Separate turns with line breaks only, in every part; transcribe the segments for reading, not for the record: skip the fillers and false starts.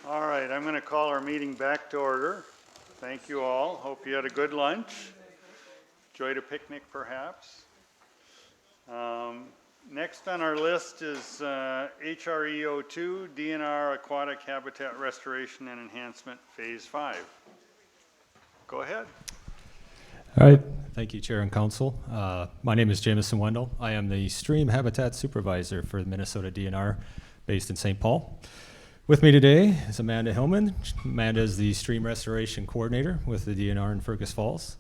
All right, I'm going to call our meeting back to order. Thank you all. Hope you had a good lunch. Enjoyed a picnic, perhaps. Next on our list is HREO2, DNR Aquatic Habitat Restoration and Enhancement, Phase 5. Go ahead.
All right. Thank you, Chair and Council. My name is Jamison Wendell. I am the Stream Habitat Supervisor for the Minnesota DNR based in St. Paul. With me today is Amanda Hillman. Amanda is the Stream Restoration Coordinator with the DNR in Fergus Falls.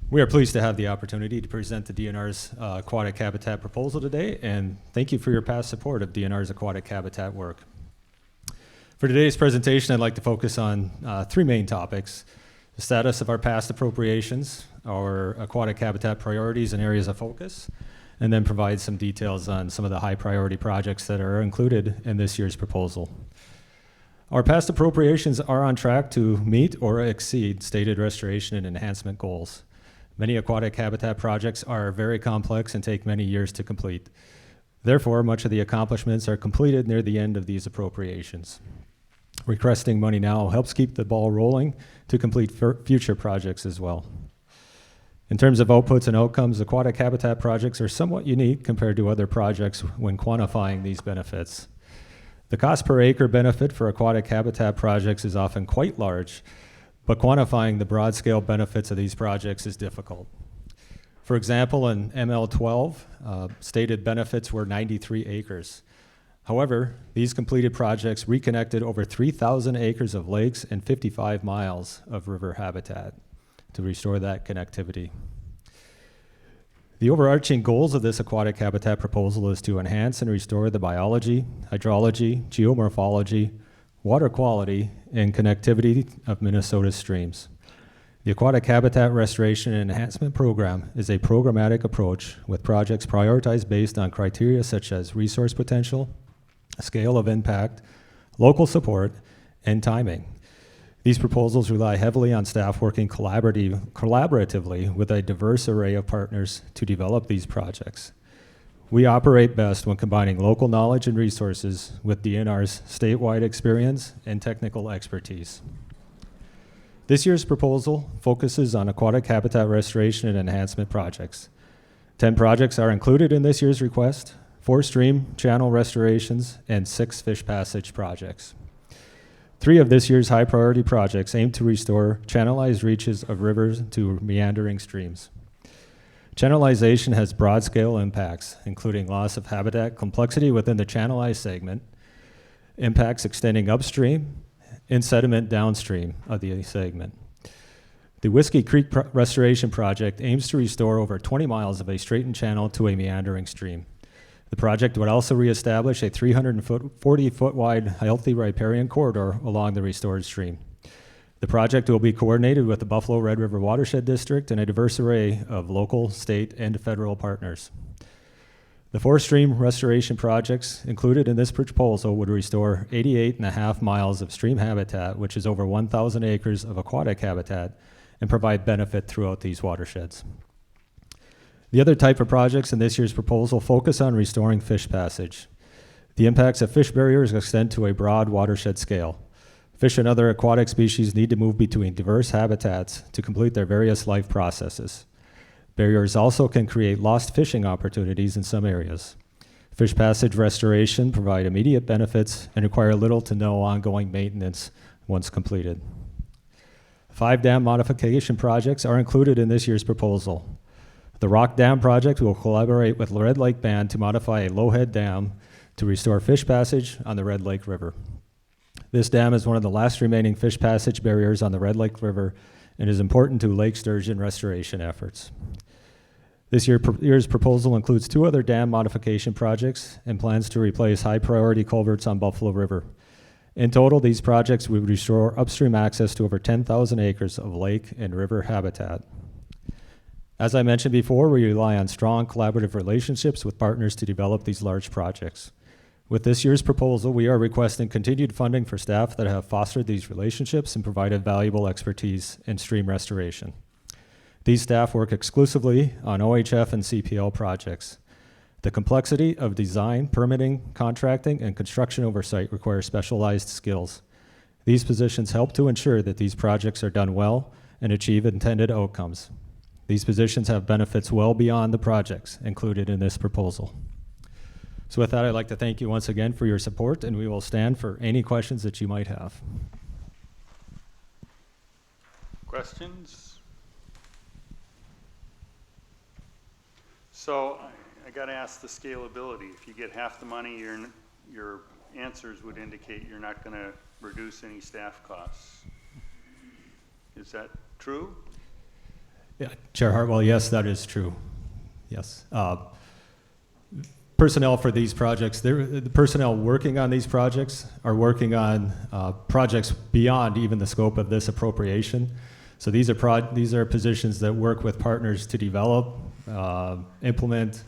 We are pleased to have the opportunity to present the DNR's aquatic habitat proposal today, and thank you for your past support of DNR's aquatic habitat work. For today's presentation, I'd like to focus on three main topics: the status of our past appropriations, our aquatic habitat priorities and areas of focus, and then provide some details on some of the high priority projects that are included in this year's proposal. Our past appropriations are on track to meet or exceed stated restoration and enhancement goals. Many aquatic habitat projects are very complex and take many years to complete. Therefore, much of the accomplishments are completed near the end of these appropriations. Requesting money now helps keep the ball rolling to complete future projects as well. In terms of outputs and outcomes, aquatic habitat projects are somewhat unique compared to other projects when quantifying these benefits. The cost per acre benefit for aquatic habitat projects is often quite large, but quantifying the broad-scale benefits of these projects is difficult. For example, in ML12, stated benefits were 93 acres. However, these completed projects reconnected over 3,000 acres of lakes and 55 miles of river habitat to restore that connectivity. The overarching goals of this aquatic habitat proposal is to enhance and restore the biology, hydrology, geomorphology, water quality, and connectivity of Minnesota's streams. The Aquatic Habitat Restoration and Enhancement Program is a programmatic approach with projects prioritized based on criteria such as resource potential, scale of impact, local support, and timing. These proposals rely heavily on staff working collaboratively with a diverse array of partners to develop these projects. We operate best when combining local knowledge and resources with DNR's statewide experience and technical expertise. This year's proposal focuses on aquatic habitat restoration and enhancement projects. 10 projects are included in this year's request, 4 stream channel restorations, and 6 fish passage projects. 3 of this year's high priority projects aim to restore channelized reaches of rivers to meandering streams. Channelization has broad-scale impacts, including loss of habitat complexity within the channelized segment, impacts extending upstream, and sediment downstream of the segment. The Whiskey Creek Restoration Project aims to restore over 20 miles of a straightened channel to a meandering stream. The project would also reestablish a 340-foot wide healthy riparian corridor along the restored stream. The project will be coordinated with the Buffalo Red River Watershed District and a diverse array of local, state, and federal partners. The 4 stream restoration projects included in this proposal would restore 88.5 miles of stream habitat, which is over 1,000 acres of aquatic habitat, and provide benefit throughout these watersheds. The other type of projects in this year's proposal focus on restoring fish passage. The impacts of fish barriers extend to a broad watershed scale. Fish and other aquatic species need to move between diverse habitats to complete their various life processes. Barriers also can create lost fishing opportunities in some areas. Fish passage restoration provide immediate benefits and require little to no ongoing maintenance once completed. 5 dam modification projects are included in this year's proposal. The Rock Dam project will collaborate with Red Lake Band to modify a lowhead dam to restore fish passage on the Red Lake River. This dam is one of the last remaining fish passage barriers on the Red Lake River and is important to lake sturgeon restoration efforts. This year's proposal includes 2 other dam modification projects and plans to replace high priority culverts on Buffalo River. In total, these projects would restore upstream access to over 10,000 acres of lake and river habitat. As I mentioned before, we rely on strong collaborative relationships with partners to develop these large projects. With this year's proposal, we are requesting continued funding for staff that have fostered these relationships and provided valuable expertise in stream restoration. These staff work exclusively on OHF and CPL projects. The complexity of design, permitting, contracting, and construction oversight requires specialized skills. These positions help to ensure that these projects are done well and achieve intended outcomes. These positions have benefits well beyond the projects included in this proposal. So with that, I'd like to thank you once again for your support, and we will stand for any questions that you might have.
Questions? So I got to ask the scalability. If you get half the money, your answers would indicate you're not going to reduce any staff costs. Is that true?
Yeah, Chair Hartwell, yes, that is true. Yes. Personnel for these projects, the personnel working on these projects are working on projects beyond even the scope of this appropriation. So these are positions that work with partners to develop, implement,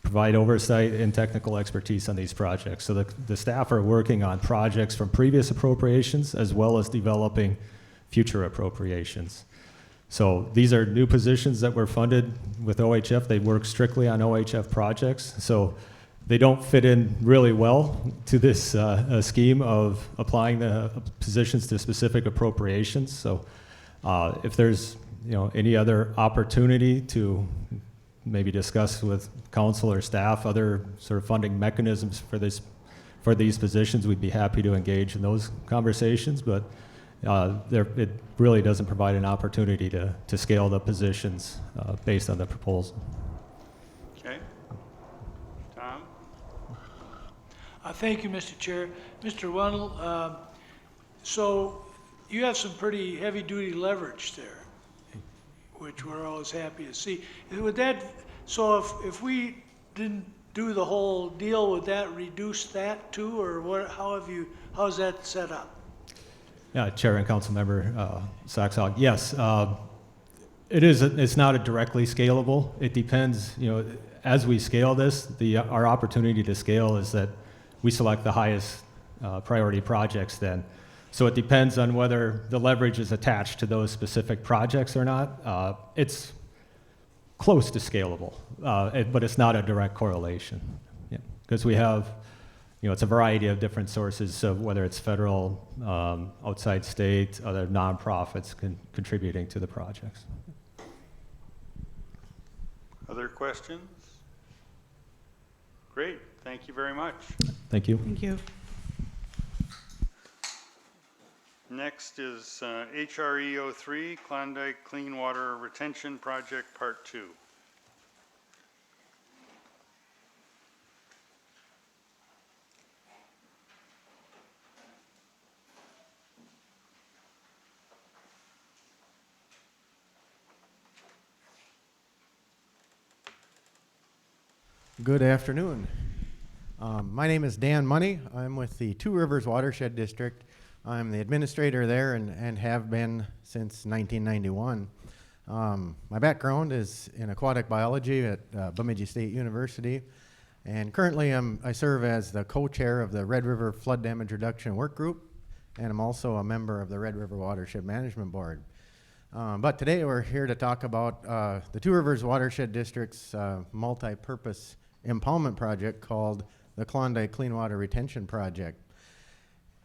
provide oversight and technical expertise on these projects. So the staff are working on projects from previous appropriations as well as developing future appropriations. So these are new positions that were funded with OHF. They work strictly on OHF projects. So they don't fit in really well to this scheme of applying the positions to specific appropriations. So if there's any other opportunity to maybe discuss with council or staff other sort of funding mechanisms for these positions, we'd be happy to engage in those conversations. But it really doesn't provide an opportunity to scale the positions based on the proposal.
Okay. Tom?
Thank you, Mr. Chair. Mr. Wendell, so you have some pretty heavy-duty leverage there, which we're always happy to see. So if we didn't do the whole deal, would that reduce that too, or how's that set up?
Yeah, Chair and Council Member Saxog. Yes, it is. It's not directly scalable. It depends. As we scale this, our opportunity to scale is that we select the highest priority projects. Then, so it depends on whether the leverage is attached to those specific projects or not. It's close to scalable, but it's not a direct correlation. Yeah, because we have. It's a variety of different sources, so whether it's federal, outside state, other nonprofits contributing to the projects.
Other questions? Great, thank you very much.
Thank you.
Thank you.
Next is HRE 03, Klondike Clean Water Retention Project Part 2.
Good afternoon. My name is Dan Money. I'm with the Two Rivers Watershed District. I'm the administrator there and have been since 1991. My background is in aquatic biology at Bemidji State University, and currently I serve as the co-chair of the Red River Flood Damage Reduction Work Group, and I'm also a member of the Red River Watershed Management Board. But today we're here to talk about the Two Rivers Watershed District's multi-purpose impoundment project called the Klondike Clean Water Retention Project.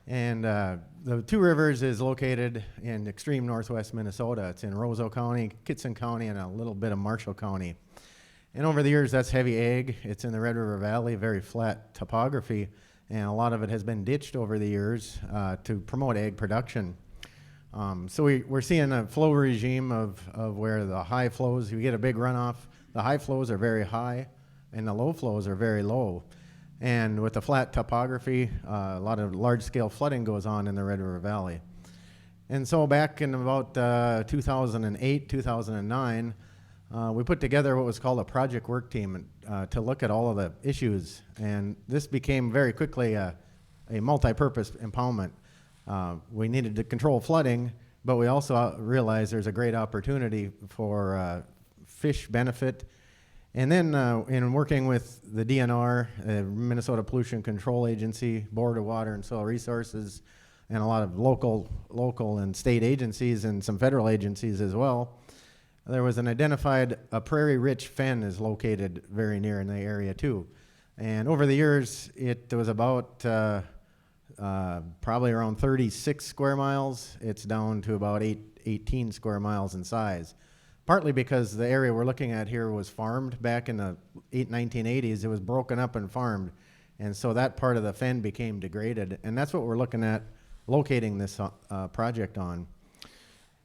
And the Two Rivers is located in extreme northwest Minnesota. It's in Roseau County, Kitson County, and a little bit of Marshall County. And over the years, that's heavy ag. It's in the Red River Valley, very flat topography, and a lot of it has been ditched over the years to promote ag production. So we're seeing a flow regime of where the high flows, you get a big runoff, the high flows are very high, and the low flows are very low. And with the flat topography, a lot of large-scale flooding goes on in the Red River Valley. And so back in about 2008, 2009, we put together what was called a project work team to look at all of the issues. And this became very quickly a multi-purpose impoundment. We needed to control flooding, but we also realized there's a great opportunity for fish benefit. And then in working with the DNR, Minnesota Pollution Control Agency, Board of Water and Soil Resources, and a lot of local and state agencies and some federal agencies as well, there was an identified, a prairie-rich fen is located very near in the area too. And over the years, it was about probably around 36 square miles. It's down to about 18 square miles in size. Partly because the area we're looking at here was farmed back in the 1980s. It was broken up and farmed. And so that part of the fen became degraded. And that's what we're looking at locating this project on.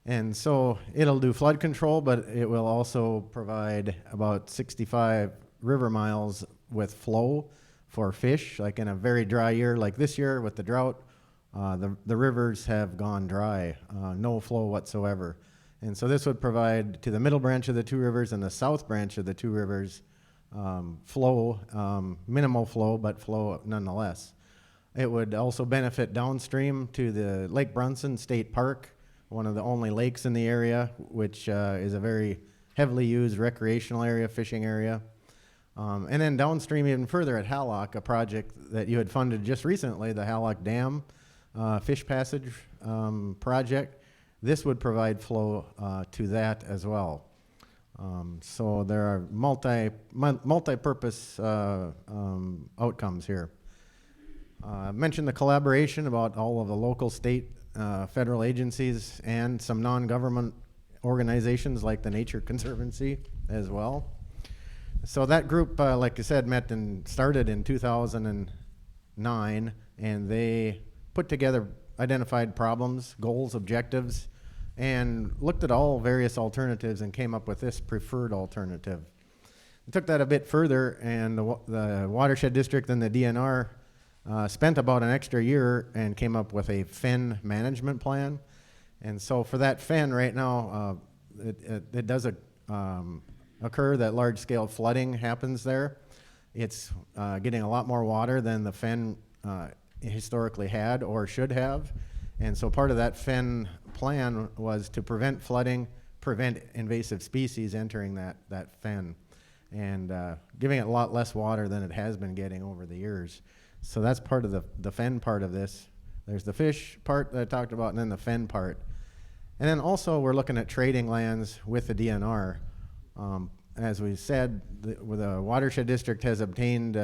And so it'll do flood control, but it will also provide about 65 river miles with flow for fish. Like in a very dry year like this year with the drought, the rivers have gone dry, no flow whatsoever. And so this would provide to the middle branch of the two rivers and the south branch of the two rivers flow, minimal flow, but flow nonetheless. It would also benefit downstream to the Lake Brunson State Park, one of the only lakes in the area, which is a very heavily used recreational area, fishing area. And then downstream even further at Hallock, a project that you had funded just recently, the Hallock Dam Fish Passage project. This would provide flow to that as well. So there are multi-purpose outcomes here. I mentioned the collaboration about all of the local, state, federal agencies and some non-government organizations like the Nature Conservancy as well. So that group, like I said, met and started in 2009, and they put together identified problems, goals, objectives, and looked at all various alternatives and came up with this preferred alternative. We took that a bit further, and the watershed district and the DNR spent about an extra year and came up with a fen management plan. And so for that fen right now, it does occur that large-scale flooding happens there. It's getting a lot more water than the fen historically had or should have. And so part of that fen plan was to prevent flooding, prevent invasive species entering that fen, and giving it a lot less water than it has been getting over the years. So that's part of the fen part of this. There's the fish part that I talked about, and then the fen part. And then also we're looking at trading lands with the DNR. As we said, the watershed district has obtained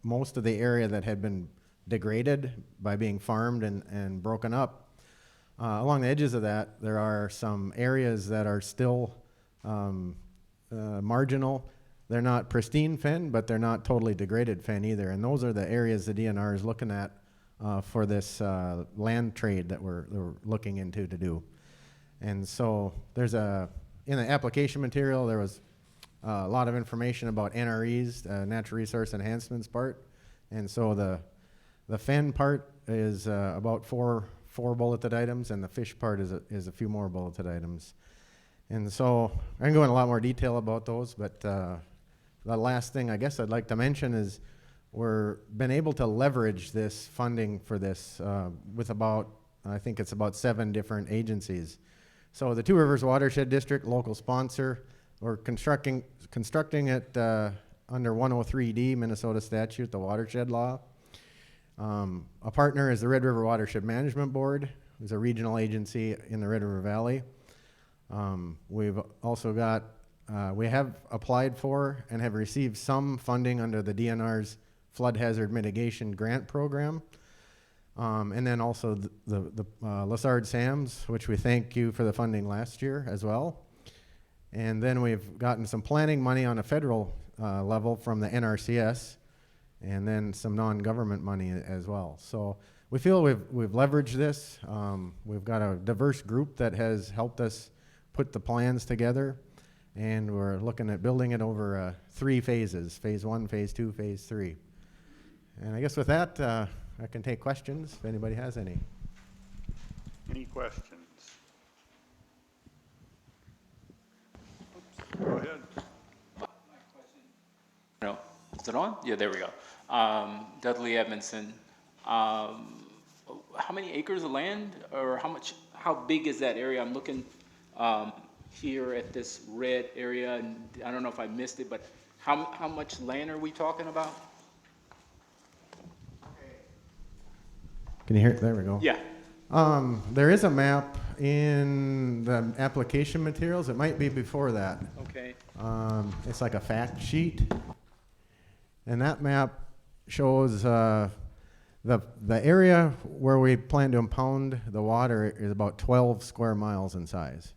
most of the area that had been degraded by being farmed and broken up. Along the edges of that, there are some areas that are still marginal. They're not pristine fen, but they're not totally degraded fen either. And those are the areas the DNR is looking at for this land trade that we're looking into to do. And so there's in the application material, there was a lot of information about NREs, natural resource enhancements part. And so the fen part is about four bulleted items, and the fish part is a few more bulleted items. And so I can go in a lot more detail about those, but the last thing I guess I'd like to mention is we're been able to leverage this funding for this with I think it's about 7 different agencies. So the Two Rivers Watershed District, local sponsor, we're constructing it under 103D Minnesota statute, the watershed law. A partner is the Red River Watershed Management Board, who's a regional agency in the Red River Valley. We've also got, we have applied for and have received some funding under the DNR's Flood Hazard Mitigation Grant Program. And then also the Lessard-Sams, which we thank you for the funding last year as well. And then we've gotten some planning money on a federal level from the NRCS, and then some non-government money as well. So we feel we've leveraged this. We've got a diverse group that has helped us put the plans together, and we're looking at building it over 3 phases, phase 1, phase 2, phase 3. And I guess with that, I can take questions if anybody has any.
Any questions? Go ahead.
No, is it on? Yeah, there we go. Dudley Edmondson. How many acres of land, or how big is that area? I'm looking here at this red area, and I don't know if I missed it, but how much land are we talking about?
Can you hear it? There we go.
Yeah.
There is a map in the application materials. It might be before that.
Okay.
It's like a fact sheet. And that map shows The area where we plan to impound the water is about 12 square miles in size.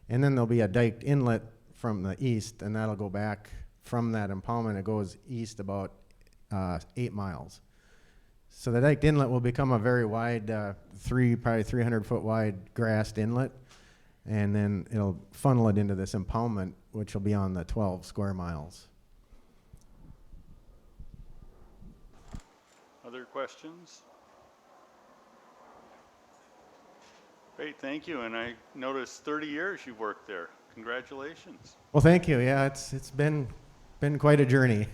And then there'll be a diked inlet from the east, and that'll go back from that impoundment. It goes east about 8 miles. So the diked inlet will become a very wide, probably 300-foot wide grassed inlet, and then it'll funnel it into this impoundment, which will be on the 12 square miles.
Other questions? Great, thank you. And I noticed 30 years you've worked there. Congratulations.
Well, thank you. Yeah, it's been quite a journey.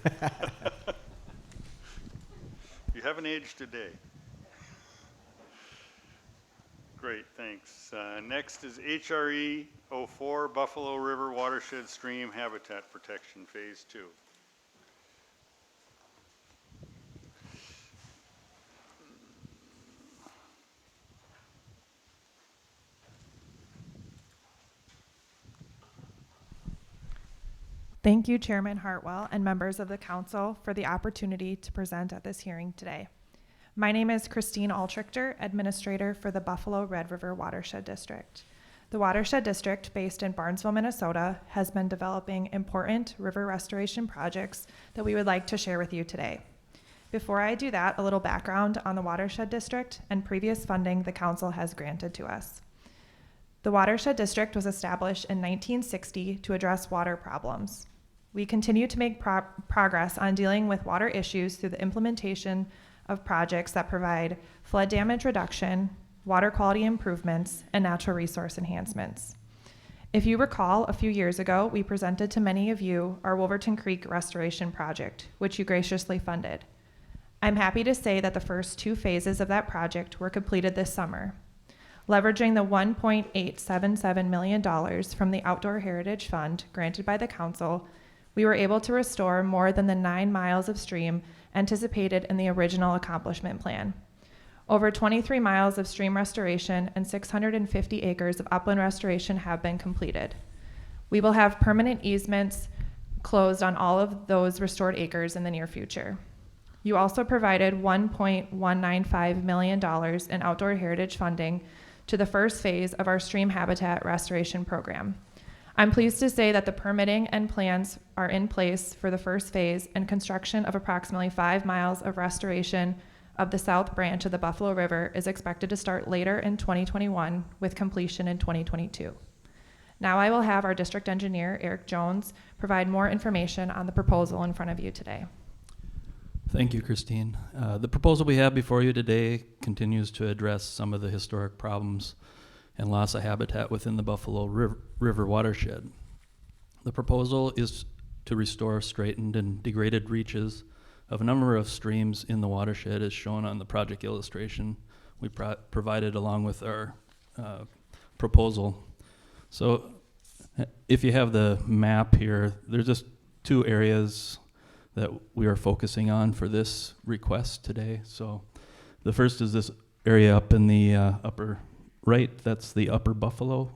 You haven't aged a day. Great, thanks. Next is HRE 04, Buffalo River Watershed Stream Habitat Protection, Phase 2.
Thank you, Chairman Hartwell and members of the council for the opportunity to present at this hearing today. My name is Christine Altrichter, Administrator for the Buffalo Red River Watershed District. The Watershed District, based in Barnesville, Minnesota, has been developing important river restoration projects that we would like to share with you today. Before I do that, a little background on the Watershed District and previous funding the council has granted to us. The Watershed District was established in 1960 to address water problems. We continue to make progress on dealing with water issues through the implementation of projects that provide flood damage reduction, water quality improvements, and natural resource enhancements. If you recall, a few years ago, we presented to many of you our Wolverton Creek Restoration Project, which you graciously funded. I'm happy to say that the first 2 phases of that project were completed this summer. Leveraging the $1.877 million from the Outdoor Heritage Fund granted by the council, we were able to restore more than the 9 miles of stream anticipated in the original accomplishment plan. Over 23 miles of stream restoration and 650 acres of upland restoration have been completed. We will have permanent easements closed on all of those restored acres in the near future. You also provided $1.195 million in outdoor heritage funding to the first phase of our stream habitat restoration program. I'm pleased to say that the permitting and plans are in place for the first phase, and construction of approximately 5 miles of restoration of the south branch of the Buffalo River is expected to start later in 2021 with completion in 2022. Now I will have our district engineer, Eric Jones, provide more information on the proposal in front of you today.
Thank you, Christine. The proposal we have before you today continues to address some of the historic problems and loss of habitat within the Buffalo River watershed. The proposal is to restore straightened and degraded reaches of a number of streams in the watershed, as shown on the project illustration we provided along with our proposal. So if you have the map here, there's just 2 areas that we are focusing on for this request today. So the first is this area up in the upper right, that's the upper Buffalo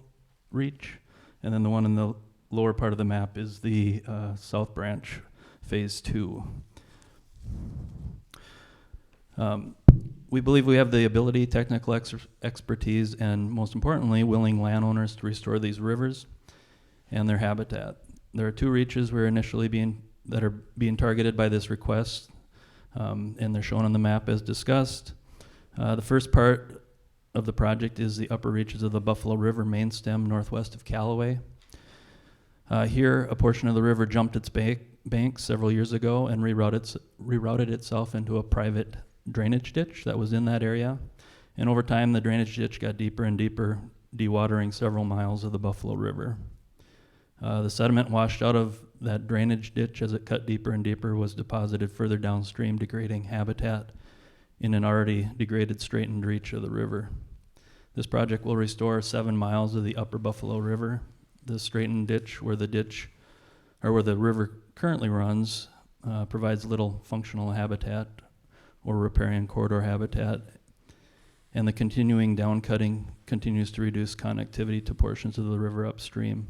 reach. And then the one in the lower part of the map is the South Branch Phase 2. We believe we have the ability, technical expertise, and most importantly, willing landowners to restore these rivers and their habitat. There are 2 reaches that are being targeted by this request, and they're shown on the map as discussed. The first part of the project is the upper reaches of the Buffalo River main stem northwest of Callaway. Here, a portion of the river jumped its banks several years ago and rerouted itself into a private drainage ditch that was in that area. And over time, the drainage ditch got deeper and deeper, dewatering several miles of the Buffalo River. The sediment washed out of that drainage ditch as it cut deeper and deeper was deposited further downstream, degrading habitat in an already degraded straightened reach of the river. This project will restore 7 miles of the upper Buffalo River. The straightened ditch where the river currently runs provides little functional habitat or riparian corridor habitat, and the continuing downcutting continues to reduce connectivity to portions of the river upstream.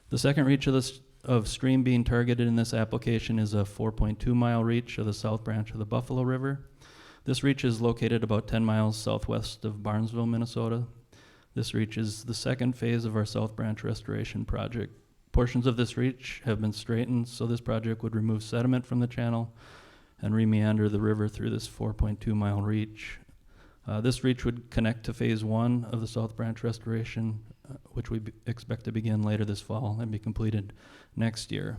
The second reach of stream being targeted in this application is a 4.2 mile reach of the south branch of the Buffalo River. This reach is located about 10 miles southwest of Barnesville, Minnesota. This reach is the second phase of our South Branch Restoration Project. Portions of this reach have been straightened, so this project would remove sediment from the channel and remeander the river through this 4.2-mile reach. This reach would connect to phase 1 of the South Branch Restoration, which we expect to begin later this fall and be completed next year.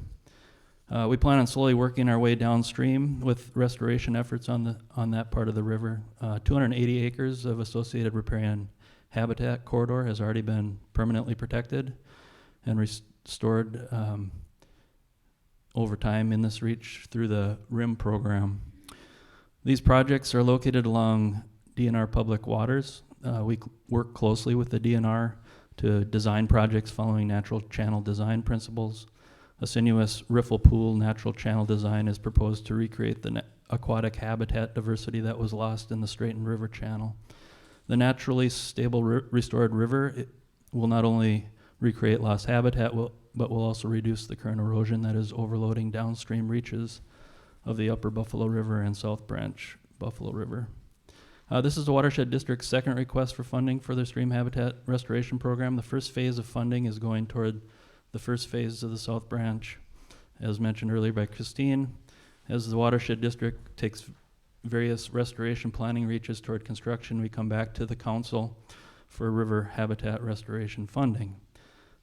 We plan on slowly working our way downstream with restoration efforts on that part of the river. 280 acres of associated riparian habitat corridor has already been permanently protected and restored over time in this reach through the RIM program. These projects are located along DNR public waters. We work closely with the DNR to design projects following natural channel design principles. A sinuous riffle pool natural channel design is proposed to recreate the aquatic habitat diversity that was lost in the Straighten River channel. The naturally stable restored river will not only recreate lost habitat, but will also reduce the current erosion that is overloading downstream reaches of the Upper Buffalo River and South Branch Buffalo River. This is the Watershed District's second request for funding for their stream habitat restoration program. The first phase of funding is going toward the first phase of the South Branch, as mentioned earlier by Christine. As the Watershed District takes various restoration planning reaches toward construction, we come back to the council for river habitat restoration funding.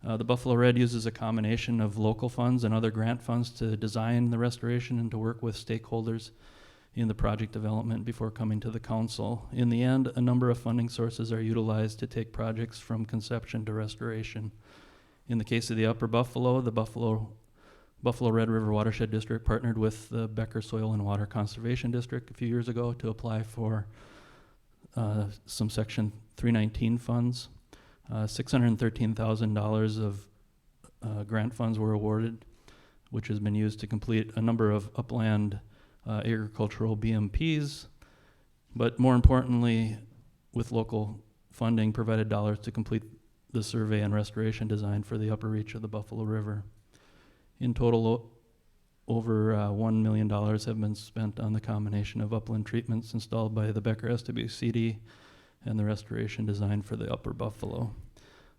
The Buffalo Red uses a combination of local funds and other grant funds to design the restoration and to work with stakeholders in the project development before coming to the council. In the end, a number of funding sources are utilized to take projects from conception to restoration. In the case of the Upper Buffalo, the Buffalo Red River Watershed District partnered with the Becker Soil and Water Conservation District a few years ago to apply for some Section 319 funds. $613,000 of grant funds were awarded, which has been used to complete a number of upland agricultural BMPs, but more importantly, with local funding, provided dollars to complete the survey and restoration design for the upper reach of the Buffalo River. In total, over $1 million have been spent on the combination of upland treatments installed by the Becker SWCD and the restoration design for the Upper Buffalo.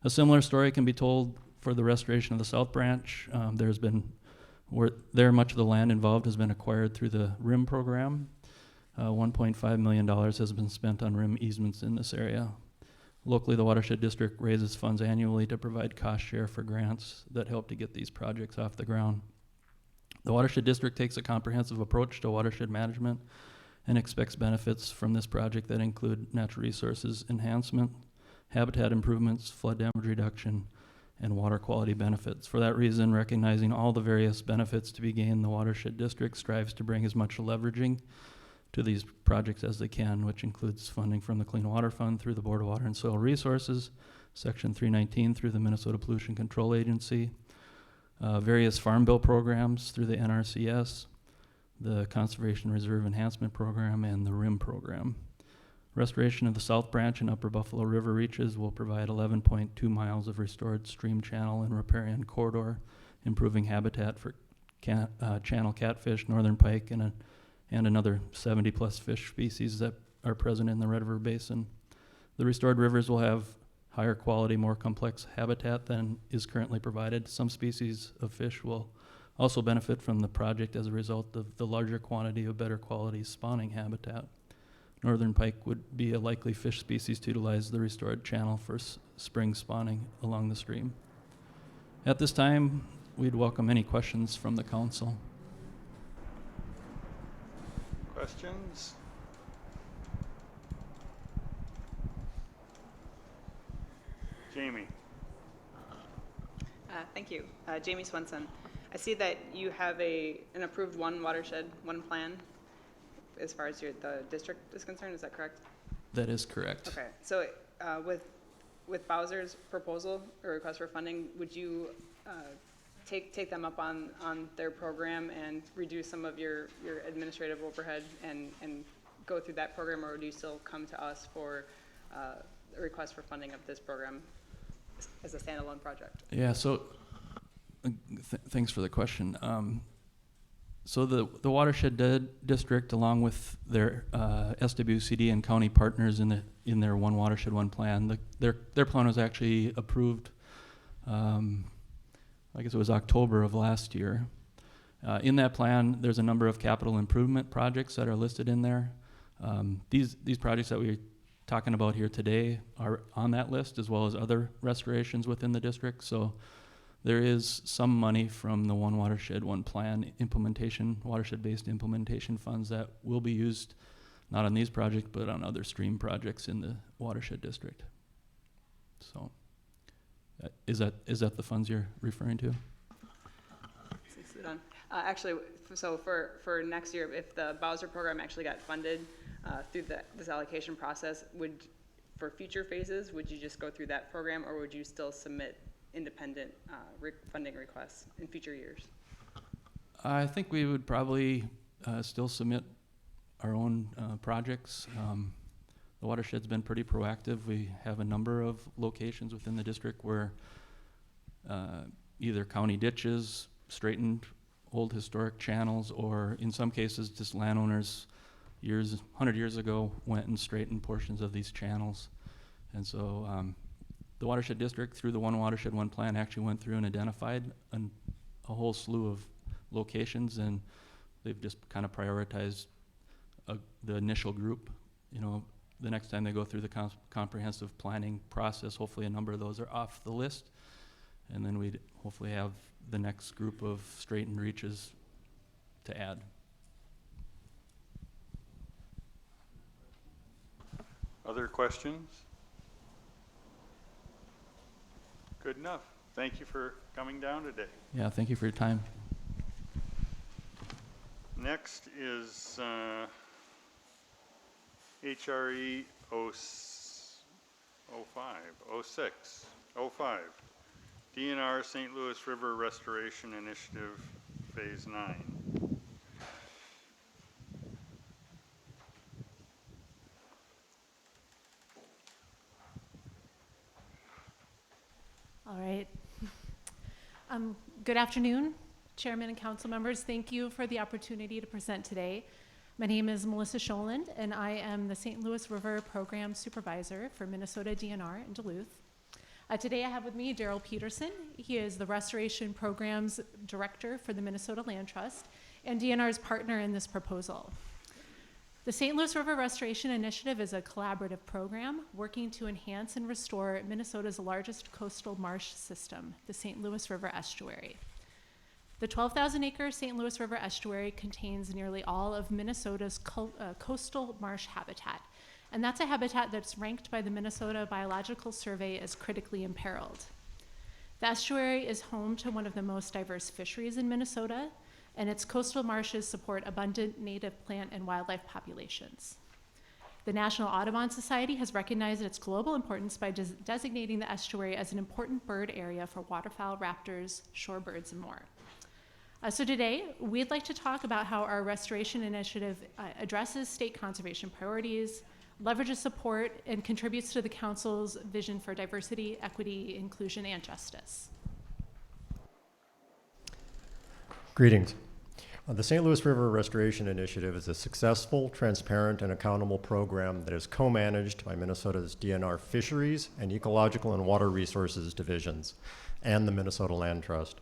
A similar story can be told for the restoration of the South Branch. Much of the land involved has been acquired through the RIM program. $1.5 million has been spent on RIM easements in this area. Locally, the Watershed District raises funds annually to provide cost share for grants that help to get these projects off the ground. The Watershed District takes a comprehensive approach to watershed management and expects benefits from this project that include natural resources enhancement, habitat improvements, flood damage reduction, and water quality benefits. For that reason, recognizing all the various benefits to be gained, the Watershed District strives to bring as much leveraging to these projects as they can, which includes funding from the Clean Water Fund through the Board of Water and Soil Resources, Section 319 through the Minnesota Pollution Control Agency, various farm bill programs through the NRCS, the Conservation Reserve Enhancement Program, and the RIM program. Restoration of the South Branch and Upper Buffalo River reaches will provide 11.2 miles of restored stream channel and riparian corridor, improving habitat for channel catfish, northern pike, and another 70-plus fish species that are present in the Red River Basin. The restored rivers will have higher quality, more complex habitat than is currently provided. Some species of fish will also benefit from the project as a result of the larger quantity of better quality spawning habitat. Northern pike would be a likely fish species to utilize the restored channel for spring spawning along the stream. At this time, we'd welcome any questions from the council.
Questions? Jamie?
Thank you. Jamie Swenson. I see that you have an approved one watershed, one plan as far as the district is concerned. Is that correct?
That is correct.
Okay. So with Bowser's proposal or request for funding, would you take them up on their program and reduce some of your administrative overhead and go through that program, or do you still come to us for a request for funding of this program as a standalone project?
Yeah, so thanks for the question. So the watershed district, along with their SWCD and county partners in their One Watershed One plan, their plan was actually approved. I guess it was October of last year. In that plan, there's a number of capital improvement projects that are listed in there. These projects that we're talking about here today are on that list, as well as other restorations within the district. So there is some money from the One Watershed One plan implementation, watershed-based implementation funds that will be used not on these projects, but on other stream projects in the watershed district. So is that the funds you're referring to?
Sit on. Actually, so for next year, if the Bowser program actually got funded through this allocation process, for future phases, would you just go through that program, or would you still submit independent funding requests in future years?
I think we would probably still submit our own projects. The watershed's been pretty proactive. We have a number of locations within the district where either county ditches, straightened old historic channels, or in some cases just landowners 100 years ago went and straightened portions of these channels. And so the watershed district, through the One Watershed One plan, actually went through and identified a whole slew of locations, and they've just kind of prioritized the initial group. You know, the next time they go through the comprehensive planning process, hopefully a number of those are off the list, and then we'd hopefully have the next group of straightened reaches to add.
Other questions? Good enough. Thank you for coming down today.
Yeah, thank you for your time.
Next is HRE 06, DNR St. Louis River Restoration Initiative, Phase 9.
All right. Good afternoon, Chairman and council members. Thank you for the opportunity to present today. My name is Melissa Scholand, and I am the St. Louis River Program Supervisor for Minnesota DNR in Duluth. Today I have with me Daryl Peterson. He is the Restoration Programs Director for the Minnesota Land Trust and DNR's partner in this proposal. The St. Louis River Restoration Initiative is a collaborative program working to enhance and restore Minnesota's largest coastal marsh system, the St. Louis River Estuary. The 12,000-acre St. Louis River Estuary contains nearly all of Minnesota's coastal marsh habitat, and that's a habitat that's ranked by the Minnesota Biological Survey as critically imperiled. The estuary is home to one of the most diverse fisheries in Minnesota, and its coastal marshes support abundant native plant and wildlife populations. The National Audubon Society has recognized its global importance by designating the estuary as an important bird area for waterfowl, raptors, shorebirds, and more. So today, we'd like to talk about how our restoration initiative addresses state conservation priorities, leverages support, and contributes to the council's vision for diversity, equity, inclusion, and justice.
Greetings. The St. Louis River Restoration Initiative is a successful, transparent, and accountable program that is co-managed by Minnesota's DNR Fisheries and Ecological and Water Resources divisions and the Minnesota Land Trust.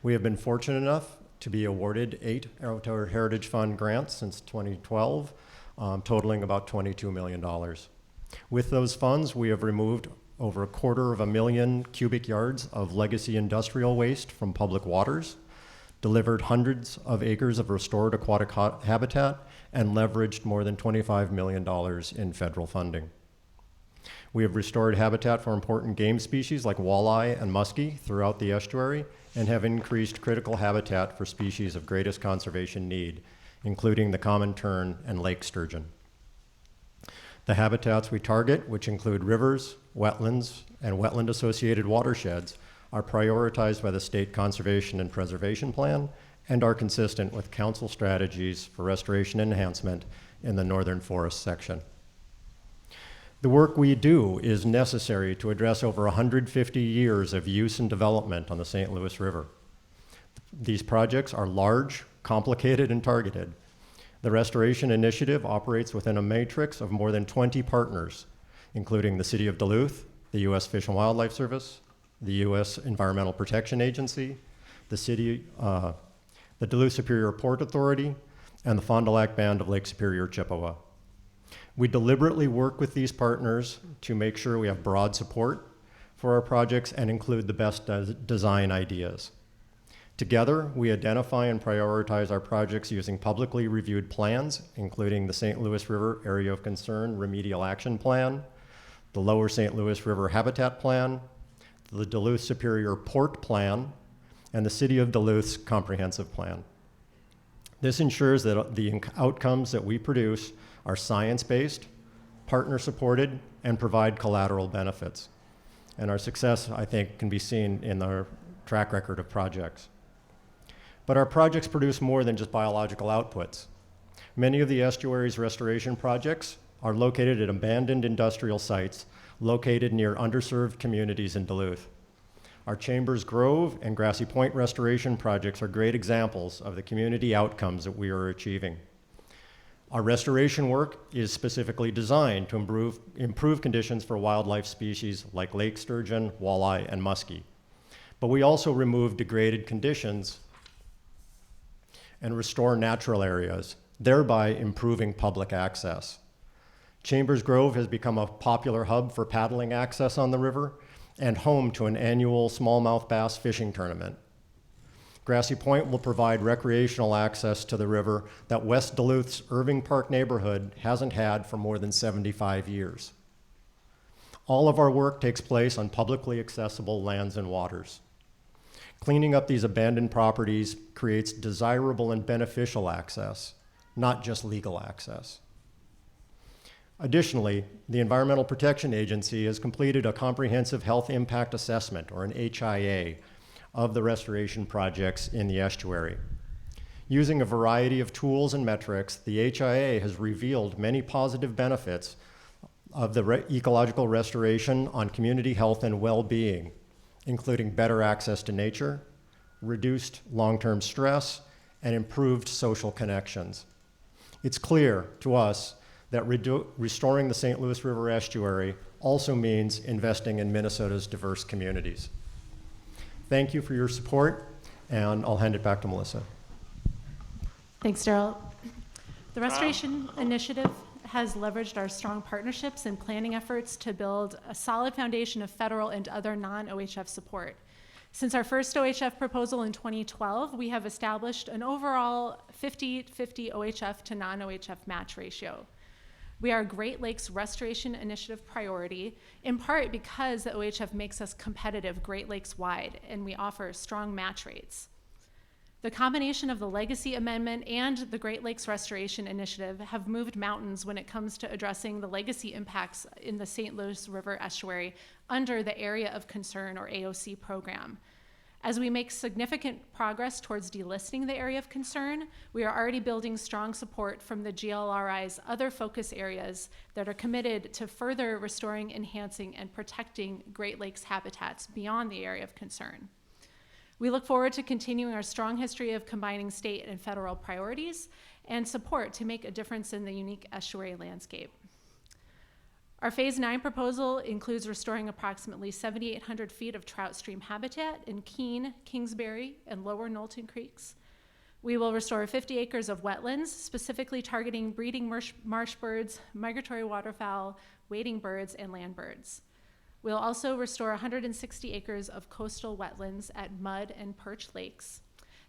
We have been fortunate enough to be awarded 8 Outdoor Heritage Fund grants since 2012, totaling about $22 million. With those funds, we have removed over 250,000 cubic yards of legacy industrial waste from public waters, delivered hundreds of acres of restored aquatic habitat, and leveraged more than $25 million in federal funding. We have restored habitat for important game species like walleye and muskie throughout the estuary, and have increased critical habitat for species of greatest conservation need, including the common tern and lake sturgeon. The habitats we target, which include rivers, wetlands, and wetland-associated watersheds, are prioritized by the State Conservation and Preservation Plan and are consistent with council strategies for restoration enhancement in the Northern Forest section. The work we do is necessary to address over 150 years of use and development on the St. Louis River. These projects are large, complicated and targeted. The Restoration Initiative operates within a matrix of more than 20 partners, including the City of Duluth, the U.S. Fish and Wildlife Service, the U.S. Environmental Protection Agency, the Duluth Superior Port Authority, and the Fond du Lac Band of Lake Superior, Chippewa. We deliberately work with these partners to make sure we have broad support for our projects and include the best design ideas. Together, we identify and prioritize our projects using publicly reviewed plans, including the St. Louis River Area of Concern Remedial Action Plan, the Lower St. Louis River Habitat Plan, the Duluth Superior Port Plan, and the City of Duluth's Comprehensive Plan. This ensures that the outcomes that we produce are science-based, partner-supported, and provide collateral benefits. And our success, I think, can be seen in our track record of projects. But our projects produce more than just biological outputs. Many of the estuary's restoration projects are located at abandoned industrial sites located near underserved communities in Duluth. Our Chambers Grove and Grassy Point restoration projects are great examples of the community outcomes that we are achieving. Our restoration work is specifically designed to improve conditions for wildlife species like lake sturgeon, walleye, and muskie. But we also remove degraded conditions and restore natural areas, thereby improving public access. Chambers Grove has become a popular hub for paddling access on the river and home to an annual smallmouth bass fishing tournament. Grassy Point will provide recreational access to the river that West Duluth's Irving Park neighborhood hasn't had for more than 75 years. All of our work takes place on publicly accessible lands and waters. Cleaning up these abandoned properties creates desirable and beneficial access, not just legal access. Additionally, the Environmental Protection Agency has completed a comprehensive health impact assessment, or an HIA, of the restoration projects in the estuary. Using a variety of tools and metrics, the HIA has revealed many positive benefits of the ecological restoration on community health and well-being, including better access to nature, reduced long-term stress, and improved social connections. It's clear to us that restoring the St. Louis River estuary also means investing in Minnesota's diverse communities. Thank you for your support, and I'll hand it back to Melissa.
Thanks, Daryl. The Restoration Initiative has leveraged our strong partnerships and planning efforts to build a solid foundation of federal and other non-OHF support. Since our first OHF proposal in 2012, we have established an overall 50-50 OHF to non-OHF match ratio. We are a Great Lakes Restoration Initiative priority, in part because the OHF makes us competitive Great Lakes wide, and we offer strong match rates. The combination of the Legacy Amendment and the Great Lakes Restoration Initiative have moved mountains when it comes to addressing the legacy impacts in the St. Louis River estuary under the Area of Concern, or AOC program. As we make significant progress towards delisting the area of concern, we are already building strong support from the GLRI's other focus areas that are committed to further restoring, enhancing, and protecting Great Lakes habitats beyond the area of concern. We look forward to continuing our strong history of combining state and federal priorities and support to make a difference in the unique estuary landscape. Our Phase 9 proposal includes restoring approximately 7,800 feet of trout stream habitat in Keene, Kingsbury, and Lower Knowlton Creeks. We will restore 50 acres of wetlands, specifically targeting breeding marsh birds, migratory waterfowl, wading birds, and land birds. We'll also restore 160 acres of coastal wetlands at Mud and Perch Lakes.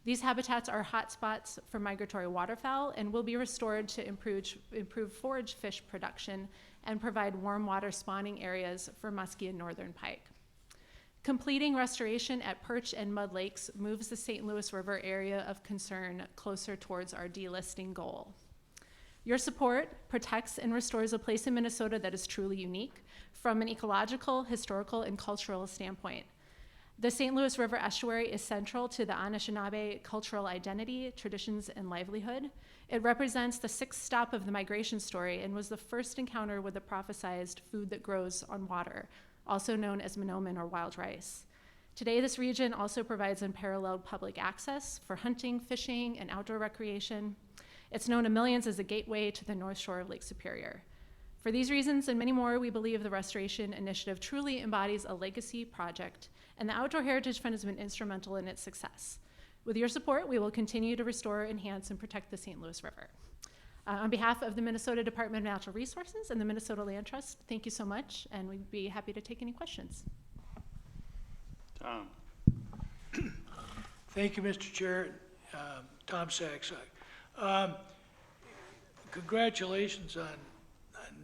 These habitats are hotspots for migratory waterfowl and will be restored to improve forage fish production and provide warm water spawning areas for muskie and northern pike. Completing restoration at Perch and Mud Lakes moves the St. Louis River area of concern closer towards our delisting goal. Your support protects and restores a place in Minnesota that is truly unique from an ecological, historical, and cultural standpoint. The St. Louis River estuary is central to the Anishinaabe cultural identity, traditions, and livelihood. It represents the sixth stop of the migration story and was the first encounter with the prophesized food that grows on water, also known as monomen or wild rice. Today, this region also provides unparalleled public access for hunting, fishing, and outdoor recreation. It's known to millions as a gateway to the North Shore of Lake Superior. For these reasons and many more, we believe the Restoration Initiative truly embodies a legacy project, and the Outdoor Heritage Fund has been instrumental in its success. With your support, we will continue to restore, enhance, and protect the St. Louis River. On behalf of the Minnesota Department of Natural Resources and the Minnesota Land Trust, thank you so much, and we'd be happy to take any questions.
Tom?
Thank you, Mr. Chair. Tom Saxog. Congratulations on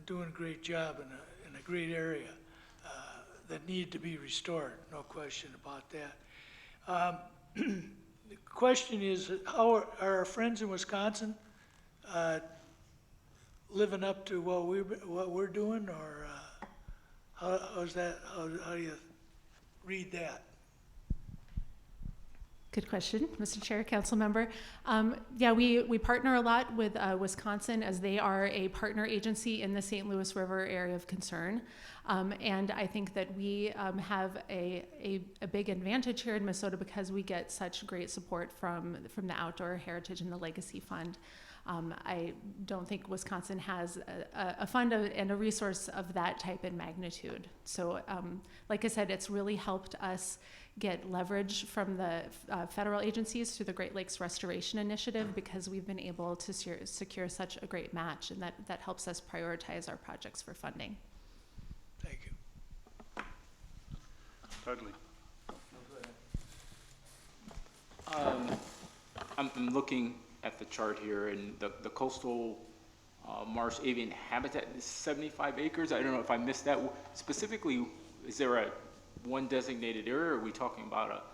doing a great job in a great area that need to be restored, no question about that. The question is, how are our friends in Wisconsin living up to what we're doing, or how's that? How do you read that?
Good question, Mr. Chair, Council Member. Yeah, we partner a lot with Wisconsin, as they are a partner agency in the St. Louis River area of concern. And I think that we have a big advantage here in Minnesota because we get such great support from the Outdoor Heritage and the Legacy Fund. I don't think Wisconsin has a fund and a resource of that type and magnitude. So like I said, it's really helped us get leverage from the federal agencies through the Great Lakes Restoration Initiative, because we've been able to secure such a great match, and that helps us prioritize our projects for funding.
Thank you.
Dudley?
I'm looking at the chart here, and the coastal marsh avian habitat is 75 acres. I don't know if I missed that. Specifically, is there one designated area, or are we talking about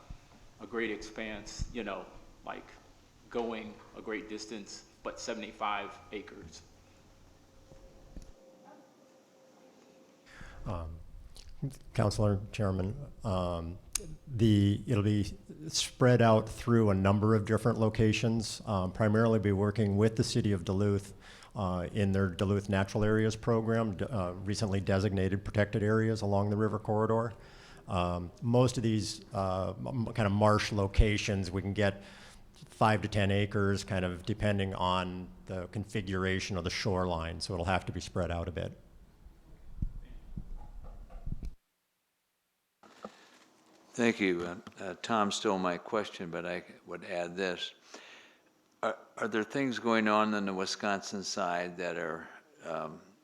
a great expanse, you know, like going a great distance, but 75 acres?
Councilor, Chairman, it'll be spread out through a number of different locations, primarily be working with the city of Duluth in their Duluth Natural Areas program, recently designated protected areas along the river corridor. Most of these kind of marsh locations, we can get 5 to 10 acres, kind of depending on the configuration of the shoreline, so it'll have to be spread out a bit.
Thank you. Tom stole my question, but I would add this. Are there things going on the Wisconsin side that are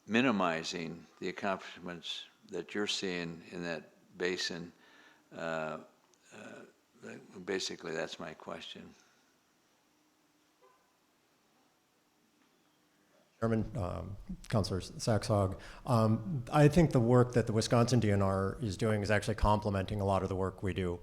minimizing the accomplishments that you're seeing in that basin? Basically, that's my question.
Chairman, Councilor Saxog, I think the work that the Wisconsin DNR is doing is actually complementing a lot of the work we do.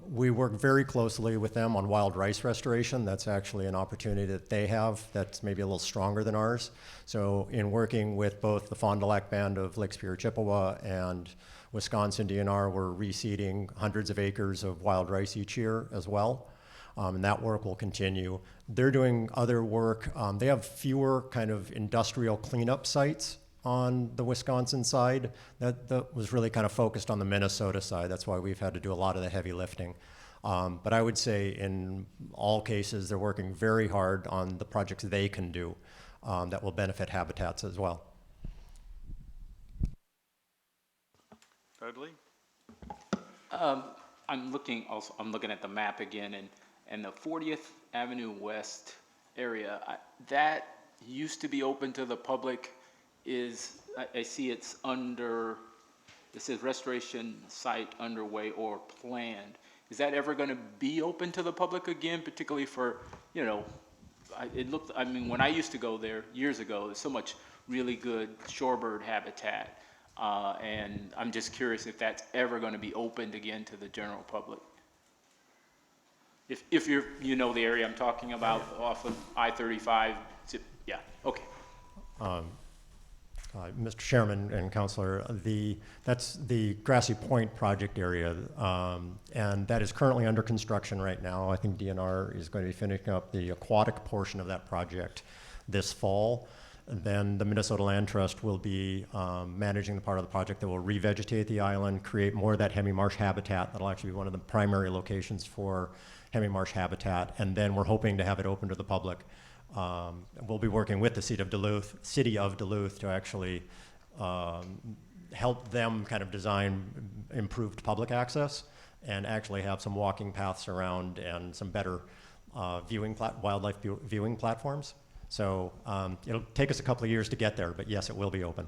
We work very closely with them on wild rice restoration. That's actually an opportunity that they have that's maybe a little stronger than ours. So in working with both the Fond du Lac Band of Lake Superior Chippewa and Wisconsin DNR, we're reseeding hundreds of acres of wild rice each year as well. And that work will continue. They're doing other work. They have fewer kind of industrial cleanup sites on the Wisconsin side. That was really kind of focused on the Minnesota side. That's why we've had to do a lot of the heavy lifting. But I would say in all cases, they're working very hard on the projects they can do that will benefit habitats as well.
Dudley?
I'm looking at the map again, and the 40th Avenue West area, that used to be open to the public. I see it's under, it says restoration site underway or planned. Is that ever going to be open to the public again, particularly for, you know, when I used to go there years ago, there's so much really good shorebird habitat. And I'm just curious if that's ever going to be opened again to the general public. If you know the area I'm talking about, off of I-35, yeah, okay.
Mr. Chairman and Councilor, that's the Grassy Point project area, and that is currently under construction right now. I think DNR is going to be finishing up the aquatic portion of that project this fall. then the Minnesota Land Trust will be managing the part of the project that will revegetate the island, create more of that hemi-marsh habitat. That'll actually be one of the primary locations for hemi-marsh habitat, and then we're hoping to have it open to the public. We'll be working with the city of Duluth to actually help them kind of design improved public access and actually have some walking paths around and some better wildlife viewing platforms. So it'll take us a couple of years to get there, but yes, it will be open.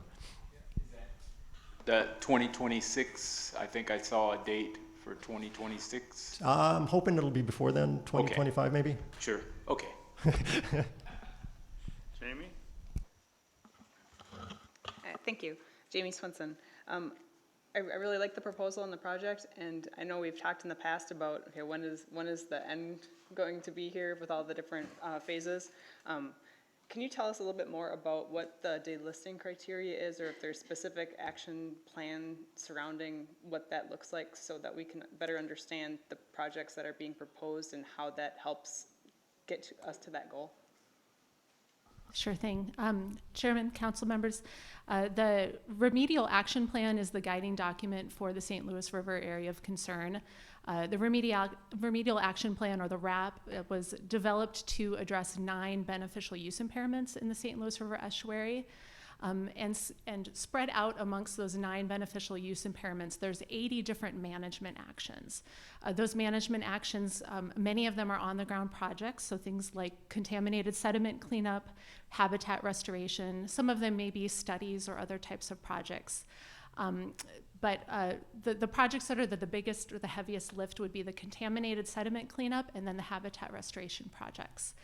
The 2026, I think I saw a date for 2026.
I'm hoping it'll be before then, 2025 maybe.
Sure, okay.
Jamie?
Thank you. Jamie Swenson. I really like the proposal and the project, and I know we've talked in the past about, okay, when is the end going to be here with all the different phases? Can you tell us a little bit more about what the delisting criteria is, or if there's specific action plan surrounding what that looks like so that we can better understand the projects that are being proposed and how that helps get us to that goal?
Sure thing. Chairman, council members, the remedial action plan is the guiding document for the St. Louis River area of concern. The remedial action plan, or the RAP, was developed to address 9 beneficial use impairments in the St. Louis River estuary. And spread out amongst those 9 beneficial use impairments, there's 80 different management actions. Those management actions, many of them are on-the-ground projects, so things like contaminated sediment cleanup, habitat restoration. Some of them may be studies or other types of projects. But the projects that are the biggest or the heaviest lift would be the contaminated sediment cleanup and then the habitat restoration projects.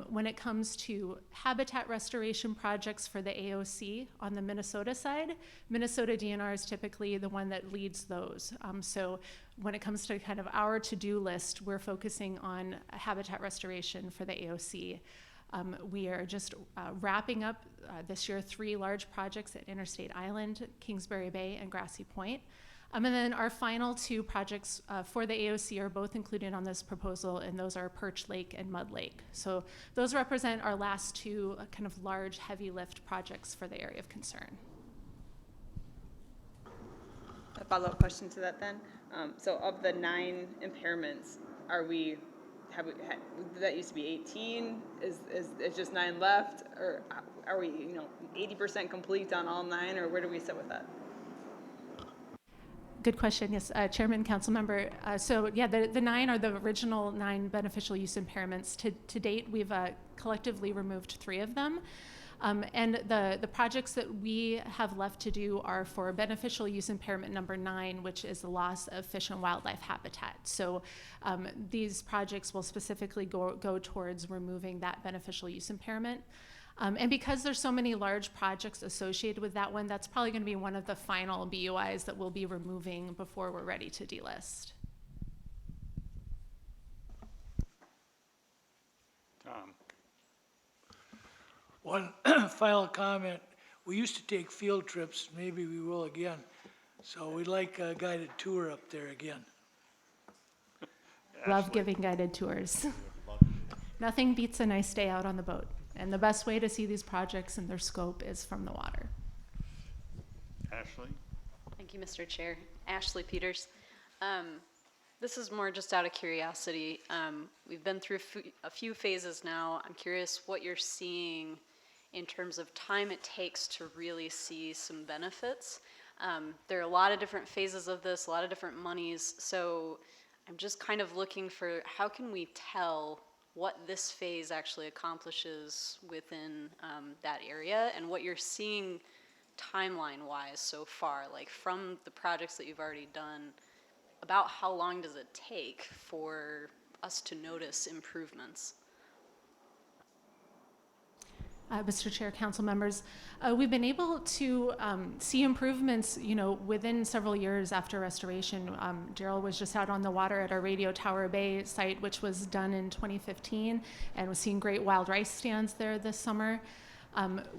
When it comes to habitat restoration projects for the AOC on the Minnesota side, Minnesota DNR is typically the one that leads those. So when it comes to kind of our to-do list, we're focusing on habitat restoration for the AOC. We are just wrapping up this year 3 large projects at Interstate Island, Kingsbury Bay, and Grassy Point. And then our final 2 projects for the AOC are both included on this proposal, and those are Perch Lake and Mud Lake. So those represent our last 2 kind of large, heavy lift projects for the area of concern.
A follow-up question to that then. So of the 9 impairments, that used to be 18? Is just 9 left? Or are we 80% complete on all 9, or where do we sit with that?
Good question, yes, Chairman, Council Member. So yeah, the 9 are the original 9 beneficial use impairments. To date, we've collectively removed 3 of them. And the projects that we have left to do are for beneficial use impairment number 9, which is the loss of fish and wildlife habitat. So these projects will specifically go towards removing that beneficial use impairment. And because there's so many large projects associated with that one, that's probably going to be one of the final BUIs that we'll be removing before we're ready to delist.
Tom?
One final comment. We used to take field trips. Maybe we will again. So we'd like a guided tour up there again.
Love giving guided tours. Nothing beats a nice day out on the boat. And the best way to see these projects and their scope is from the water.
Ashley?
Thank you, Mr. Chair. Ashley Peters. This is more just out of curiosity. We've been through a few phases now. I'm curious what you're seeing in terms of time it takes to really see some benefits. There are a lot of different phases of this, a lot of different monies. So I'm just kind of looking for how can we tell what this phase actually accomplishes within that area, and what you're seeing timeline-wise so far, like from the projects that you've already done, about how long does it take for us to notice improvements?
Mr. Chair, council members, we've been able to see improvements, within several years after restoration. Daryl was just out on the water at our Radio Tower Bay site, which was done in 2015, and was seeing great wild rice stands there this summer.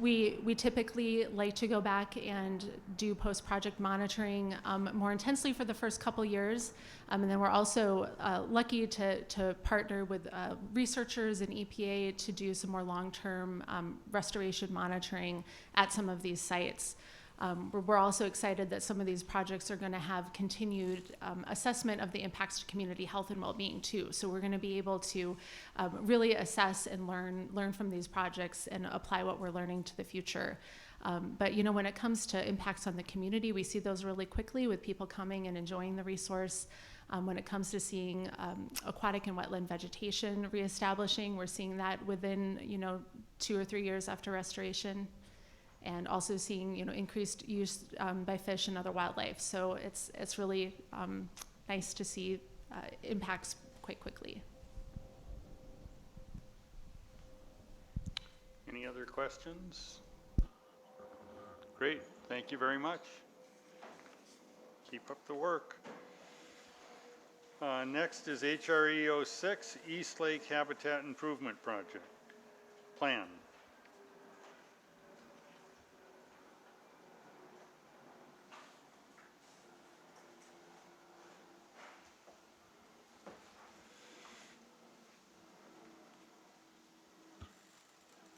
We typically like to go back and do post-project monitoring more intensely for the first couple years. And then we're also lucky to partner with researchers and EPA to do some more long-term restoration monitoring at some of these sites. We're also excited that some of these projects are going to have continued assessment of the impacts to community health and well-being too. So we're going to be able to really assess and learn from these projects and apply what we're learning to the future. But you know, when it comes to impacts on the community, we see those really quickly with people coming and enjoying the resource. When it comes to seeing aquatic and wetland vegetation reestablishing, we're seeing that within 2 or 3 years after restoration. And also seeing increased use by fish and other wildlife. So it's really nice to see impacts quite quickly.
Any other questions? Great, thank you very much. Keep up the work. Next is HRE 06, East Lake Habitat Improvement Project Plan.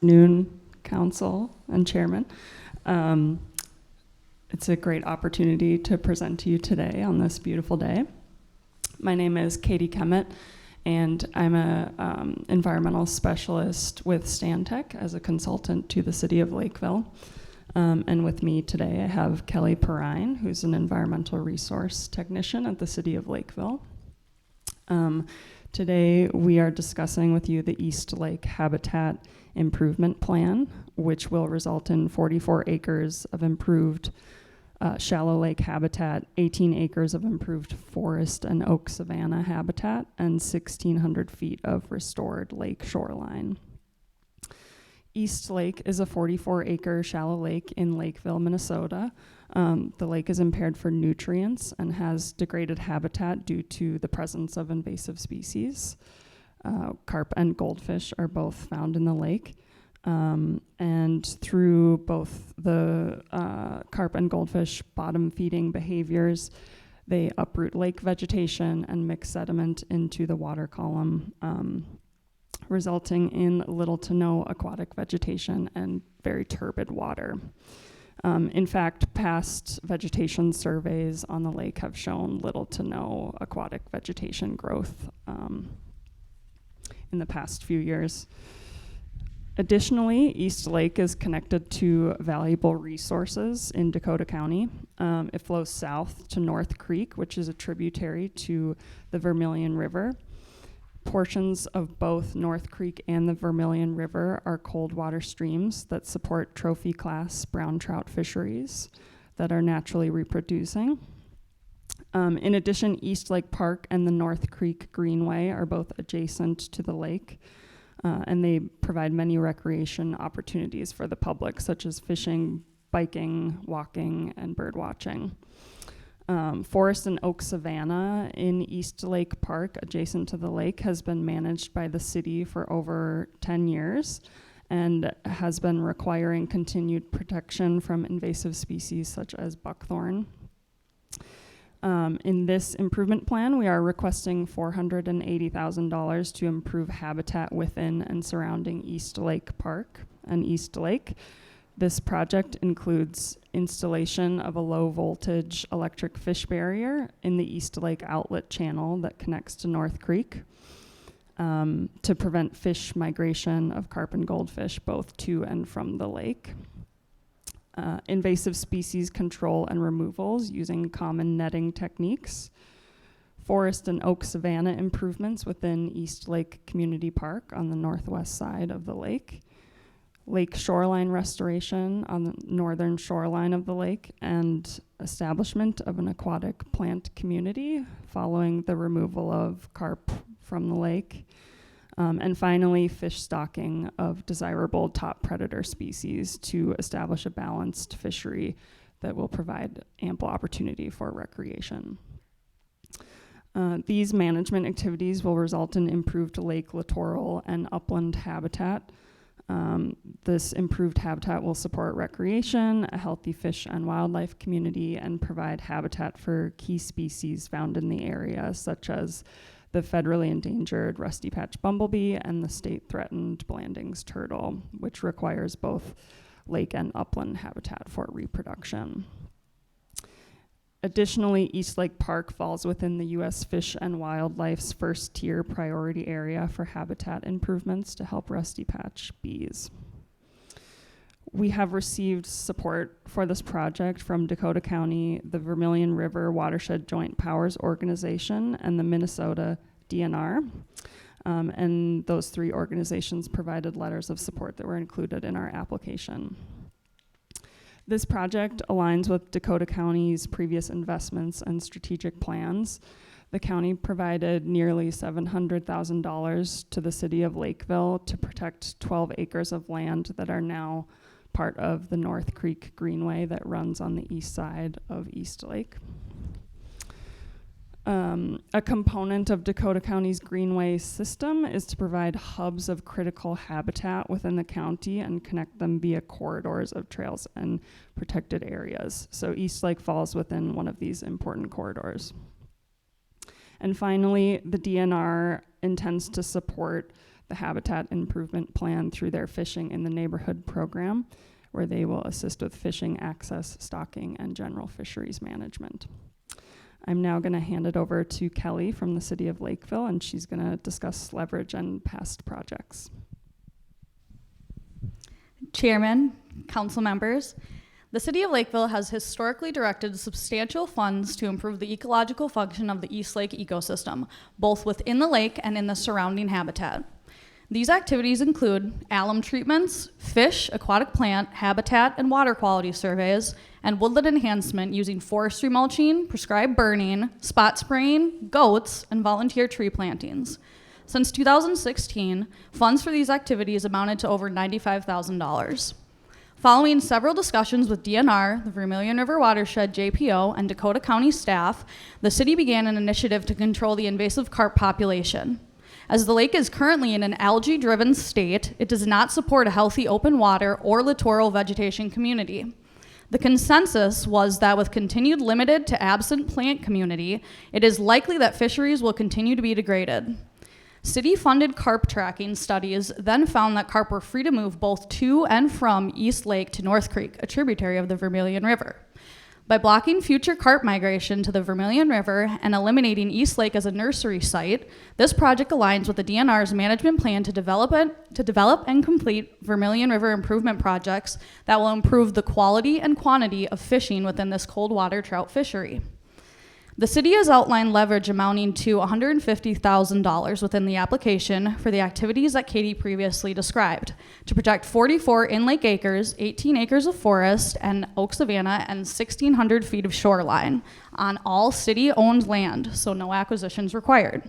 Noon, Council and Chairman. It's a great opportunity to present to you today on this beautiful day. My name is Katie Kemet, and I'm a environmental specialist with Stantec as a consultant to the City of Lakeville. And with me today, I have Kelly Perrine, who's an environmental resource technician at the City of Lakeville. Today, we are discussing with you the East Lake Habitat Improvement Plan, which will result in 44 acres of improved shallow lake habitat, 18 acres of improved forest and oak savanna habitat, and 1,600 feet of restored lake shoreline. East Lake is a 44-acre shallow lake in Lakeville, Minnesota. The lake is impaired for nutrients and has degraded habitat due to the presence of invasive species. Carp and goldfish are both found in the lake. And through both the carp and goldfish bottom feeding behaviors, they uproot lake vegetation and mix sediment into the water column, resulting in little to no aquatic vegetation and very turbid water. In fact, past vegetation surveys on the lake have shown little to no aquatic vegetation growth in the past few years. Additionally, East Lake is connected to valuable resources in Dakota County. It flows south to North Creek, which is a tributary to the Vermilion River. Portions of both North Creek and the Vermilion River are cold water streams that support trophy class brown trout fisheries that are naturally reproducing. In addition, East Lake Park and the North Creek Greenway are both adjacent to the lake, and they provide many recreation opportunities for the public, such as fishing, biking, walking, and bird watching. Forest and oak savanna in East Lake Park, adjacent to the lake, has been managed by the city for over 10 years and has been requiring continued protection from invasive species such as buckthorn. In this improvement plan, we are requesting $480,000 to improve habitat within and surrounding East Lake Park and East Lake. This project includes installation of a low voltage electric fish barrier in the East Lake outlet channel that connects to North Creek to prevent fish migration of carp and goldfish both to and from the lake. Invasive species control and removals using common netting techniques. Forest and oak savanna improvements within East Lake Community Park on the northwest side of the lake. Lake shoreline restoration on the northern shoreline of the lake, and establishment of an aquatic plant community following the removal of carp from the lake. And finally, fish stocking of desirable top predator species to establish a balanced fishery that will provide ample opportunity for recreation. These management activities will result in improved lake littoral and upland habitat, This improved habitat will support recreation, a healthy fish and wildlife community, and provide habitat for key species found in the area, such as the federally endangered rusty patch bumblebee and the state-threatened Blanding's turtle, which requires both lake and upland habitat for reproduction. Additionally, East Lake Park falls within the U.S. Fish and Wildlife's first-tier priority area for habitat improvements to help rusty patch bees. We have received support for this project from Dakota County, the Vermilion River Watershed Joint Powers Organization, and the Minnesota DNR. And those three organizations provided letters of support that were included in our application. This project aligns with Dakota County's previous investments and strategic plans. The county provided nearly $700,000 to the city of Lakeville to protect 12 acres of land that are now part of the North Creek Greenway that runs on the east side of East Lake. A component of Dakota County's Greenway system is to provide hubs of critical habitat within the county and connect them via corridors of trails and protected areas. So East Lake falls within one of these important corridors. And finally, the DNR intends to support the habitat improvement plan through their Fishing in the Neighborhood program, where they will assist with fishing access, stocking, and general fisheries management. I'm now going to hand it over to Kelly from the city of Lakeville, and she's going to discuss leverage and past projects.
Chairman, council members, the city of Lakeville has historically directed substantial funds to improve the ecological function of the East Lake ecosystem, both within the lake and in the surrounding habitat. These activities include alum treatments, fish, aquatic plant, habitat, and water quality surveys, and woodland enhancement using forestry mulching, prescribed burning, spot spraying, goats, and volunteer tree plantings. Since 2016, funds for these activities amounted to over $95,000. Following several discussions with DNR, the Vermilion River Watershed JPO, and Dakota County staff, the city began an initiative to control the invasive carp population. As the lake is currently in an algae-driven state, it does not support a healthy open water or littoral vegetation community. The consensus was that with continued limited to absent plant community, it is likely that fisheries will continue to be degraded. City-funded carp tracking studies then found that carp were free to move both to and from East Lake to North Creek, a tributary of the Vermilion River. By blocking future carp migration to the Vermilion River and eliminating East Lake as a nursery site, this project aligns with the DNR's management plan to develop and complete Vermilion River improvement projects that will improve the quality and quantity of fishing within this cold water trout fishery. The city has outlined leverage amounting to $150,000 within the application for the activities that Katie previously described, to protect 44 in-lake acres, 18 acres of forest and oak savanna, and 1,600 feet of shoreline on all city-owned land, so no acquisitions required.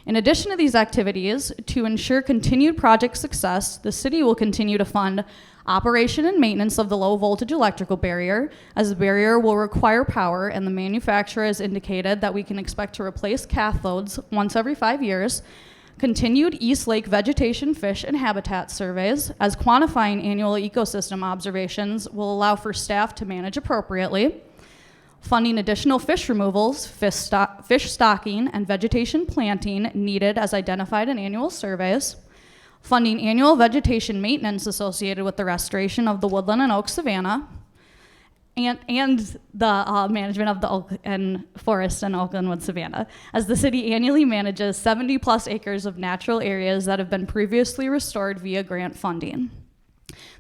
In addition to these activities, to ensure continued project success, the city will continue to fund operation and maintenance of the low voltage electrical barrier, as the barrier will require power and the manufacturer has indicated that we can expect to replace cathodes once every 5 years, continued East Lake vegetation, fish, and habitat surveys, as quantifying annual ecosystem observations will allow for staff to manage appropriately, funding additional fish removals, fish stocking, and vegetation planting needed as identified in annual surveys, funding annual vegetation maintenance associated with the restoration of the woodland and oak savanna, and the management of the oak and forest and oak and wood savanna, as the city annually manages 70 plus acres of natural areas that have been previously restored via grant funding.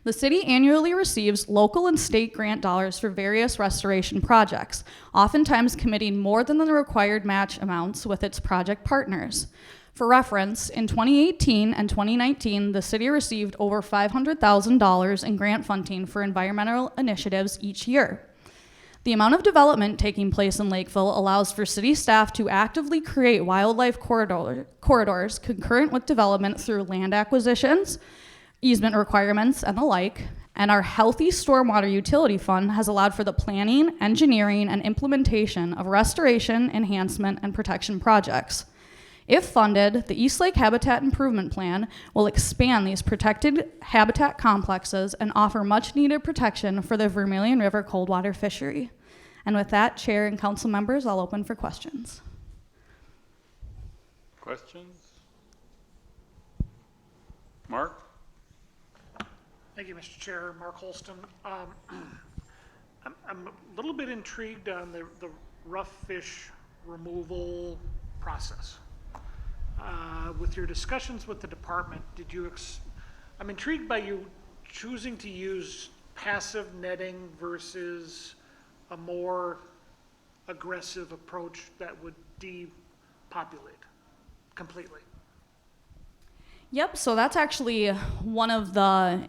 The city annually receives local and state grant dollars for various restoration projects, oftentimes committing more than the required match amounts with its project partners. For reference, in 2018 and 2019, the city received over $500,000 in grant funding for environmental initiatives each year. The amount of development taking place in Lakeville allows for city staff to actively create wildlife corridors concurrent with development through land acquisitions, easement requirements, and the like, and our Healthy Stormwater Utility Fund has allowed for the planning, engineering, and implementation of restoration, enhancement, and protection projects. If funded, the East Lake Habitat Improvement Plan will expand these protected habitat complexes and offer much-needed protection for the Vermilion River coldwater fishery. And with that, Chair and Council members, I'll open for questions.
Questions? Mark?
Thank you, Mr. Chair. Mark Holston. I'm a little bit intrigued on the rough fish removal process. With your discussions with the department, I'm intrigued by you choosing to use passive netting versus a more aggressive approach that would depopulate completely.
Yep, so that's actually one of the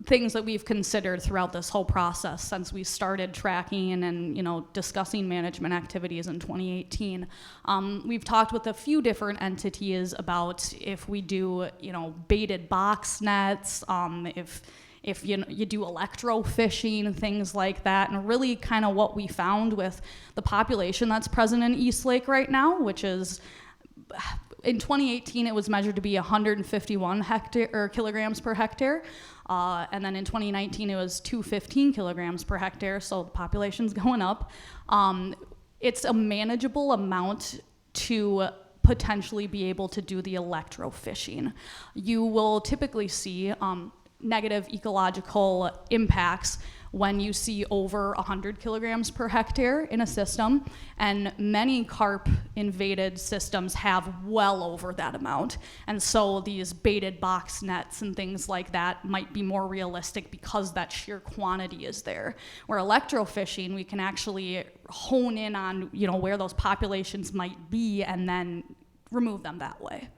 things that we've considered throughout this whole process since we started tracking and discussing management activities in 2018. We've talked with a few different entities about if we do baited box nets, if you do electrofishing, things like that, and really kind of what we found with the population that's present in East Lake right now, which is in 2018 it was measured to be 151 kilograms per hectare. And then in 2019, it was 215 kilograms per hectare, so the population's going up. It's a manageable amount to potentially be able to do the electrofishing. You will typically see negative ecological impacts when you see over 100 kilograms per hectare in a system, and many carp invaded systems have well over that amount. And so these baited box nets and things like that might be more realistic because that sheer quantity is there. Where electrofishing, we can actually hone in on where those populations might be and then remove them that way.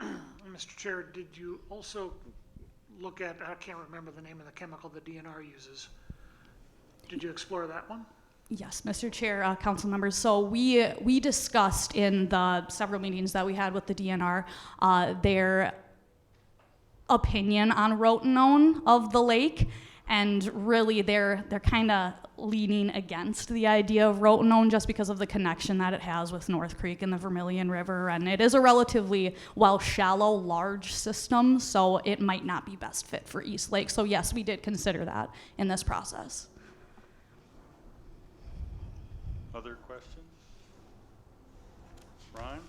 Mr. Chair, did you also look at, I can't remember the name of the chemical the DNR uses. Did you explore that one?
Yes, Mr. Chair, council members. So we discussed in the several meetings that we had with the DNR their opinion on rotenone of the lake, and really they're kind of leaning against the idea of rotenone just because of the connection that it has with North Creek and the Vermilion River, and it is a relatively, shallow, large system, so it might not be best fit for East Lake. So yes, we did consider that in this process.
Other questions? Ron?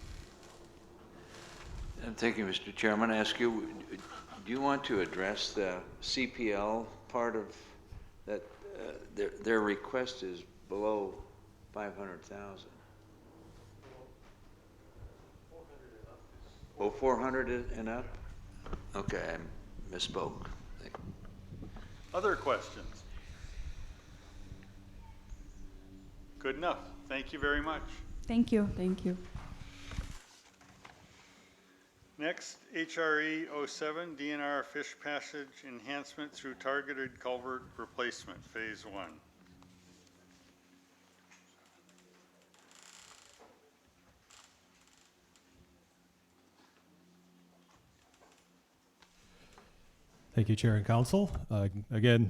Thank you, Mr. Chair. I'm going to ask you, do you want to address the CPL part of that? Their request is below 500,000. Oh, 400 and up? Okay, I misspoke.
Other questions? Good enough. Thank you very much.
Thank you.
Thank you.
Next, HRE 07, DNR Fish Passage Enhancement through Targeted Culvert Replacement, Phase 1.
Thank you, Chair and Council. Again,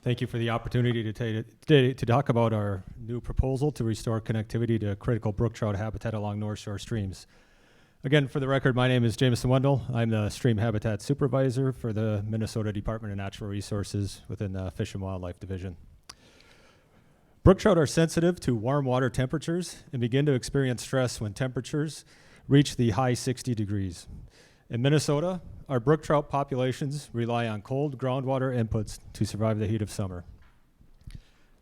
thank you for the opportunity today to talk about our new proposal to restore connectivity to critical brook trout habitat along North Shore streams. Again, for the record, my name is Jameson Wendell. I'm the Stream Habitat Supervisor for the Minnesota Department of Natural Resources within the Fish and Wildlife Division. Brook trout are sensitive to warm water temperatures and begin to experience stress when temperatures reach the high 60 degrees. In Minnesota, our brook trout populations rely on cold groundwater inputs to survive the heat of summer.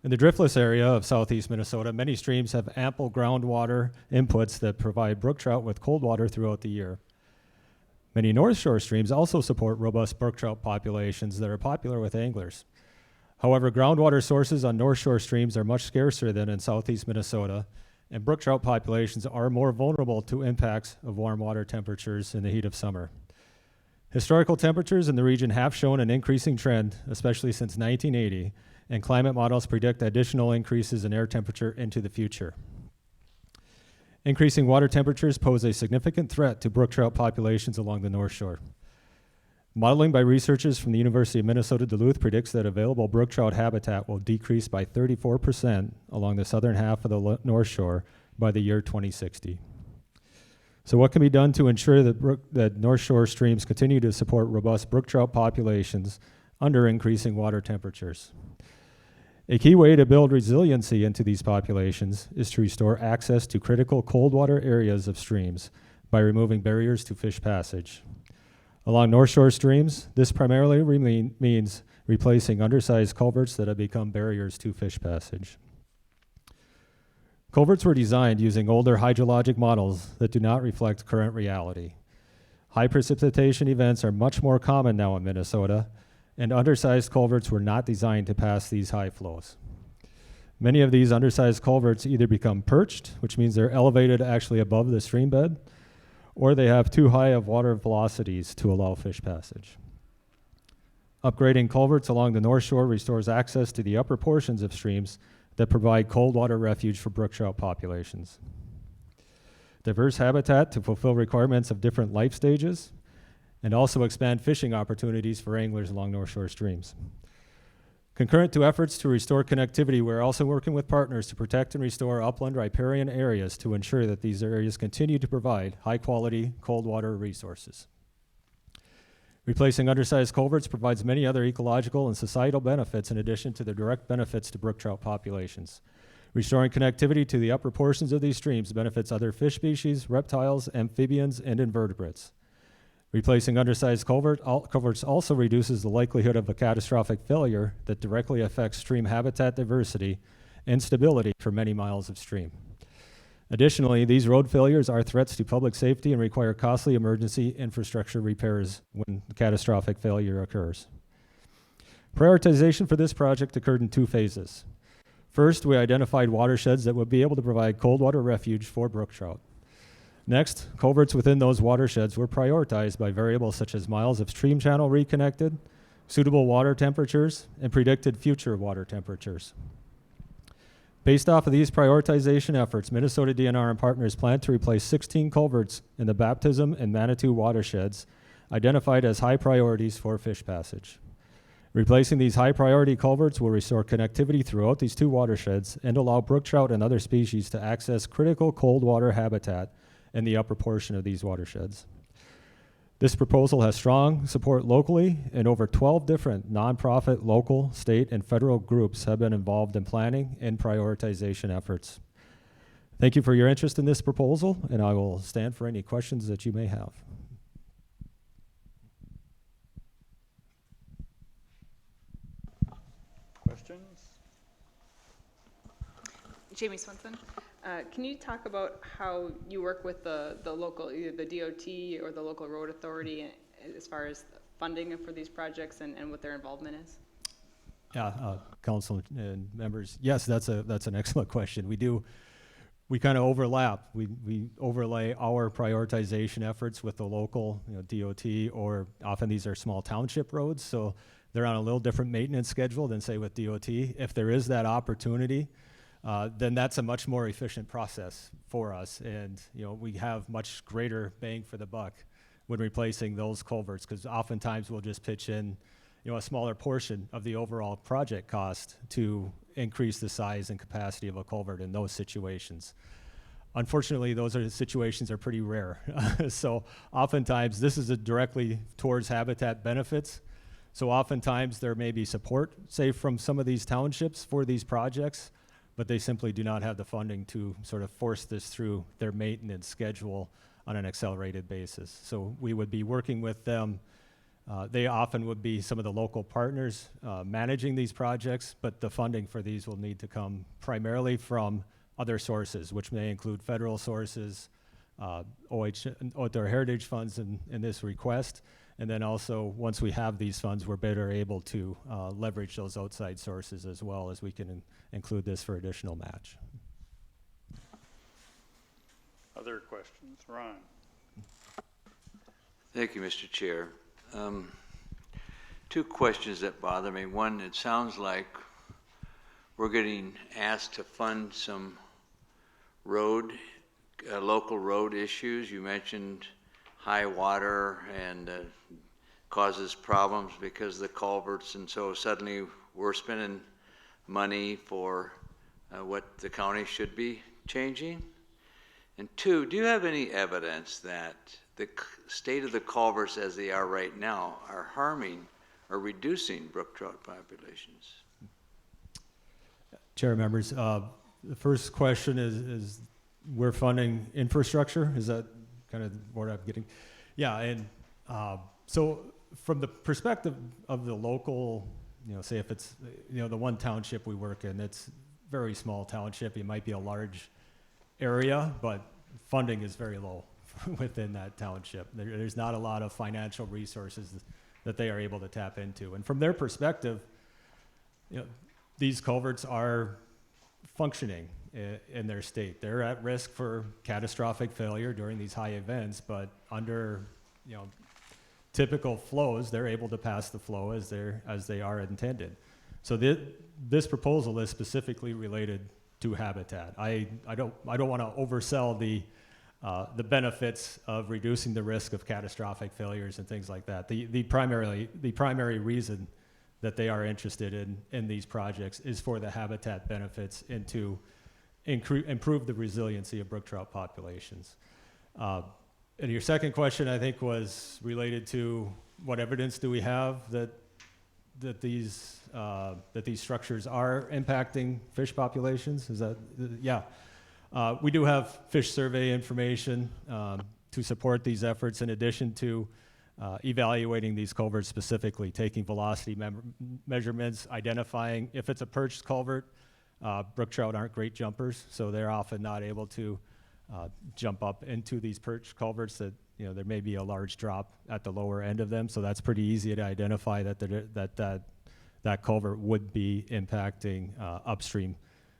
In the driftless area of southeast Minnesota, many streams have ample groundwater inputs that provide brook trout with cold water throughout the year. Many North Shore streams also support robust brook trout populations that are popular with anglers. However, groundwater sources on North Shore streams are much scarcer than in southeast Minnesota, and brook trout populations are more vulnerable to impacts of warm water temperatures in the heat of summer. Historical temperatures in the region have shown an increasing trend, especially since 1980, and climate models predict additional increases in air temperature into the future. Increasing water temperatures pose a significant threat to brook trout populations along the North Shore. Modeling by researchers from the University of Minnesota Duluth predicts that available brook trout habitat will decrease by 34% along the southern half of the North Shore by the year 2060. So what can be done to ensure that North Shore streams continue to support robust brook trout populations under increasing water temperatures? A key way to build resiliency into these populations is to restore access to critical cold water areas of streams by removing barriers to fish passage. Along North Shore streams, this primarily means replacing undersized culverts that have become barriers to fish passage. Culverts were designed using older hydrologic models that do not reflect current reality. High precipitation events are much more common now in Minnesota, and undersized culverts were not designed to pass these high flows. Many of these undersized culverts either become perched, which means they're elevated actually above the stream bed, or they have too high of water velocities to allow fish passage. Upgrading culverts along the North Shore restores access to the upper portions of streams that provide cold water refuge for brook trout populations. Diverse habitat to fulfill requirements of different life stages, and also expand fishing opportunities for anglers along North Shore streams. Concurrent to efforts to restore connectivity, we're also working with partners to protect and restore upland riparian areas to ensure that these areas continue to provide high-quality cold water resources. Replacing undersized culverts provides many other ecological and societal benefits in addition to the direct benefits to brook trout populations. Restoring connectivity to the upper portions of these streams benefits other fish species, reptiles, amphibians, and invertebrates. Replacing undersized culverts also reduces the likelihood of a catastrophic failure that directly affects stream habitat diversity and stability for many miles of stream. Additionally, these road failures are threats to public safety and require costly emergency infrastructure repairs when catastrophic failure occurs. Prioritization for this project occurred in two phases. First, we identified watersheds that would be able to provide cold water refuge for brook trout. Next, culverts within those watersheds were prioritized by variables such as miles of stream channel reconnected, suitable water temperatures, and predicted future water temperatures. Based off of these prioritization efforts, Minnesota DNR and partners plan to replace 16 culverts in the Baptism and Manitou watersheds, identified as high priorities for fish passage. Replacing these high priority culverts will restore connectivity throughout these two watersheds and allow brook trout and other species to access critical cold water habitat in the upper portion of these watersheds. This proposal has strong support locally, and over 12 different nonprofit, local, state, and federal groups have been involved in planning and prioritization efforts. Thank you for your interest in this proposal, and I will stand for any questions that you may have.
Questions?
Jamie Swenson, can you talk about how you work with the local, either the DOT or the local road authority as far as funding for these projects and what their involvement is?
Yeah, council and members, yes, that's an excellent question. We kind of overlap. We overlay our prioritization efforts with the local, DOT, or often these are small township roads, so they're on a little different maintenance schedule than say with DOT. If there is that opportunity, then that's a much more efficient process for us, and we have much greater bang for the buck when replacing those culverts, because oftentimes we'll just pitch in a smaller portion of the overall project cost to increase the size and capacity of a culvert in those situations. Unfortunately, situations are pretty rare. So oftentimes this is directly towards habitat benefits. So oftentimes there may be support, say, from some of these townships for these projects, but they simply do not have the funding to sort of force this through their maintenance schedule on an accelerated basis. So we would be working with them. They often would be some of the local partners managing these projects, but the funding for these will need to come primarily from other sources, which may include federal sources, their heritage funds in this request, and then also once we have these funds, we're better able to leverage those outside sources as well, as we can include this for additional match.
Other questions? Ron?
Thank you, Mr. Chair. Two questions that bother me. One, it sounds like we're getting asked to fund some local road issues. You mentioned high water and causes problems because of the culverts, and so suddenly we're spending money for what the county should be changing. And two, do you have any evidence that the state of the culverts as they are right now are harming or reducing brook trout populations?
Chair members, the first question is we're funding infrastructure. Is that kind of what I'm getting? Yeah, and so from the perspective of the local, say if it's, the one township we work in, it's very small township. It might be a large area, but funding is very low within that township. There's not a lot of financial resources that they are able to tap into. And from their perspective, these culverts are functioning in their state. They're at risk for catastrophic failure during these high events, but under typical flows, they're able to pass the flow as they are intended. So this proposal is specifically related to habitat. I don't want to oversell the benefits of reducing the risk of catastrophic failures and things like that. The primary reason that they are interested in these projects is for the habitat benefits and to improve the resiliency of brook trout populations. And your second question, I think, was related to what evidence do we have that these structures are impacting fish populations? Is that, yeah. We do have fish survey information to support these efforts, in addition to evaluating these culverts specifically, taking velocity measurements, identifying if it's a perched culvert. Brook trout aren't great jumpers, so they're often not able to jump up into these perched culverts that, there may be a large drop at the lower end of them, so that's pretty easy to identify that culvert would be impacting upstream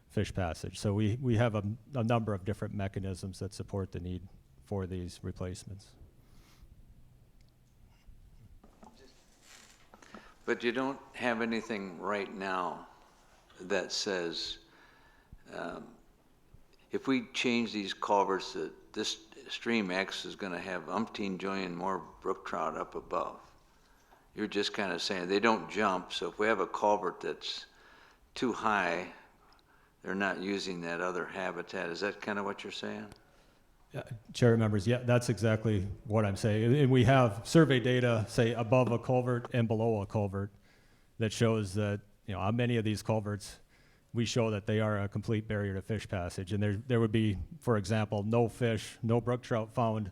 fish passage. So we have a number of different mechanisms that support the need for these replacements.
But you don't have anything right now that says if we change these culverts, that this stream X is going to have umpteen jillion more brook trout up above. You're just kind of saying they don't jump, so if we have a culvert that's too high, they're not using that other habitat. Is that kind of what you're saying?
Chair members, yeah, that's exactly what I'm saying. And we have survey data, say, above a culvert and below a culvert that shows that, on many of these culverts, we show that they are a complete barrier to fish passage. And there would be, for example, no fish, no brook trout found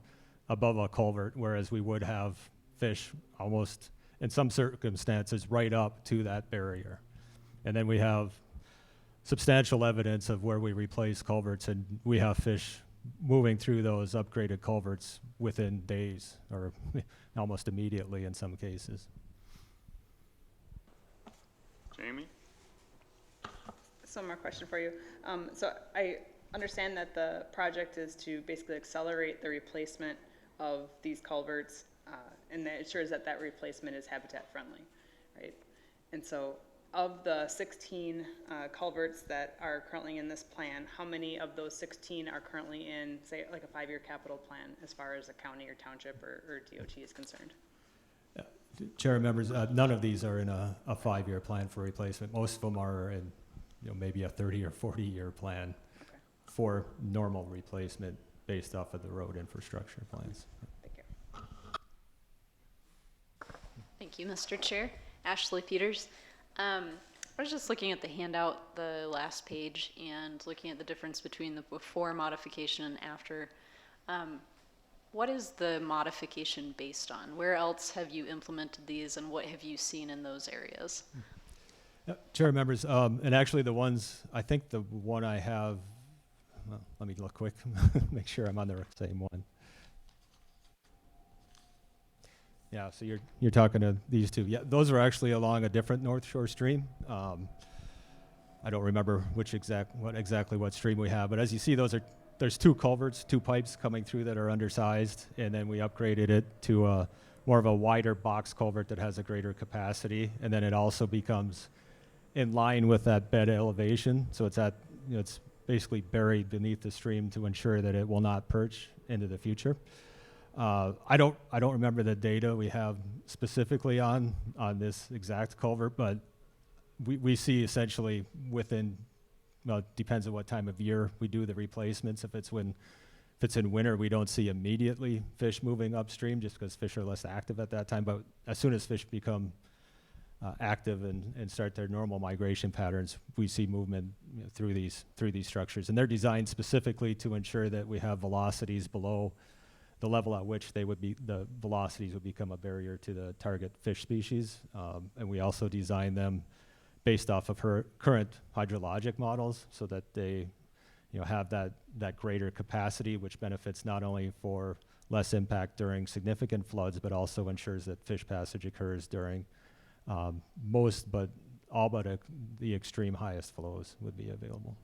above a culvert, whereas we would have fish almost, in some circumstances, right up to that barrier. And then we have substantial evidence of where we replace culverts, and we have fish moving through those upgraded culverts within days or almost immediately in some cases.
Jamie?
So one more question for you. So I understand that the project is to basically accelerate the replacement of these culverts, and that ensures that replacement is habitat friendly, right? And so of the 16 culverts that are currently in this plan, how many of those 16 are currently in, say, like a 5-year capital plan as far as the county or township or DOT is concerned?
Chair members, none of these are in a 5-year plan for replacement. Most of them are in maybe a 30 or 40-year plan for normal replacement based off of the road infrastructure plans.
Thank you.
Thank you, Mr. Chair. Ashley Peters. I was just looking at the handout, the last page, and looking at the difference between the before modification and after. What is the modification based on? Where else have you implemented these, and what have you seen in those areas?
Chair members, and actually the ones, I think the one I have, well, let me look quick, make sure I'm on the same one. Yeah, so you're talking to these two. Yeah, those are actually along a different North Shore stream. I don't remember what stream we have, but as you see, there's two culverts, two pipes coming through that are undersized, and then we upgraded it to more of a wider box culvert that has a greater capacity, and then it also becomes in line with that bed elevation, so it's it's basically buried beneath the stream to ensure that it will not perch into the future. I don't remember the data we have specifically on this exact culvert, but we see essentially within, well, it depends on what time of year we do the replacements. If it's when if it's in winter, we don't see immediately fish moving upstream just because fish are less active at that time. But as soon as fish become active and start their normal migration patterns, we see movement through these structures. And they're designed specifically to ensure that we have velocities below the level at which the velocities would become a barrier to the target fish species. And we also design them based off of her current hydrologic models so that they have that greater capacity, which benefits not only for less impact during significant floods, but also ensures that fish passage occurs during most, but all but the extreme highest flows would be available.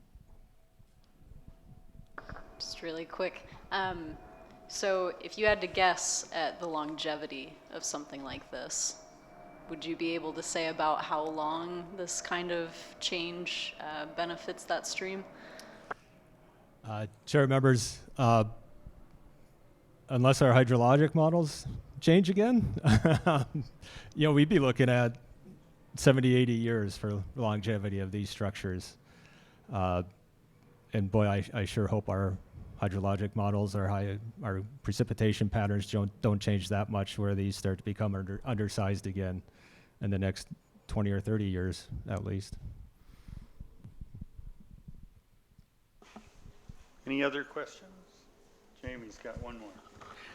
Just really quick. So if you had to guess at the longevity of something like this, would you be able to say about how long this kind of change benefits that stream?
Chair members, unless our hydrologic models change again, we'd be looking at 70, 80 years for longevity of these structures. And boy, I sure hope our hydrologic models, our precipitation patterns don't change that much where these start to become undersized again in the next 20 or 30 years at least.
Any other questions? Jamie's got one more.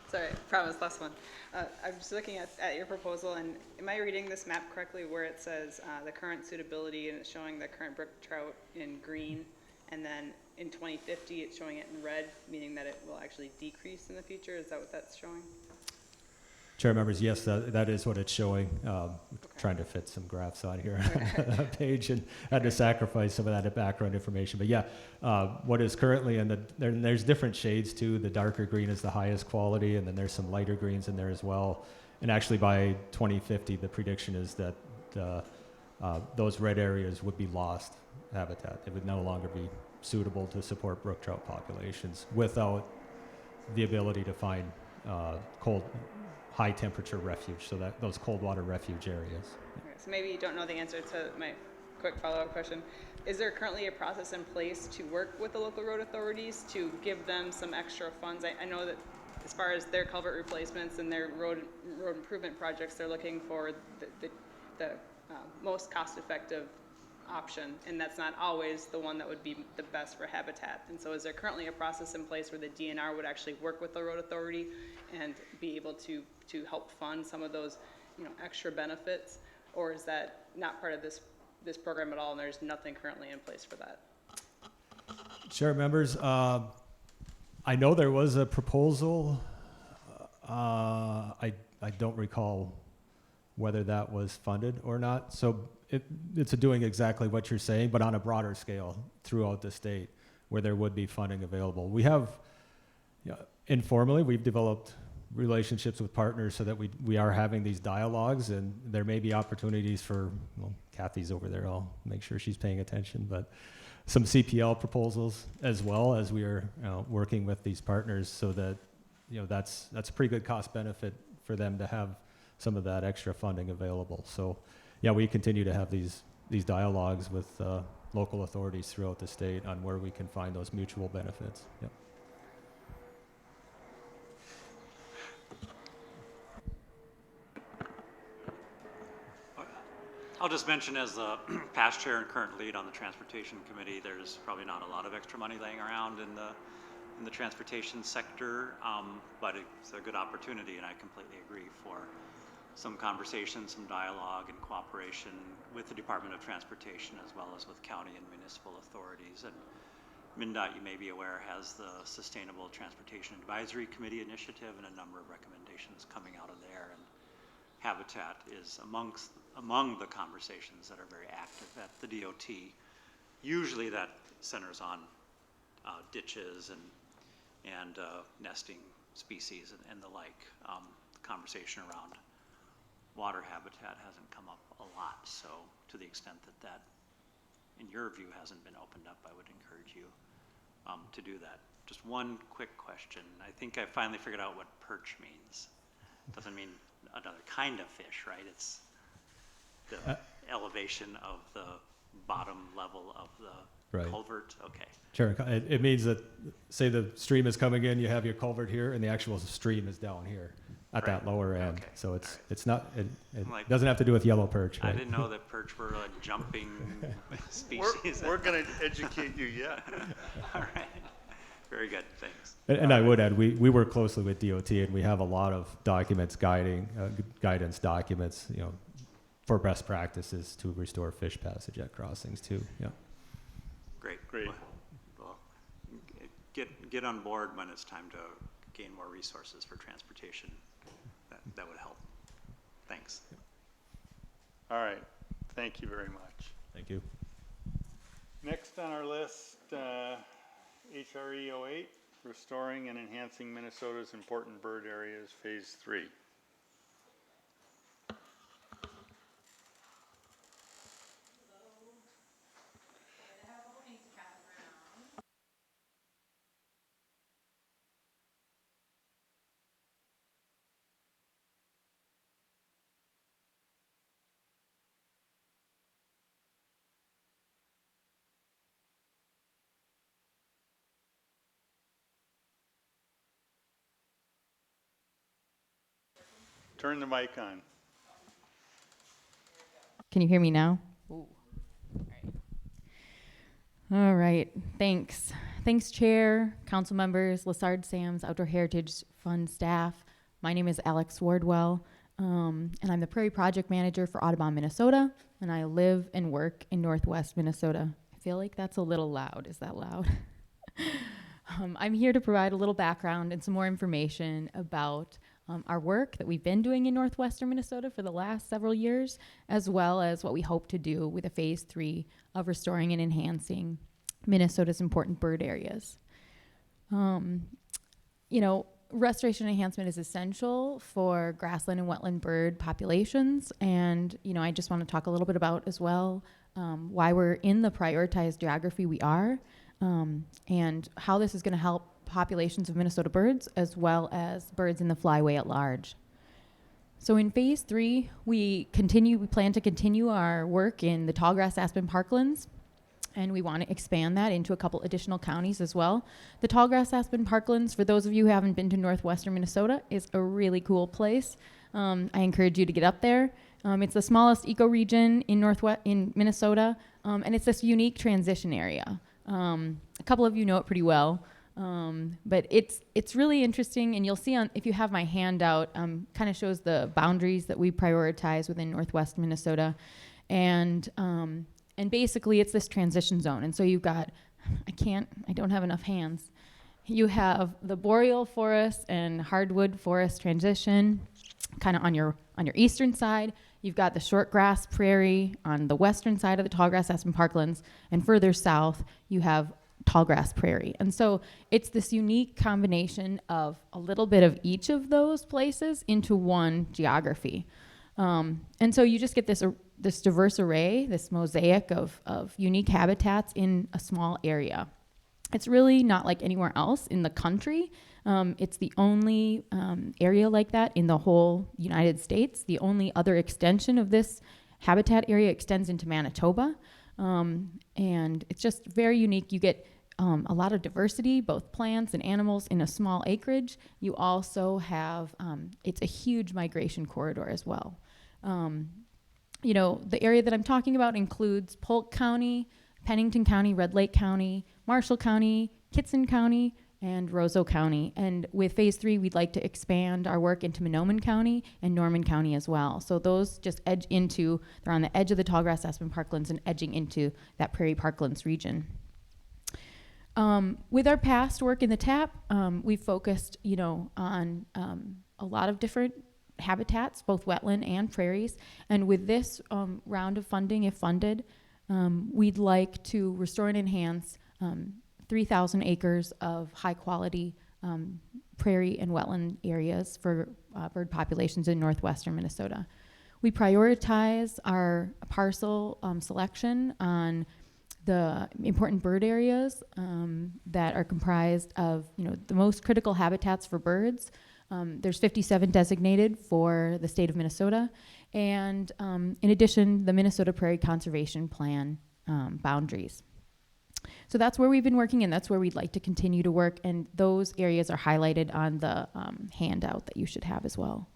Sorry, promise, last one. I'm just looking at your proposal, and am I reading this map correctly where it says the current suitability, and it's showing the current brook trout in green, and then in 2050 it's showing it in red, meaning that it will actually decrease in the future? Is that what that's showing?
Chair members, yes, that is what it's showing. Trying to fit some graphs on here on that page and had to sacrifice some of that background information. But yeah, what is currently there's different shades too. The darker green is the highest quality, and then there's some lighter greens in there as well. And actually by 2050, the prediction is that those red areas would be lost habitat. It would no longer be suitable to support brook trout populations without the ability to find high temperature refuge, so that those cold water refuge areas.
Okay, so maybe you don't know the answer to my quick follow-up question. Is there currently a process in place to work with the local road authorities to give them some extra funds? I know that as far as their culvert replacements and their road improvement projects, they're looking for the most cost-effective option, and that's not always the one that would be the best for habitat. And so is there currently a process in place where the DNR would actually work with the road authority and be able to help fund some of those extra benefits, or is that not part of this program at all, and there's nothing currently in place for that?
Chair members, I know there was a proposal. I don't recall whether that was funded or not. So it's doing exactly what you're saying, but on a broader scale throughout the state where there would be funding available. We have, informally, we've developed relationships with partners so that we are having these dialogues, and there may be opportunities for, Kathy's over there, I'll make sure she's paying attention, but some CPL proposals as well as we are working with these partners so that, that's a pretty good cost benefit for them to have some of that extra funding available. So yeah, we continue to have these dialogues with local authorities throughout the state on where we can find those mutual benefits. Yep.
I'll just mention, as the past chair and current lead on the Transportation Committee, there's probably not a lot of extra money laying around in the transportation sector, but it's a good opportunity, and I completely agree for some conversation, some dialogue and cooperation with the Department of Transportation as well as with county and municipal authorities. And MnDOT, you may be aware, has the Sustainable Transportation Advisory Committee initiative and a number of recommendations coming out of there. And habitat is among the conversations that are very active at the DOT. Usually that centers on ditches and nesting species and the like. The conversation around water habitat hasn't come up a lot, so to the extent that in your view hasn't been opened up, I would encourage you to do that. Just one quick question. I think I finally figured out what perch means. It doesn't mean another kind of fish, right? It's the elevation of the bottom level of the
Right.
Culvert, okay.
Chair, it means that, say the stream is coming in, you have your culvert here, and the actual stream is down here at that lower end.
Okay.
So it's not, it
Like-
doesn't have to do with yellow perch,
I
right?
didn't know that perch were a jumping species.
We're gonna educate you yet.
All right. Very good, thanks.
And I would add, we work closely with DOT, and we have a lot of documents guidance documents, for best practices to restore fish passage at crossings too, yeah.
Great.
Great.
Well, get on board when it's time to gain more resources for transportation. That would help. Thanks.
All right, thank you very much.
Thank you.
Next on our list, HRE 08, Restoring and Enhancing Minnesota's Important Bird Areas, Phase 3. Turn the mic on.
Can you hear me now? All right, thanks. Thanks, Chair, council members, Lessard-Sams, Outdoor Heritage Fund staff. My name is Alex Wardwell, and I'm the Prairie Project Manager for Audubon, Minnesota, and I live and work in Northwest Minnesota. I feel like that's a little loud. Is that loud? I'm here to provide a little background and some more information about our work that we've been doing in northwestern Minnesota for the last several years, as well as what we hope to do with a phase 3 of restoring and enhancing Minnesota's important bird areas. Restoration and enhancement is essential for grassland and wetland bird populations, and I just want to talk a little bit about as well why we're in the prioritized geography we are, and how this is going to help populations of Minnesota birds as well as birds in the flyway at large. So in phase 3, we plan to continue our work in the tallgrass aspen parklands, and we want to expand that into a couple additional counties as well. The tallgrass aspen parklands, for those of you who haven't been to northwestern Minnesota, is a really cool place. I encourage you to get up there. It's the smallest ecoregion in Minnesota, and it's this unique transition area. A couple of you know it pretty well. But it's really interesting, and you'll see if you have my handout, kind of shows the boundaries that we prioritize within Northwest Minnesota, and basically it's this transition zone. And so you've got, I don't have enough hands. You have the boreal forest and hardwood forest transition, kind of on your eastern side. You've got the short grass prairie on the western side of the tallgrass aspen parklands, and further south you have tallgrass prairie. And so it's this unique combination of a little bit of each of those places into one geography. And so you just get this diverse array, this mosaic of unique habitats in a small area. It's really not like anywhere else in the country. It's the only area like that in the whole United States. The only other extension of this habitat area extends into Manitoba. And it's just very unique. You get a lot of diversity, both plants and animals, in a small acreage. You also have, it's a huge migration corridor as well. The area that I'm talking about includes Polk County, Pennington County, Red Lake County, Marshall County, Kitson County, and Roseau County. And with phase 3, we'd like to expand our work into Monoman County and Norman County as well. So those just they're on the edge of the tallgrass aspen parklands and edging into that prairie parklands region. With our past work in the TAP, we've focused, on a lot of different habitats, both wetland and prairies. And with this round of funding, if funded, we'd like to restore and enhance 3,000 acres of high-quality prairie and wetland areas for bird populations in northwestern Minnesota. We prioritize our parcel selection on the important bird areas that are comprised of, the most critical habitats for birds. There's 57 designated for the state of Minnesota, and in addition, the Minnesota Prairie Conservation Plan boundaries. So that's where we've been working, and that's where we'd like to continue to work. And those areas are highlighted on the handout that you should have as well.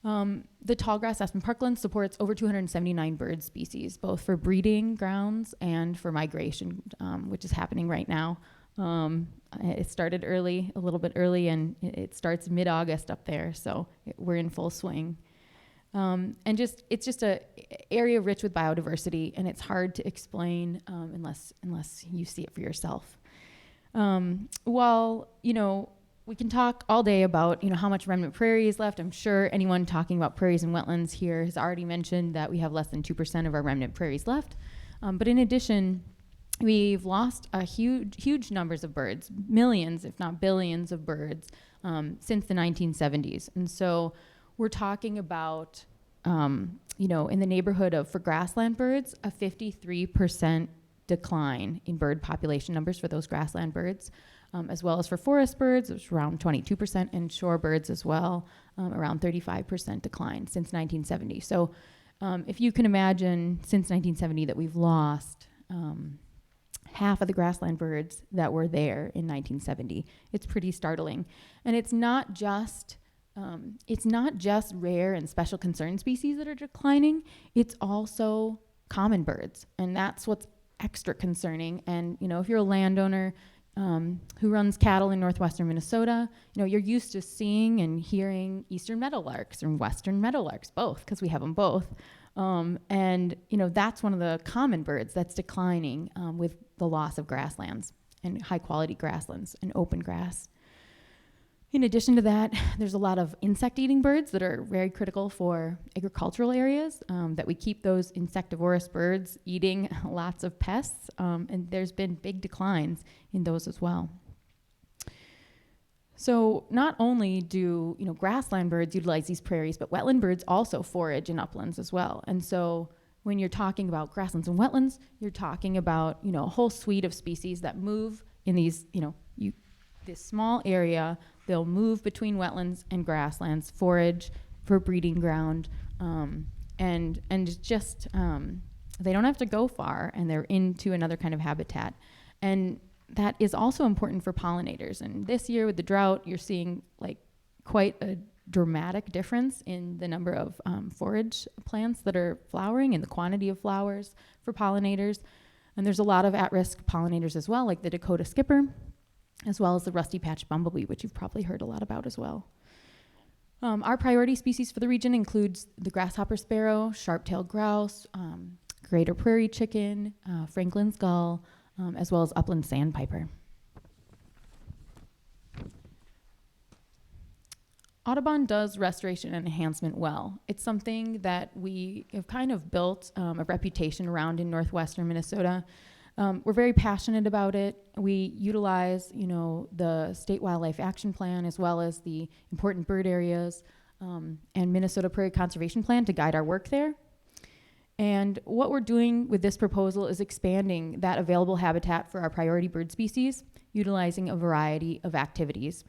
The tallgrass aspen parkland supports over 279 bird species, both for breeding grounds and for migration, which is happening right now. It started early, a little bit early, and it starts mid-August up there, so we're in full swing. And it's just a area rich with biodiversity, and it's hard to explain unless you see it for yourself. While, we can talk all day about, how much remnant prairie is left. I'm sure anyone talking about prairies and wetlands here has already mentioned that we have less than 2% of our remnant prairies left. But in addition, we've lost a huge numbers of birds, millions, if not billions of birds since the 1970s. And so we're talking about, in the neighborhood of, for grassland birds, a 53% decline in bird population numbers for those grassland birds, as well as for forest birds, which is around 22%, and shore birds as well, around 35% decline since 1970. So if you can imagine since 1970 that we've lost half of the grassland birds that were there in 1970, it's pretty startling. And it's not just rare and special concern species that are declining, it's also common birds. And that's what's extra concerning. And, if you're a landowner who runs cattle in northwestern Minnesota, you're used to seeing and hearing eastern meadowlarks and western meadowlarks, both, because we have them both. And, that's one of the common birds that's declining with the loss of grasslands and high quality grasslands and open grass. In addition to that, there's a lot of insect-eating birds that are very critical for agricultural areas, that we keep those insectivorous birds eating lots of pests, and there's been big declines in those as well. So not only do grassland birds utilize these prairies, but wetland birds also forage in uplands as well. And so when you're talking about grasslands and wetlands, you're talking about a whole suite of species that move in these this small area. They'll move between wetlands and grasslands, forage for breeding ground, and just they don't have to go far, and they're into another kind of habitat. And that is also important for pollinators. And this year with the drought, you're seeing quite a dramatic difference in the number of forage plants that are flowering and the quantity of flowers for pollinators. And there's a lot of at-risk pollinators as well, like the Dakota skipper, as well as the rusty patch bumblebee, which you've probably heard a lot about as well. Our priority species for the region includes the grasshopper sparrow, sharp-tailed grouse, greater prairie chicken, Franklin's gull, as well as upland sandpiper. Audubon does restoration and enhancement well. It's something that we have kind of built a reputation around in northwestern Minnesota. We're very passionate about it. We utilize, the State Wildlife Action Plan as well as the important bird areas and Minnesota Prairie Conservation Plan to guide our work there. And what we're doing with this proposal is expanding that available habitat for our priority bird species, utilizing a variety of activities,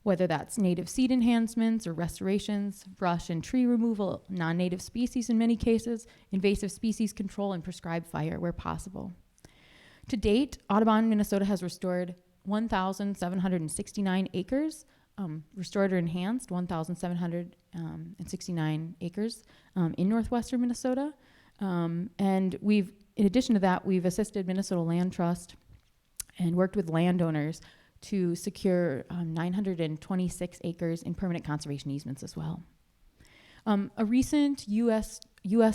whether that's native seed enhancements or restorations, brush and tree removal, non-native species in many cases, invasive species control, and prescribed fire where possible. To date, Audubon, Minnesota has restored 1,769 acres, restored or enhanced 1,769 acres in northwestern Minnesota. And in addition to that, we've assisted Minnesota Land Trust and worked with landowners to secure 926 acres in permanent conservation easements as well. A recent U.S.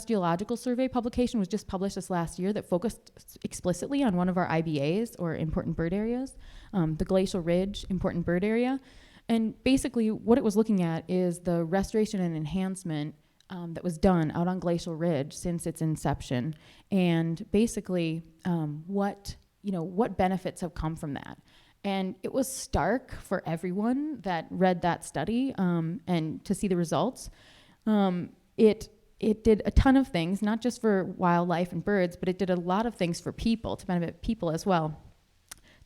Geological Survey publication was just published this last year that focused explicitly on one of our IBAs, or important bird areas, the Glacial Ridge Important Bird Area. And basically what it was looking at is the restoration and enhancement that was done out on Glacial Ridge since its inception, and basically what benefits have come from that. And it was stark for everyone that read that study and to see the results. It did a ton of things, not just for wildlife and birds, but it did a lot of things for people, to benefit people as well.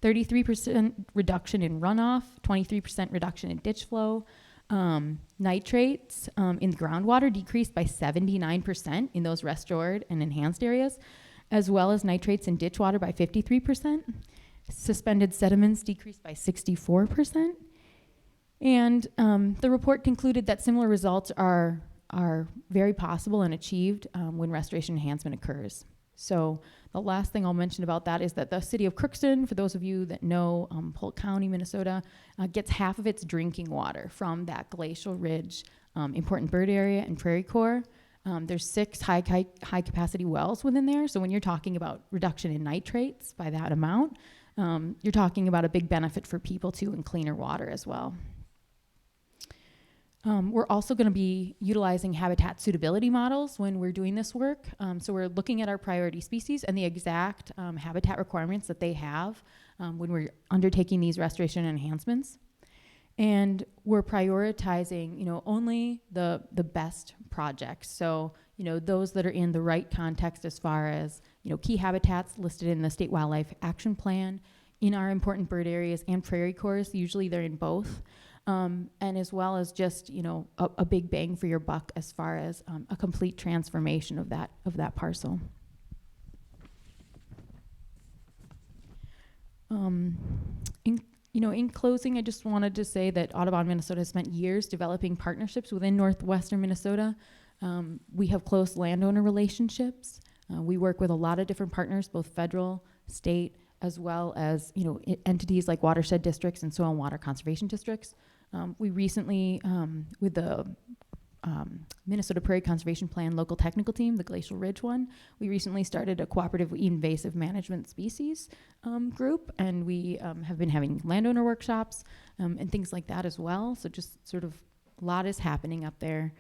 33% reduction in runoff, 23% reduction in ditch flow. Nitrates in the groundwater decreased by 79% in those restored and enhanced areas. as well as nitrates in ditch water by 53%. Suspended sediments decreased by 64%. And the report concluded that similar results are very possible and achieved when restoration enhancement occurs. So the last thing I'll mention about that is that the city of Crookston, for those of you that know Polk County, Minnesota, gets half of its drinking water from that glacial ridge important bird area and prairie core. There's 6 high capacity wells within there. So when you're talking about reduction in nitrates by that amount, you're talking about a big benefit for people too, and cleaner water as well. We're also going to be utilizing habitat suitability models when we're doing this work. So we're looking at our priority species and the exact habitat requirements that they have when we're undertaking these restoration enhancements. And we're prioritizing, only the best projects. So, those that are in the right context as far as, key habitats listed in the State Wildlife Action Plan, in our important bird areas and prairie cores. Usually they're in both. And as well as just, a big bang for your buck as far as a complete transformation of that parcel. In closing, I just wanted to say that Audubon Minnesota has spent years developing partnerships within northwestern Minnesota. We have close landowner relationships. We work with a lot of different partners, both federal, state, as well as entities like watershed districts and soil and water conservation districts. We recently, with the Minnesota Prairie Conservation Plan local technical team, the Glacial Ridge one, we recently started a cooperative invasive management species group, and we have been having landowner workshops and things like that as well. So just sort of a lot is happening up there.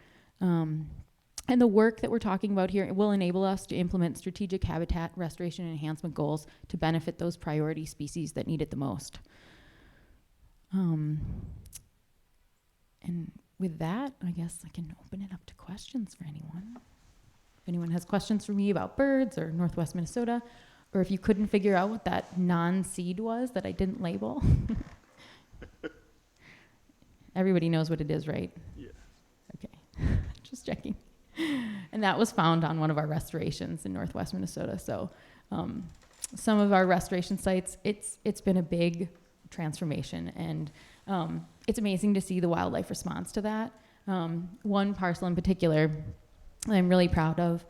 And the work that we're talking about here will enable us to implement strategic habitat restoration and enhancement goals to benefit those priority species that need it the most. And with that, I guess I can open it up to questions for anyone. If anyone has questions for me about birds or Northwest Minnesota, or if you couldn't figure out what that non-seed was that I didn't label. Everybody knows what it is, right?
Yeah.
Okay, just checking. And that was found on one of our restorations in Northwest Minnesota. So some of our restoration sites, it's been a big transformation, and it's amazing to see the wildlife response to that. One parcel in particular I'm really proud of,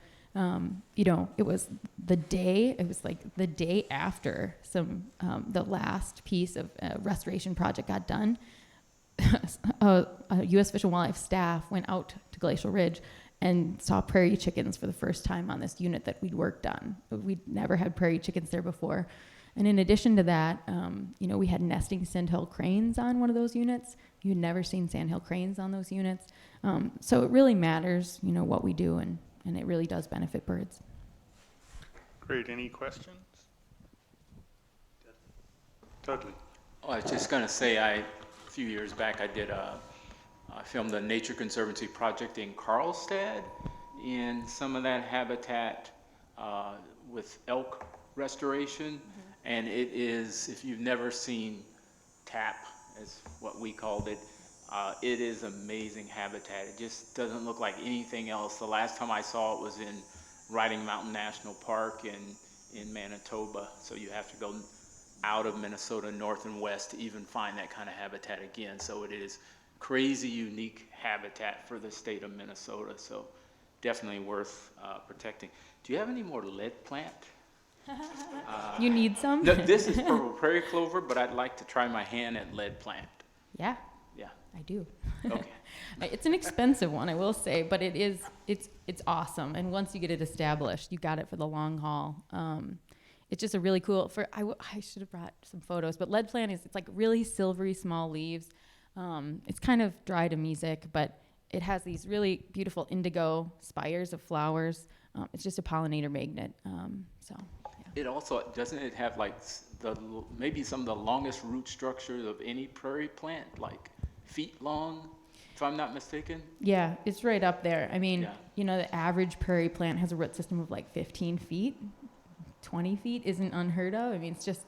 it was the day after the last piece of restoration project got done. a U.S. Fish and Wildlife staff went out to Glacial Ridge and saw prairie chickens for the first time on this unit that we'd worked on. We'd never had prairie chickens there before. And in addition to that, we had nesting sandhill cranes on one of those units. You'd never seen sandhill cranes on those units. So it really matters, what we do, and it really does benefit birds.
Great. Any questions? Dudley.
Oh, I was just going to say, a few years back, I filmed a nature conservancy project in Carlstad, and some of that habitat with elk restoration. Mm-hmm. And it is, if you've never seen tap, as what we called it, it is amazing habitat. It just doesn't look like anything else. The last time I saw it was in Riding Mountain National Park in Manitoba. So you have to go out of Minnesota north and west to even find that kind of habitat again. So it is crazy unique habitat for the state of Minnesota. So definitely worth protecting. Do you have any more lead plant?
You need some?
No, this is purple prairie clover, but I'd like to try my hand at lead plant.
Yeah.
Yeah.
I do.
Okay.
It's an expensive one, I will say, but it's awesome. And once you get it established, you got it for the long haul. It's just a really cool, I should have brought some photos, but lead plant it's like really silvery small leaves. It's kind of dry to music, but it has these really beautiful indigo spires of flowers. It's just a pollinator magnet. So. Yeah.
It also, doesn't it have like maybe some of the longest root structures of any prairie plant, like feet long, if I'm not mistaken?
Yeah, it's right up there. I mean, the average prairie plant has a root system of like 15 feet. 20 feet isn't unheard of. I mean, it's just,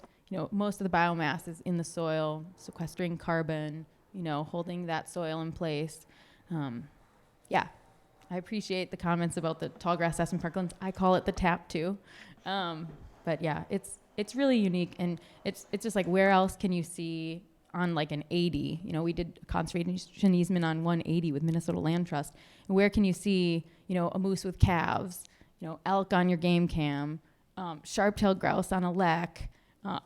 most of the biomass is in the soil, sequestering carbon, holding that soil in place. Yeah, I appreciate the comments about the tall grass aspen parklands. I call it the tap too. But yeah, it's really unique, and it's just like, where else can you see on like an 80? You know, we did conservation easement on 180 with Minnesota Land Trust. And where can you see, you know, a moose with calves, you know, elk on your game cam, sharp-tailed grouse on a lek,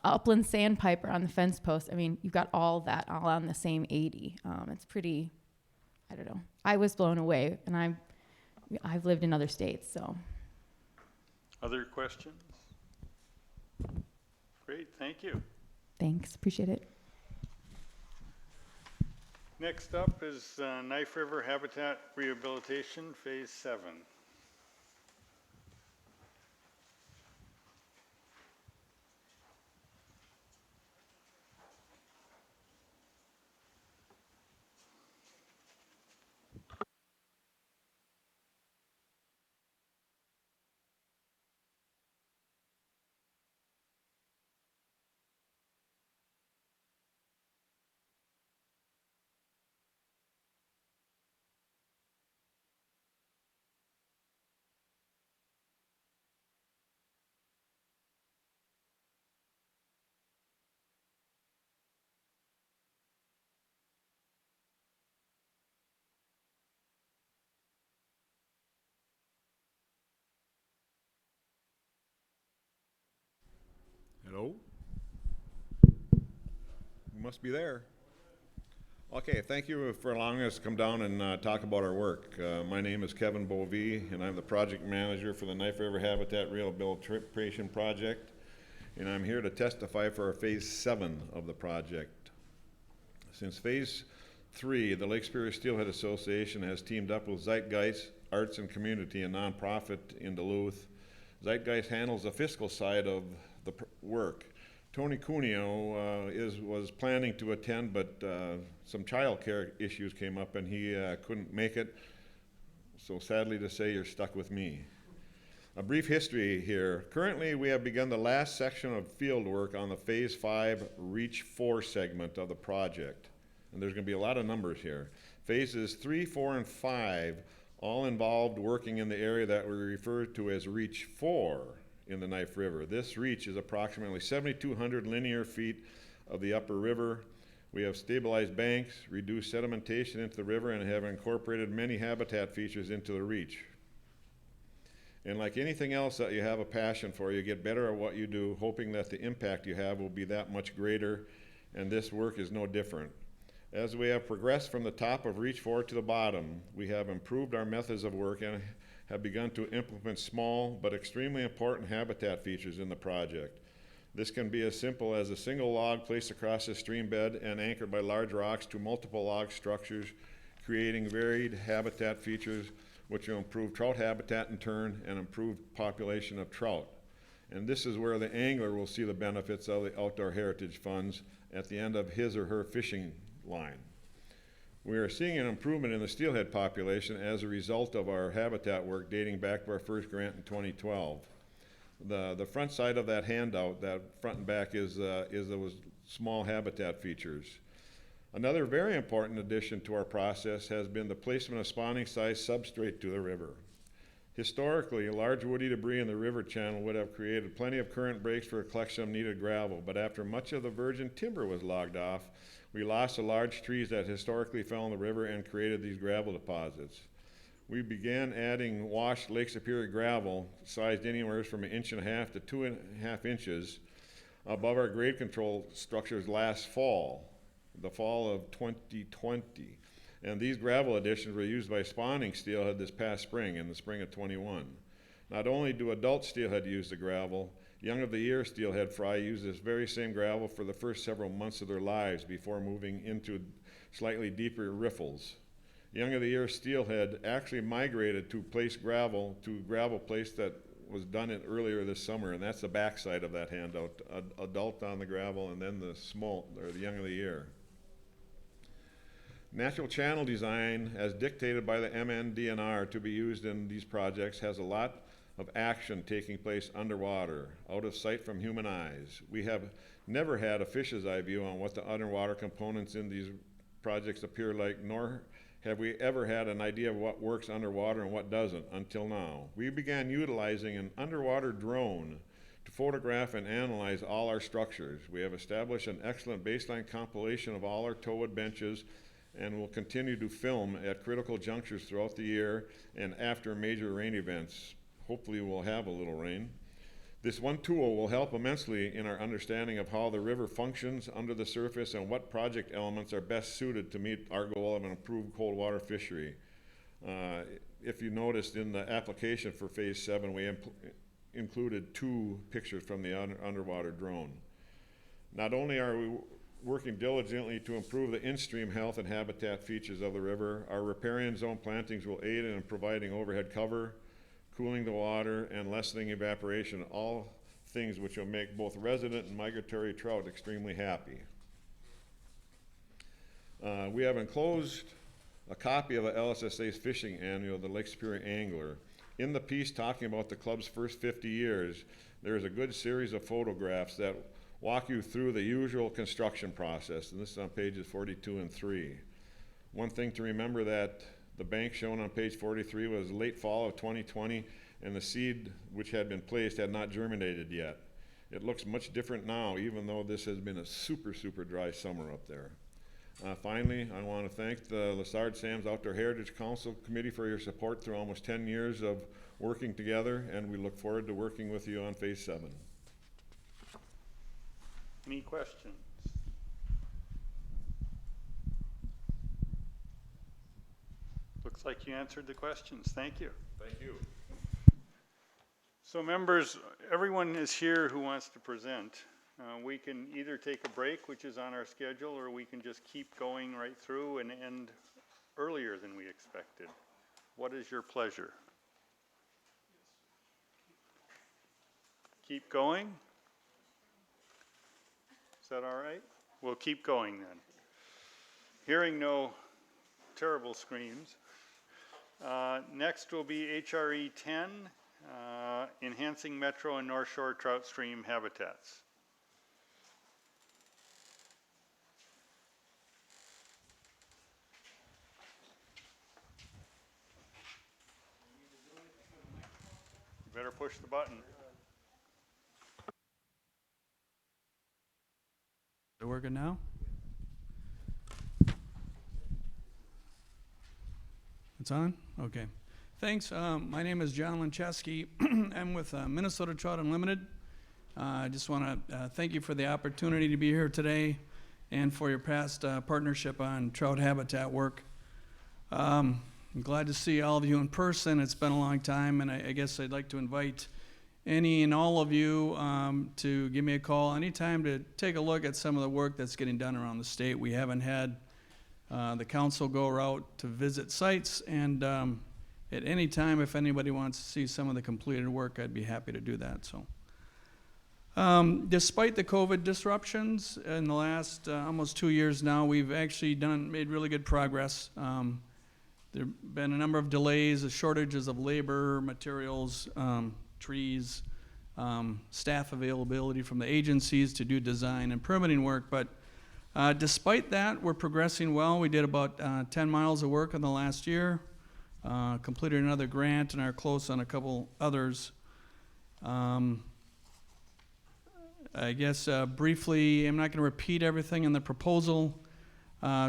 upland sandpiper on the fence post? I mean, you've got all that all on the same 80. It's pretty, I don't know. I was blown away, and I've lived in other states, so.
Other questions? Great, thank you.
Thanks, appreciate it.
Next up is Knife River Habitat Rehabilitation, Phase 7.
Hello? You must be there. Okay, thank you for allowing us to come down and talk about our work. My name is Kevin Bovee, and I'm the project manager for the Knife River Habitat Rehabilitation Project, and I'm here to testify for our Phase 7 of the project. Since Phase 3, the Lake Superior Steelhead Association has teamed up with Zeitgeist Arts and Community, a nonprofit in Duluth. Zeitgeist handles the fiscal side of the work. Tony Cuneo was planning to attend, but some child care issues came up and he couldn't make it. So sadly to say, you're stuck with me. A brief history here. Currently, we have begun the last section of field work on the Phase 5 Reach 4 segment of the project. And there's going to be a lot of numbers here. Phases 3, 4, and 5 all involved working in the area that we refer to as Reach 4 in the Knife River. This reach is approximately 7,200 linear feet of the upper river. We have stabilized banks, reduced sedimentation into the river, and have incorporated many habitat features into the reach. And like anything else that you have a passion for, you get better at what you do, hoping that the impact you have will be that much greater, and this work is no different. As we have progressed from the top of Reach 4 to the bottom, we have improved our methods of work and have begun to implement small but extremely important habitat features in the project. This can be as simple as a single log placed across a stream bed and anchored by large rocks to multiple log structures, creating varied habitat features which will improve trout habitat in turn and improve population of trout. And this is where the angler will see the benefits of the outdoor heritage funds at the end of his or her fishing line. We are seeing an improvement in the steelhead population as a result of our habitat work dating back to our first grant in 2012. The front side of that handout, that front and back, is those small habitat features. Another very important addition to our process has been the placement of spawning-sized substrate to the river. Historically, large woody debris in the river channel would have created plenty of current breaks for a collection of needed gravel, but after much of the virgin timber was logged off, we lost the large trees that historically fell in the river and created these gravel deposits. We began adding washed Lake Superior gravel, sized anywhere from 1.5 inches to 2.5 inches, above our grade control structures last fall, the fall of 2020. And these gravel additions were used by spawning steelhead this past spring, in the spring of 21. Not only do adult steelhead use the gravel, young of the year steelhead fry use this very same gravel for the first several months of their lives before moving into slightly deeper riffles. Young of the year steelhead actually migrated to gravel place that was done earlier this summer, and that's the backside of that handout. Adult on the gravel and then the smolt, or the young of the year. Natural channel design, as dictated by the MNDNR to be used in these projects, has a lot of action taking place underwater, out of sight from human eyes. We have never had a fish's eye view on what the underwater components in these projects appear like, nor have we ever had an idea of what works underwater and what doesn't until now. We began utilizing an underwater drone to photograph and analyze all our structures. We have established an excellent baseline compilation of all our towwood benches and will continue to film at critical junctures throughout the year and after major rain events. Hopefully we'll have a little rain. This one tool will help immensely in our understanding of how the river functions under the surface and what project elements are best suited to meet our goal of an improved cold water fishery. If you noticed in the application for Phase 7, we included 2 pictures from the underwater drone. Not only are we working diligently to improve the in-stream health and habitat features of the river, our riparian zone plantings will aid in providing overhead cover, cooling the water, and lessening evaporation, all things which will make both resident and migratory trout extremely happy. We have enclosed a copy of the LSSA's fishing annual, the Lake Superior Angler. In the piece talking about the club's first 50 years, there is a good series of photographs that walk you through the usual construction process, and this is on pages 42 and 3. One thing to remember that the bank shown on page 43 was late fall of 2020, and the seed which had been placed had not germinated yet. It looks much different now, even though this has been a super, super dry summer up there. Finally, I want to thank the Lessard-Sams Outdoor Heritage Council Committee for your support through almost 10 years of working together, and we look forward to working with you on Phase 7.
Any questions? Looks like you answered the questions. Thank you.
Thank you.
So members, everyone is here who wants to present. We can either take a break, which is on our schedule, or we can just keep going right through and end earlier than we expected. What is your pleasure? Keep going? Is that all right? We'll keep going then. Hearing no terrible screams. Next will be HRE 10, Enhancing Metro and North Shore Trout Stream Habitats. You better push the button.
Is it working now? It's on? Okay. Thanks. My name is John Lincheski. I'm with Minnesota Trout Unlimited. I just want to thank you for the opportunity to be here today and for your past partnership on trout habitat work. I'm glad to see all of you in person. It's been a long time, and I guess I'd like to invite any and all of you to give me a call anytime to take a look at some of the work that's getting done around the state. We haven't had the council go out to visit sites, and at any time, if anybody wants to see some of the completed work, I'd be happy to do that. So, despite the COVID disruptions in the last almost 2 years now, we've actually made really good progress. There have been a number of delays, shortages of labor, materials, trees, staff availability from the agencies to do design and permitting work, but despite that, we're progressing well. We did about 10 miles of work in the last year, completed another grant, and are close on a couple others. I guess briefly, I'm not going to repeat everything in the proposal.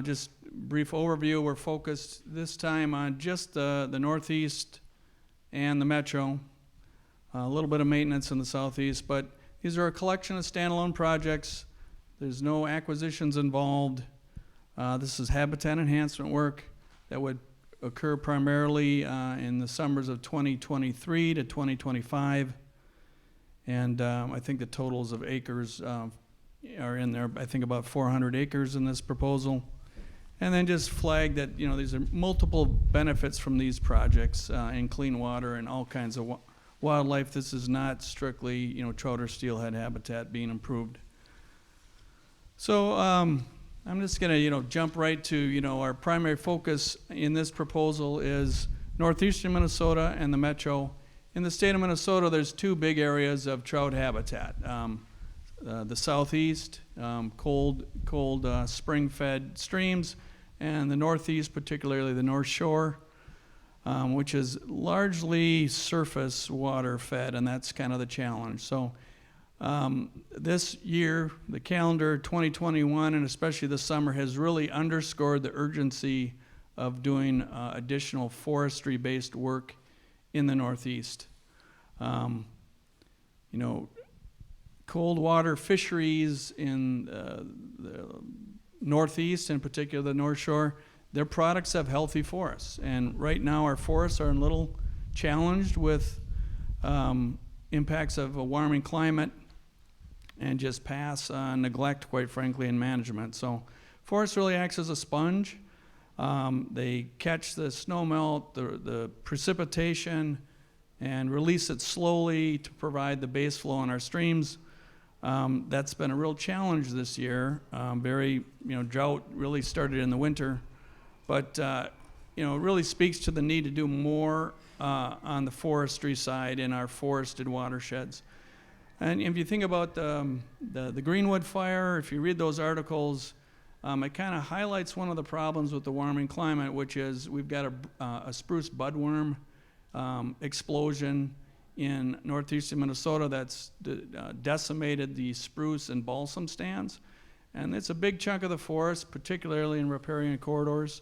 Just brief overview, we're focused this time on just the northeast and the metro. A little bit of maintenance in the southeast, but these are a collection of standalone projects. There's no acquisitions involved. This is habitat enhancement work that would occur primarily in the summers of 2023 to 2025. And I think the totals of acres are in there. I think about 400 acres in this proposal. And then just flag that, you know, these are multiple benefits from these projects in clean water and all kinds of wildlife. This is not strictly, you know, trout or steelhead habitat being improved. So I'm just going to, you know, jump right to, our primary focus in this proposal is northeastern Minnesota and the metro. In the state of Minnesota, there's 2 big areas of trout habitat. The southeast, cold spring-fed streams, and the northeast, particularly the North Shore, which is largely surface water fed, and that's kind of the challenge. So This year, the calendar 2021, and especially the summer, has really underscored the urgency of doing additional forestry-based work in the Northeast. You know, cold water fisheries in the Northeast, in particular the North Shore, their products have healthy forests. And right now our forests are a little challenged with impacts of a warming climate and just neglect, quite frankly, in management. So forest really acts as a sponge. They catch the snow melt, the precipitation, and release it slowly to provide the base flow in our streams. That's been a real challenge this year. Drought really started in the winter, but it really speaks to the need to do more on the forestry side in our forested watersheds. And if you think about the Greenwood fire, if you read those articles, it kind of highlights one of the problems with the warming climate, which is we've got a spruce budworm explosion in northeastern Minnesota that's decimated the spruce and balsam stands. And it's a big chunk of the forest, particularly in riparian corridors.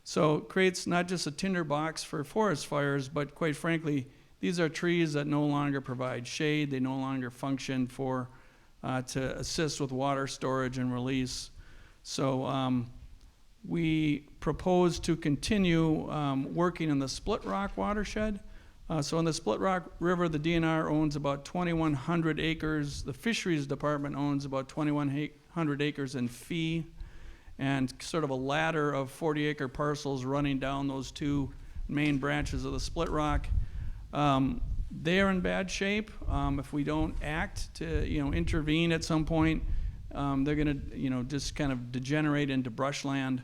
So it creates not just a tinderbox for forest fires, but quite frankly, these are trees that no longer provide shade. They no longer function to assist with water storage and release. So we propose to continue working in the Split Rock watershed. So in the Split Rock River, the DNR owns about 2,100 acres. The Fisheries Department owns about 2,100 acres in fee, and sort of a ladder of 40-acre parcels running down those two main branches of the Split Rock. They are in bad shape. If we don't act to intervene at some point, they're going to just kind of degenerate into brushland,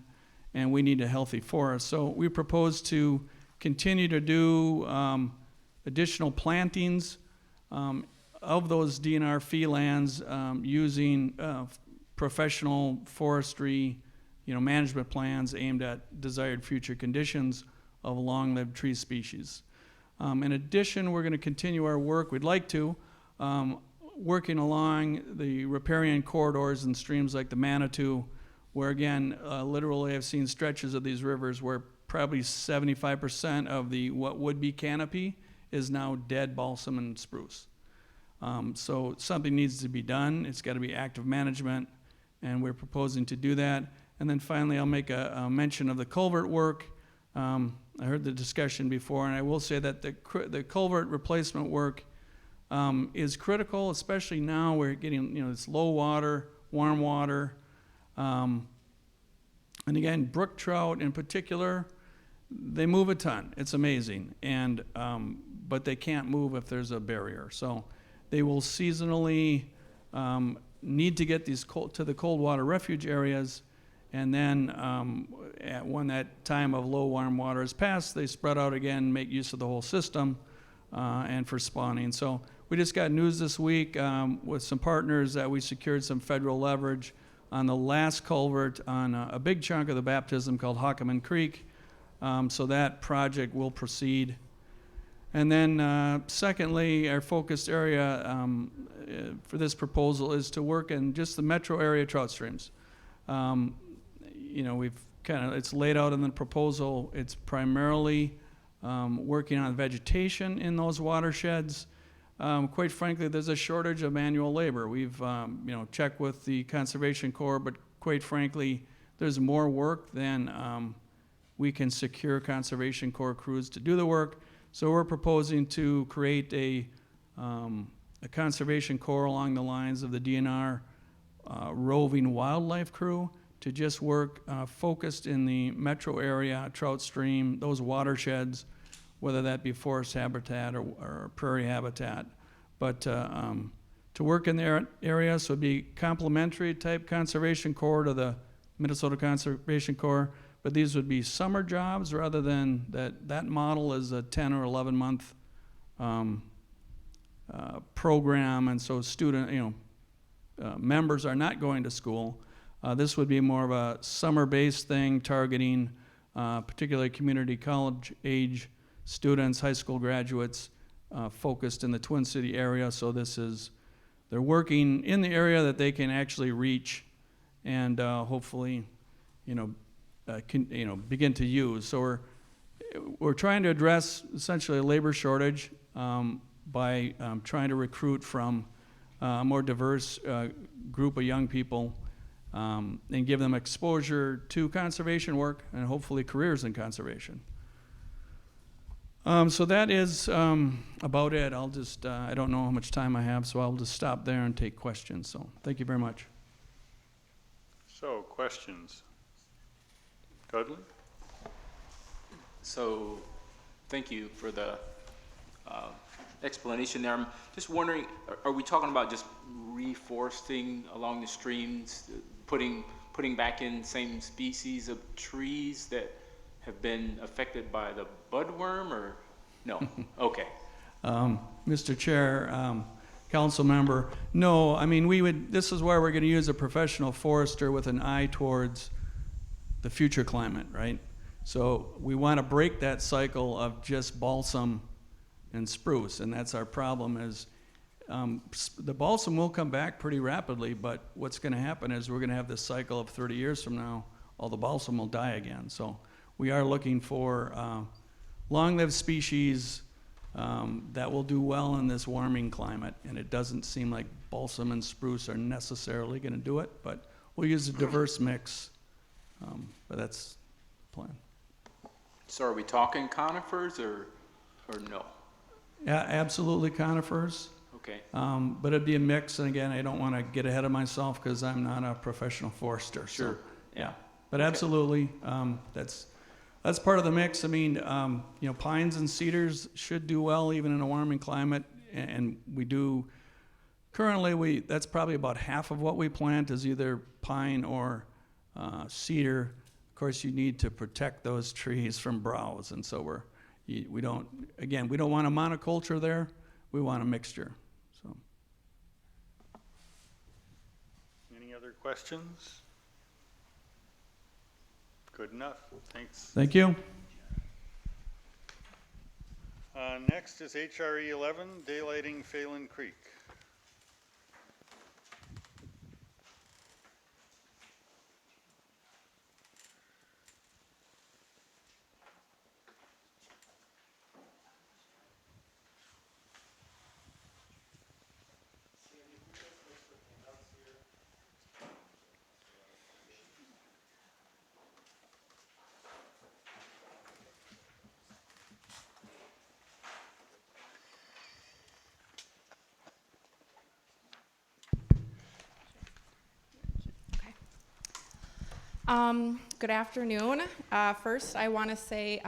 and we need a healthy forest. So we propose to continue to do additional plantings of those DNR fee lands using professional forestry management plans aimed at desired future conditions of long-lived tree species. In addition, we're going to continue our work, we'd like to, working along the riparian corridors and streams like the Manitou, where again, literally I've seen stretches of these rivers where probably 75% of what would be canopy is now dead balsam and spruce. So something needs to be done. It's got to be active management, and we're proposing to do that. And then finally, I'll make a mention of the culvert work. I heard the discussion before, and I will say that the culvert replacement work is critical, especially now we're getting this low water, warm water. And again, brook trout in particular, they move a ton. It's amazing. And but they can't move if there's a barrier. So they will seasonally need to get these to the cold water refuge areas. And then when that time of low warm water is passed, they spread out again, make use of the whole system and for spawning. So we just got news this week with some partners that we secured some federal leverage on the last culvert on a big chunk of the baptism called Hockaman Creek. So that project will proceed. And then secondly, our focused area for this proposal is to work in just the metro area trout streams. We've it's laid out in the proposal. It's primarily working on vegetation in those watersheds. Quite frankly, there's a shortage of manual labor. We've checked with the Conservation Corps, but quite frankly, there's more work than we can secure Conservation Corps crews to do the work. So we're proposing to create a Conservation Corps along the lines of the DNR roving wildlife crew to just work focused in the metro area, trout stream, those watersheds, whether that be forest habitat or prairie habitat. But to work in their area, so it'd be complementary type Conservation Corps to the Minnesota Conservation Corps, but these would be summer jobs rather than that model is a 10 or 11 month program, and so members are not going to school. This would be more of a summer-based thing targeting particularly community college age students, high school graduates focused in the Twin City area. So this is they're working in the area that they can actually reach and hopefully, begin to use. So we're trying to address essentially a labor shortage by trying to recruit from a more diverse group of young people and give them exposure to conservation work and hopefully careers in conservation. So that is about it. I'll just, I don't know how much time I have, so I'll just stop there and take questions. So thank you very much.
So, questions? Dudley?
So, thank you for the explanation there. I'm just wondering, are we talking about just reforesting along the streams, putting back in same species of trees that have been affected by the budworm, or no? Okay.
Mr. Chair, council member, no, I mean, this is where we're going to use a professional forester with an eye towards the future climate, right? So we want to break that cycle of just balsam and spruce, and that's our problem is the balsam will come back pretty rapidly, but what's going to happen is we're going to have this cycle of 30 years from now, all the balsam will die again. So we are looking for long-lived species that will do well in this warming climate, and it doesn't seem like balsam and spruce are necessarily going to do it, but we'll use a diverse mix, but that's the plan.
So are we talking conifers or no?
Yeah, absolutely conifers.
Okay.
But it'd be a mix, and again, I don't want to get ahead of myself because I'm not a professional forester.
Sure.
So, yeah, but absolutely, that's part of the mix. I mean, pines and cedars should do well even in a warming climate, and we do. Currently, that's probably about half of what we plant is either pine or cedar. Of course, you need to protect those trees from browse, and so we don't want a monoculture there. We want a mixture. So.
Any other questions? Good enough. Thanks.
Thank you.
Next is HRE 11, daylighting Phelan Creek.
Good afternoon. First, I want to say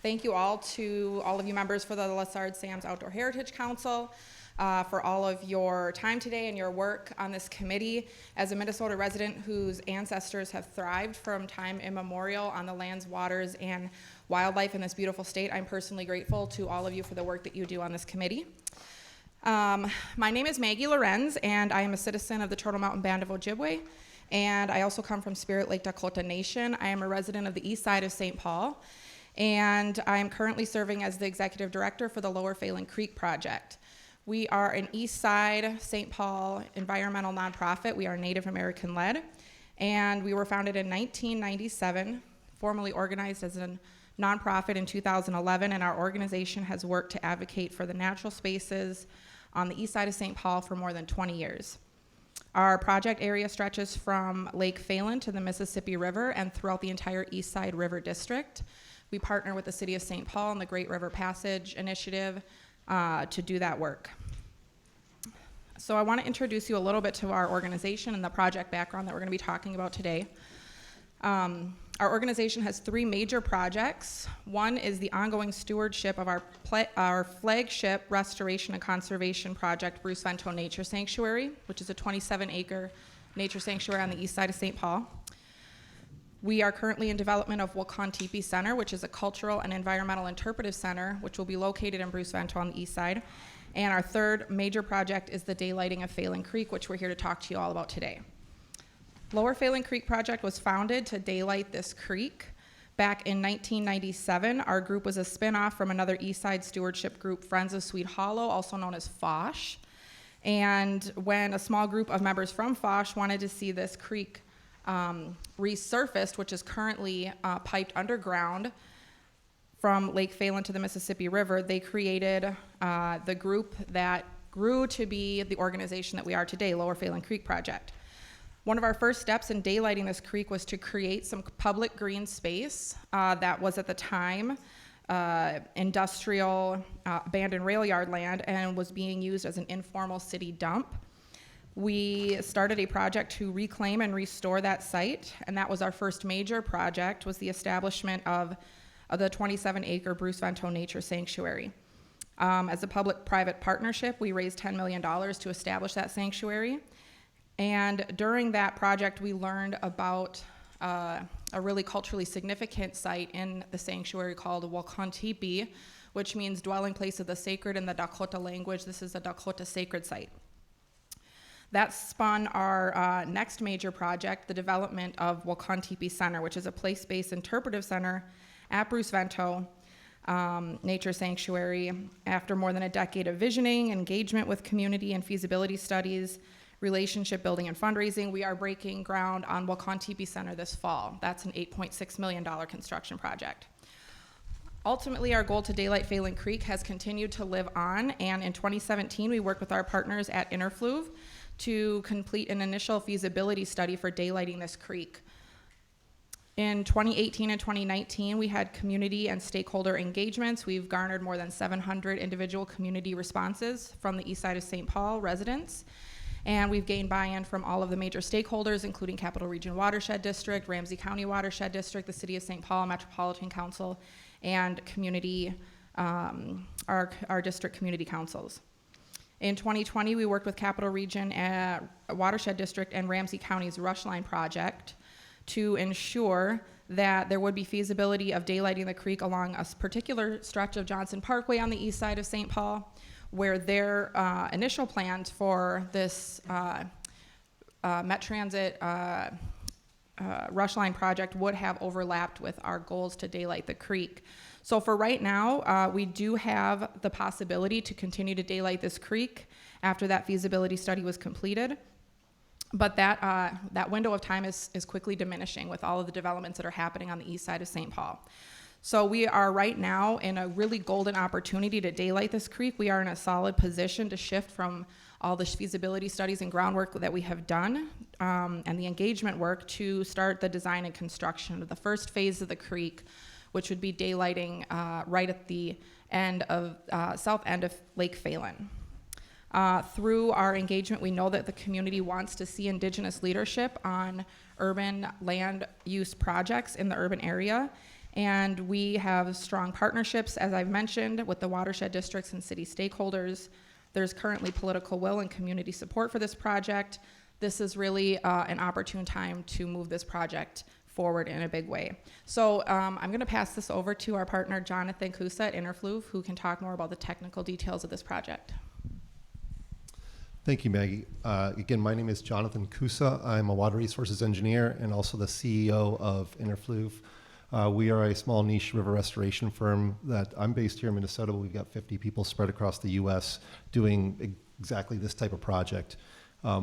thank you all to all of you members for the Lessard-Sams Outdoor Heritage Council for all of your time today and your work on this committee. As a Minnesota resident whose ancestors have thrived from time immemorial on the lands, waters, and wildlife in this beautiful state, I'm personally grateful to all of you for the work that you do on this committee. My name is Maggie Lorenz, and I am a citizen of the Turtle Mountain Band of Ojibwe. And I also come from Spirit Lake Dakota Nation. I am a resident of the east side of St. Paul, and I am currently serving as the executive director for the Lower Phelan Creek Project. We are an east side St. Paul environmental nonprofit. We are Native American led, and we were founded in 1997, formally organized as a nonprofit in 2011, and our organization has worked to advocate for the natural spaces on the east side of St. Paul for more than 20 years. Our project area stretches from Lake Phelan to the Mississippi River and throughout the entire East Side River District. We partner with the City of St. Paul and the Great River Passage Initiative to do that work. So I want to introduce you a little bit to our organization and the project background that we're going to be talking about today. Our organization has three major projects. One is the ongoing stewardship of our flagship restoration and conservation project, Bruce Vento Nature Sanctuary, which is a 27-acre nature sanctuary on the east side of St. Paul. We are currently in development of Wakan Tipi Center, which is a cultural and environmental interpretive center, which will be located in Bruce Vento on the east side. And our third major project is the daylighting of Phelan Creek, which we're here to talk to you all about today. Lower Phelan Creek Project was founded to daylight this creek. Back in 1997, our group was a spinoff from another East Side stewardship group, Friends of Sweet Hollow, also known as FOSH. And when a small group of members from FOSH wanted to see this creek resurfaced, which is currently piped underground from Lake Phelan to the Mississippi River, they created the group that grew to be the organization that we are today, Lower Phelan Creek Project. One of our first steps in daylighting this creek was to create some public green space that was at the time industrial abandoned rail yard land and was being used as an informal city dump. We started a project to reclaim and restore that site, and that was our first major project, was the establishment of the 27-acre Bruce Vento Nature Sanctuary. As a public-private partnership, we raised $10 million to establish that sanctuary. And during that project, we learned about a really culturally significant site in the sanctuary called Wakantipi, which means dwelling place of the sacred in the Dakota language. This is a Dakota sacred site. That spun our next major project, the development of Wakantipi Center, which is a place-based interpretive center at Bruce Vento Nature Sanctuary. After more than a decade of visioning, engagement with community and feasibility studies, relationship building and fundraising, we are breaking ground on Wakantipi Center this fall. That's an $8.6 million construction project. Ultimately, our goal to daylight Phelan Creek has continued to live on, and in 2017, we worked with our partners at Interfluve to complete an initial feasibility study for daylighting this creek. In 2018 and 2019, we had community and stakeholder engagements. We've garnered more than 700 individual community responses from the east side of St. Paul residents. And we've gained buy-in from all of the major stakeholders, including Capital Region Watershed District, Ramsey County Watershed District, the City of St. Paul Metropolitan Council, and community, our district community councils. In 2020, we worked with Capital Region Watershed District and Ramsey County's Rush Line project to ensure that there would be feasibility of daylighting the creek along a particular stretch of Johnson Parkway on the east side of St. Paul, where their initial plans for this Met Transit Rush Line project would have overlapped with our goals to daylight the creek. So for right now, we do have the possibility to continue to daylight this creek after that feasibility study was completed. But that window of time is quickly diminishing with all of the developments that are happening on the east side of St. Paul. So we are right now in a really golden opportunity to daylight this creek. We are in a solid position to shift from all the feasibility studies and groundwork that we have done and the engagement work to start the design and construction of the first phase of the creek, which would be daylighting right at the end of south end of Lake Phelan. Through our engagement, we know that the community wants to see Indigenous leadership on urban land use projects in the urban area. And we have strong partnerships, as I've mentioned, with the watershed districts and city stakeholders. There's currently political will and community support for this project. This is really an opportune time to move this project forward in a big way. So I'm going to pass this over to our partner, Jonathan Kusa at Interfluve, who can talk more about the technical details of this project.
Thank you, Maggie. Again, my name is Jonathan Kusa. I'm a water resources engineer and also the CEO of Interfluve. We are a small niche river restoration firm that I'm based here in Minnesota, but we've got 50 people spread across the U.S. doing exactly this type of project.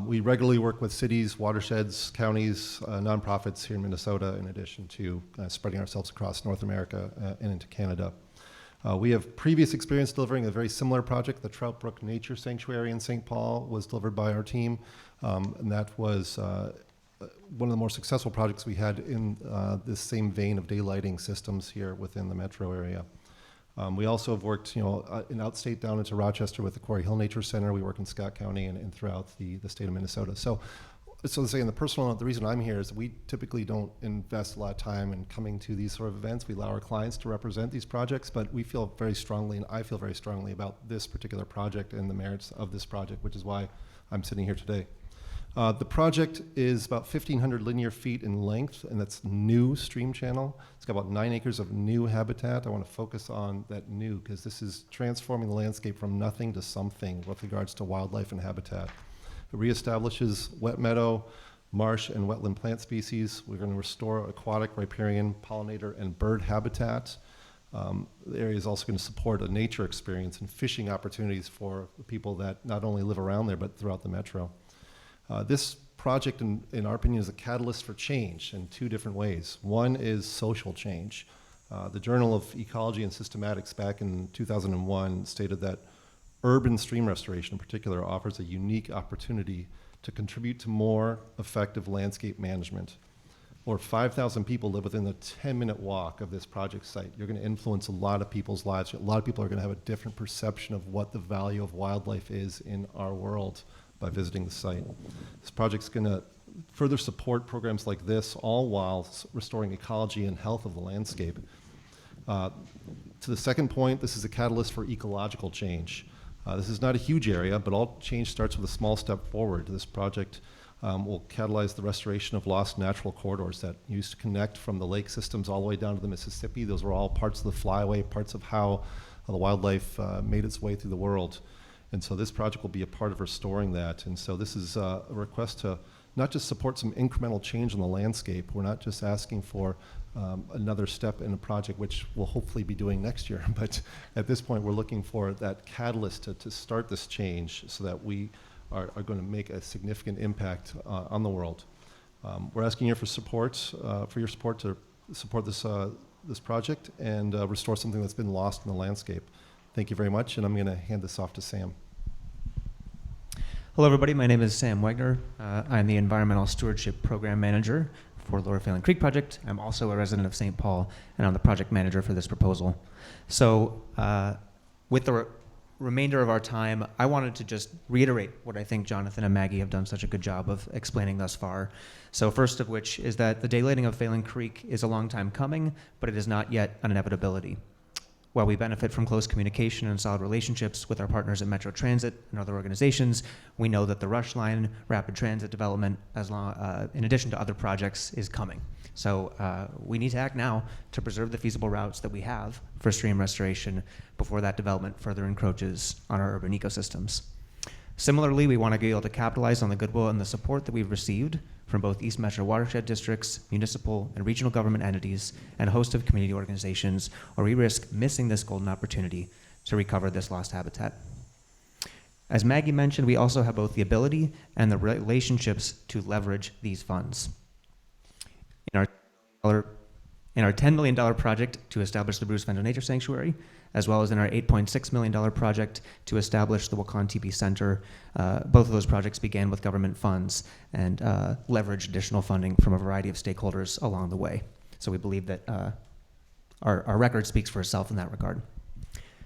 We regularly work with cities, watersheds, counties, nonprofits here in Minnesota, in addition to spreading ourselves across North America and into Canada. We have previous experience delivering a very similar project. The Trout Brook Nature Sanctuary in St. Paul was delivered by our team, and that was one of the more successful projects we had in this same vein of daylighting systems here within the metro area. We also have worked, in outstate down into Rochester with the Quarry Hill Nature Center. We work in Scott County and throughout the state of Minnesota. So to say, in the personal note, the reason I'm here is we typically don't invest a lot of time in coming to these sort of events. We allow our clients to represent these projects, but we feel very strongly, and I feel very strongly about this particular project and the merits of this project, which is why I'm sitting here today. The project is about 1,500 linear feet in length, and that's new stream channel. It's got about 9 acres of new habitat. I want to focus on that new, because this is transforming the landscape from nothing to something with regards to wildlife and habitat. It reestablishes wet meadow, marsh, and wetland plant species. We're going to restore aquatic, riparian, pollinator, and bird habitat. The area is also going to support a nature experience and fishing opportunities for the people that not only live around there, but throughout the metro. This project, in our opinion, is a catalyst for change in two different ways. One is social change. The Journal of Ecology and Systematics back in 2001 stated that urban stream restoration in particular offers a unique opportunity to contribute to more effective landscape management. Or 5,000 people live within a 10-minute walk of this project site. You're going to influence a lot of people's lives. A lot of people are going to have a different perception of what the value of wildlife is in our world by visiting the site. This project's going to further support programs like this, all while restoring ecology and health of the landscape. To the second point, this is a catalyst for ecological change. This is not a huge area, but all change starts with a small step forward. This project will catalyze the restoration of lost natural corridors that used to connect from the lake systems all the way down to the Mississippi. Those were all parts of the flyway, parts of how the wildlife made its way through the world. And so this project will be a part of restoring that. And so this is a request to not just support some incremental change in the landscape. We're not just asking for another step in a project, which we'll hopefully be doing next year. But at this point, we're looking for that catalyst to start this change so that we are going to make a significant impact on the world. We're asking you for support, for your support to support this project and restore something that's been lost in the landscape. Thank you very much, and I'm going to hand this off to Sam.
Hello, everybody. My name is Sam Wagner. I'm the Environmental Stewardship Program Manager for Lower Phelan Creek Project. I'm also a resident of St. Paul, and I'm the project manager for this proposal. So with the remainder of our time, I wanted to just reiterate what I think Jonathan and Maggie have done such a good job of explaining thus far. So first of which is that the daylighting of Phelan Creek is a long time coming, but it is not yet an inevitability. While we benefit from close communication and solid relationships with our partners at Metro Transit and other organizations, we know that the Rush Line rapid transit development, in addition to other projects, is coming. So we need to act now to preserve the feasible routes that we have for stream restoration before that development further encroaches on our urban ecosystems. Similarly, we want to be able to capitalize on the goodwill and the support that we've received from both East Metro watershed districts, municipal and regional government entities, and a host of community organizations, or we risk missing this golden opportunity to recover this lost habitat. As Maggie mentioned, we also have both the ability and the relationships to leverage these funds. In our $10 million project to establish the Bruce Fender Nature Sanctuary, as well as in our $8.6 million project to establish the Wakan Teepee Center. Both of those projects began with government funds and leveraged additional funding from a variety of stakeholders along the way. So we believe that our record speaks for itself in that regard.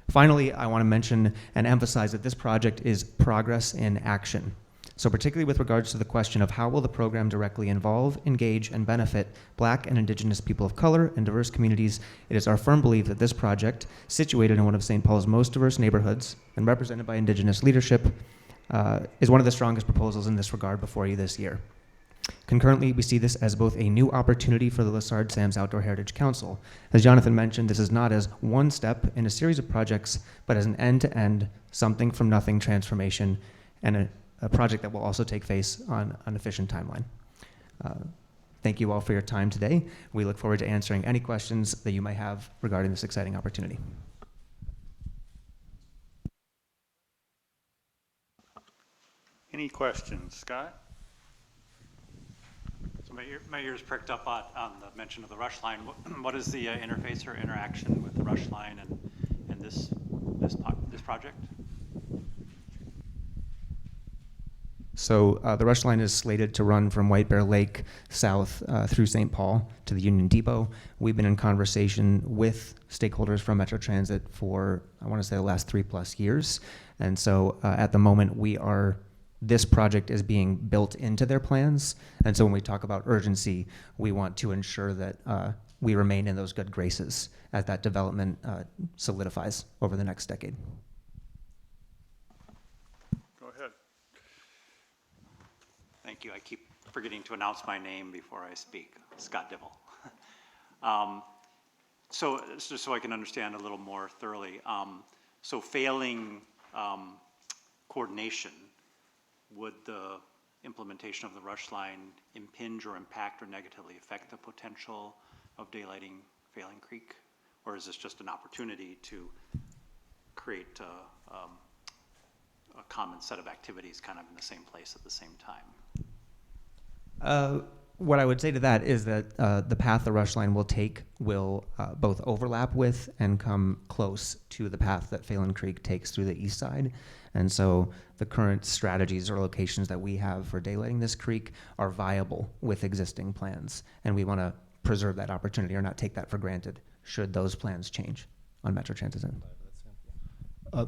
Finally, I want to mention and emphasize that this project is progress in action. So particularly with regards to the question of how will the program directly involve, engage, and benefit Black and Indigenous people of color and diverse communities, it is our firm belief that this project, situated in one of St. Paul's most diverse neighborhoods and represented by Indigenous leadership, is one of the strongest proposals in this regard before you this year. Concurrently, we see this as both a new opportunity for the Lessard-Sams Outdoor Heritage Council. As Jonathan mentioned, this is not as one step in a series of projects, but as an end-to-end, something from nothing transformation and a project that will also take place on an efficient timeline. Thank you all for your time today. We look forward to answering any questions that you might have regarding this exciting opportunity.
Any questions? Scott?
So my ears pricked up on the mention of the Rush Line. What is the interface or interaction with the Rush Line and this project?
So the Rush Line is slated to run from White Bear Lake south through St. Paul to the Union Depot. We've been in conversation with stakeholders from Metro Transit for, I want to say, the last 3+ years. And so at the moment, this project is being built into their plans. And so when we talk about urgency, we want to ensure that we remain in those good graces as that development solidifies over the next decade.
Thank you. I keep forgetting to announce my name before I speak. Scott Dibble. So just so I can understand a little more thoroughly, so failing coordination, would the implementation of the Rush Line impinge or impact or negatively affect the potential of daylighting Phelan Creek? Or is this just an opportunity to create a common set of activities kind of in the same place at the same time?
What I would say to that is that the path the rush line will take will both overlap with and come close to the path that Phelan Creek takes through the east side. And so the current strategies or locations that we have for daylighting this creek are viable with existing plans. And we want to preserve that opportunity or not take that for granted should those plans change on Metro Transit's end.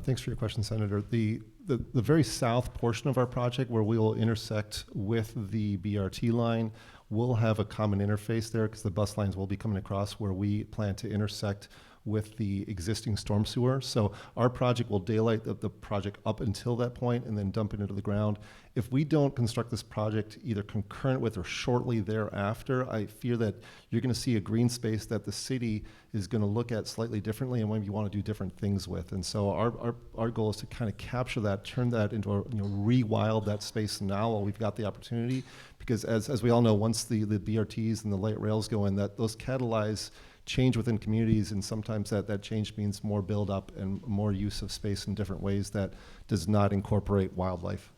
Thanks for your question, Senator. The very south portion of our project where we will intersect with the BRT line will have a common interface there because the bus lines will be coming across where we plan to intersect with the existing storm sewer. So our project will daylight the project up until that point and then dump it into the ground. If we don't construct this project either concurrent with or shortly thereafter, I fear that you're going to see a green space that the city is going to look at slightly differently and maybe want to do different things with. And so our goal is to kind of capture that, turn that into a, rewild that space now while we've got the opportunity. Because as we all know, once the BRTs and the light rails go in, that those catalyze change within communities, and sometimes that change means more build up and more use of space in different ways that does not incorporate wildlife.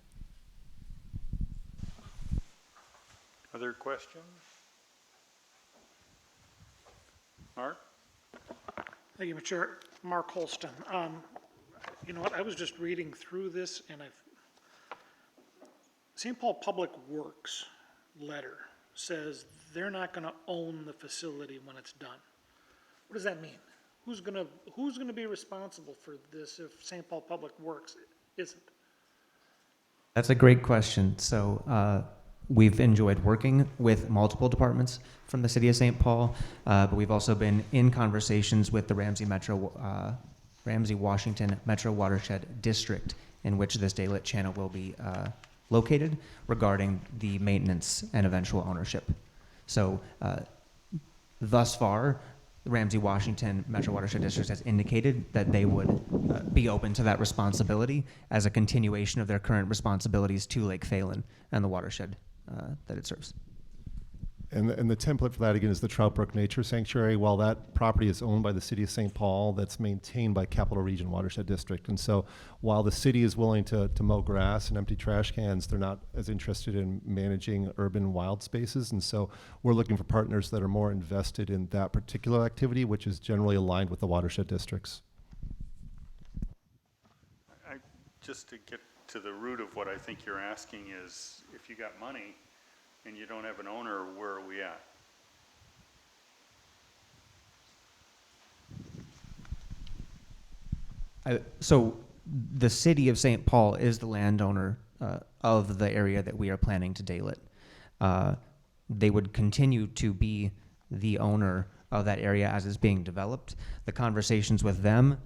Other questions? Mark?
Thank you, Mr. Chair. Mark Holston. You know what, I was just reading through this and St. Paul Public Works letter says they're not gonna own the facility when it's done. What does that mean? Who's gonna be responsible for this if St. Paul Public Works isn't?
That's a great question. So we've enjoyed working with multiple departments from the city of St. Paul, but we've also been in conversations with the Ramsey Washington Metro Watershed District, in which this daylit channel will be located, regarding the maintenance and eventual ownership. So thus far, the Ramsey Washington Metro Watershed District has indicated that they would be open to that responsibility as a continuation of their current responsibilities to Lake Phelan and the watershed that it serves.
And the template for that, again, is the Trout Brook Nature Sanctuary. While that property is owned by the city of St. Paul, that's maintained by Capital Region Watershed District. And so while the city is willing to mow grass and empty trash cans, they're not as interested in managing urban wild spaces. And so we're looking for partners that are more invested in that particular activity, which is generally aligned with the watershed districts.
Just to get to the root of what I think you're asking is, if you got money and you don't have an owner, where are we at?
So the city of St. Paul is the landowner of the area that we are planning to daylit. They would continue to be the owner of that area as it's being developed. The conversations with them,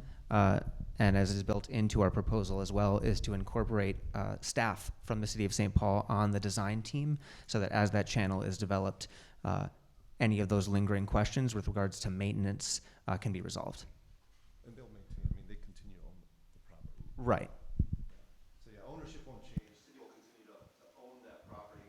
and as is built into our proposal as well, is to incorporate staff from the city of St. Paul on the design team, so that as that channel is developed, any of those lingering questions with regards to maintenance can be resolved.
And they'll maintain, they continue to own the property.
Right.
So yeah, ownership won't change. The city will continue to own that property.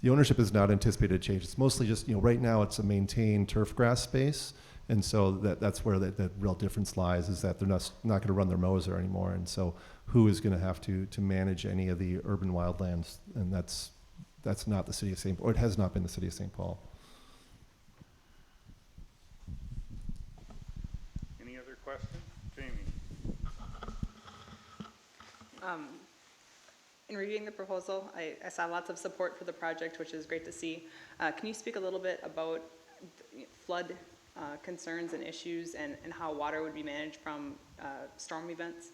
The ownership is not anticipated to change. It's mostly just, right now it's a maintained turf grass space. And so that's where that real difference lies, is that they're not going to run their mower anymore. And so who is going to have to manage any of the urban wildlands? And that's not the city of St. Paul, or it has not been the city of St. Paul.
Any other questions? Jamie?
In reviewing the proposal, I saw lots of support for the project, which is great to see. Can you speak a little bit about flood concerns and issues and how water would be managed from storm events?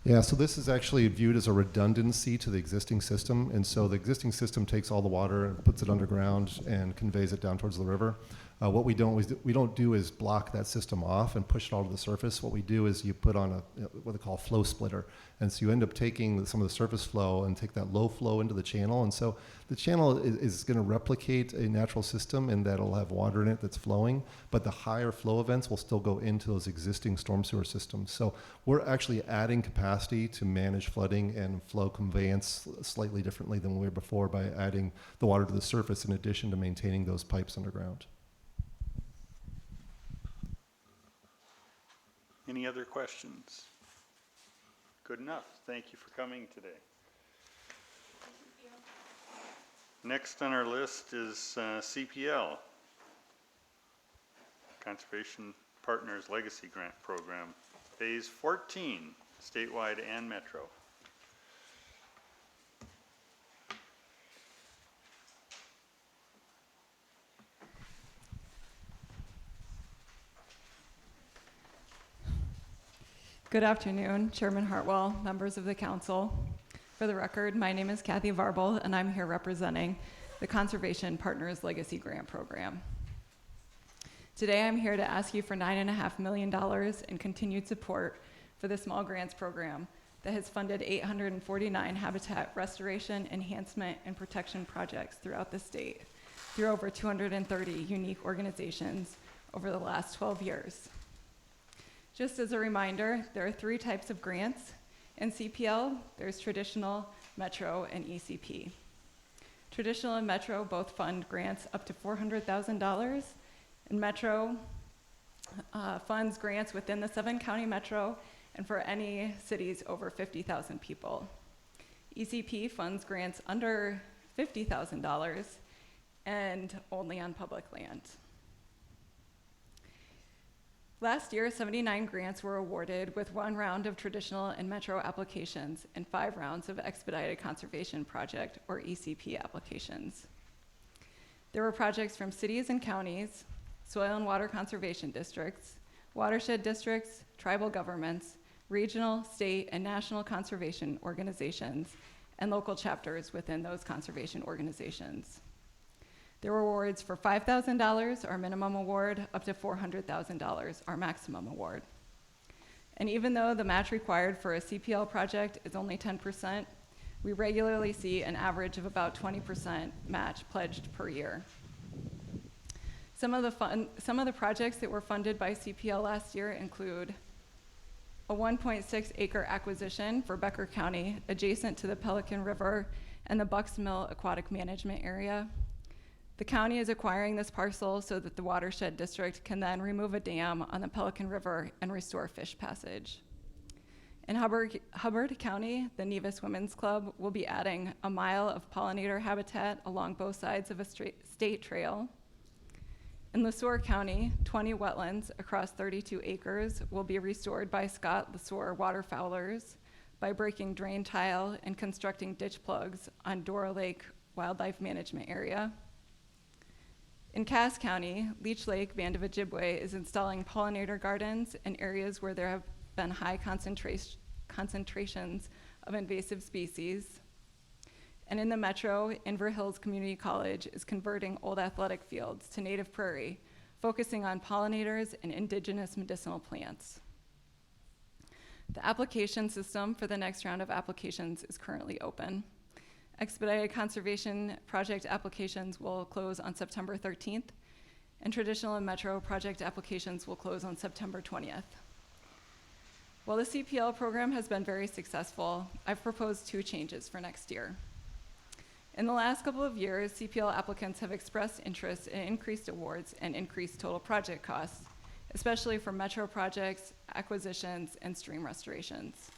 Yeah, so this is actually viewed as a redundancy to the existing system. And so the existing system takes all the water and puts it underground and conveys it down towards the river. What we don't do is block that system off and push it all to the surface. What we do is you put on what they call a flow splitter. And so you end up taking some of the surface flow and take that low flow into the channel. And so the channel is going to replicate a natural system in that it'll have water in it that's flowing, but the higher flow events will still go into those existing storm sewer systems. So we're actually adding capacity to manage flooding and flow conveyance slightly differently than we were before by adding the water to the surface in addition to maintaining those pipes underground.
Any other questions? Good enough. Thank you for coming today. Next on our list is CPL, Conservation Partners Legacy Grant Program, Phase 14, statewide and metro.
Good afternoon, Chairman Hartwell, members of the council. For the record, my name is Kathy Varble, and I'm here representing the Conservation Partners Legacy Grant Program. Today, I'm here to ask you for $9.5 million in continued support for the Small Grants Program that has funded 849 habitat restoration, enhancement, and protection projects throughout the state through over 230 unique organizations over the last 12 years. Just as a reminder, there are 3 types of grants. In CPL, there's traditional, metro, and ECP. Traditional and metro both fund grants up to $400,000, and metro funds grants within the 7-county metro and for any cities over 50,000 people. ECP funds grants under $50,000 and only on public land. Last year, 79 grants were awarded with 1 round of traditional and metro applications and 5 rounds of expedited conservation project or ECP applications. There were projects from cities and counties, soil and water conservation districts, watershed districts, tribal governments, regional, state, and national conservation organizations, and local chapters within those conservation organizations. There were awards for $5,000, our minimum award, up to $400,000, our maximum award. And even though the match required for a CPL project is only 10%, we regularly see an average of about 20% match pledged per year. Some of the projects that were funded by CPL last year include a 1.6 acre acquisition for Becker County adjacent to the Pelican River and the Bucks Mill Aquatic Management Area. The county is acquiring this parcel so that the watershed district can then remove a dam on the Pelican River and restore fish passage. In Hubbard County, the Nevis Women's Club will be adding a mile of pollinator habitat along both sides of a state trail. In LeSueur County, 20 wetlands across 32 acres will be restored by Scott LeSueur waterfowlers by breaking drain tile and constructing ditch plugs on Dora Lake Wildlife Management Area. In Cass County, Leech Lake Band of Ojibwe is installing pollinator gardens in areas where there have been high concentrations of invasive species. And in the metro, Inver Hills Community College is converting old athletic fields to native prairie, focusing on pollinators and indigenous medicinal plants. The application system for the next round of applications is currently open. Expedited conservation project applications will close on September 13th, and traditional and metro project applications will close on September 20th. While the CPL program has been very successful, I've proposed 2 changes for next year. In the last couple of years, CPL applicants have expressed interest in increased awards and increased total project costs, especially for metro projects, acquisitions, and stream restorations.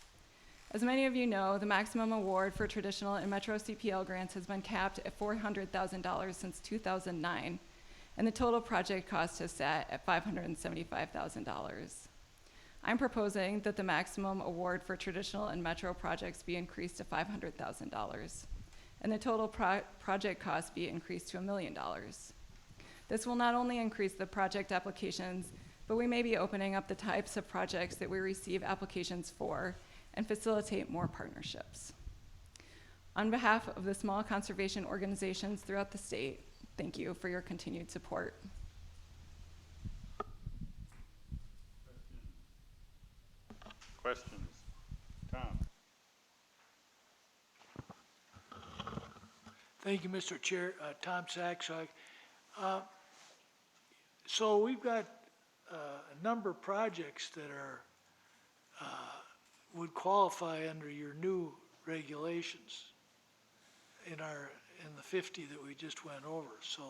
As many of you know, the maximum award for traditional and metro CPL grants has been capped at $400,000 since 2009, and the total project cost has sat at $575,000. I'm proposing that the maximum award for traditional and metro projects be increased to $500,000, and the total project cost be increased to $1 million. This will not only increase the project applications, but we may be opening up the types of projects that we receive applications for and facilitate more partnerships. On behalf of the small conservation organizations throughout the state, thank you for your continued support.
Thank you, Mr. Chair. Tom Sachs. So we've got a number of projects that are would qualify under your new regulations in the 50 that we just went over. So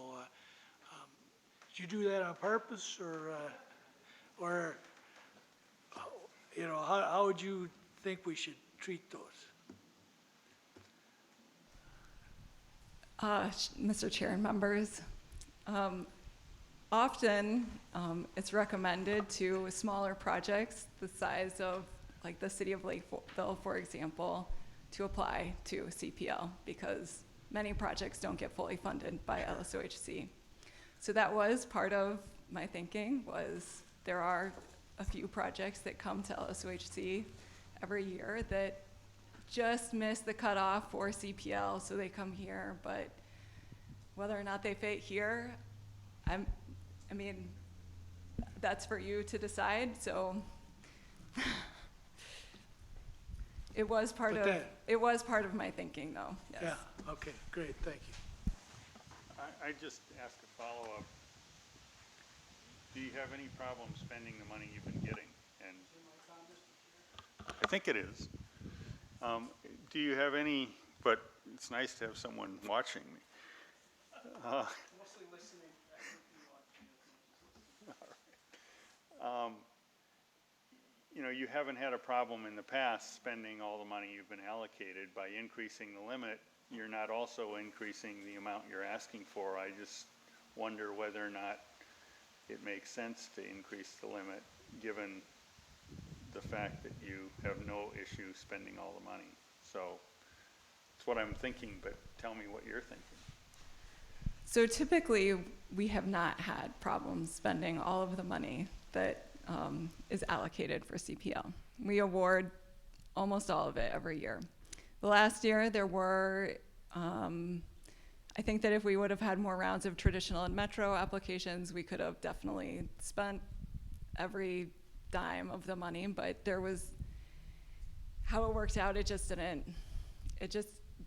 did you do that on purpose, or you know, how would you think we should treat those?
Mr. Chair and members, often it's recommended to smaller projects the size of like the city of Lakeville, for example, to apply to CPL because many projects don't get fully funded by LSOHC. So that was part of my thinking, was there are a few projects that come to LSOHC every year that just miss the cutoff for CPL, so they come here, but whether or not they fit here, I mean, that's for you to decide, so. It was part of my thinking, though, yes.
Yeah, okay, great, thank you.
I just ask a follow-up. Do you have any problem spending the money you've been getting? And I think it is. Do you have any, but it's nice to have someone watching me.
Mostly listening.
You know, you haven't had a problem in the past spending all the money you've been allocated. By increasing the limit, you're not also increasing the amount you're asking for. I just wonder whether or not it makes sense to increase the limit given the fact that you have no issue spending all the money. So that's what I'm thinking, but tell me what you're thinking.
So typically, we have not had problems spending all of the money that is allocated for CPL. We award almost all of it every year. The last year, there were, I think that if we would have had more rounds of traditional and metro applications, we could have definitely spent every dime of the money, but there was, how it worked out, it just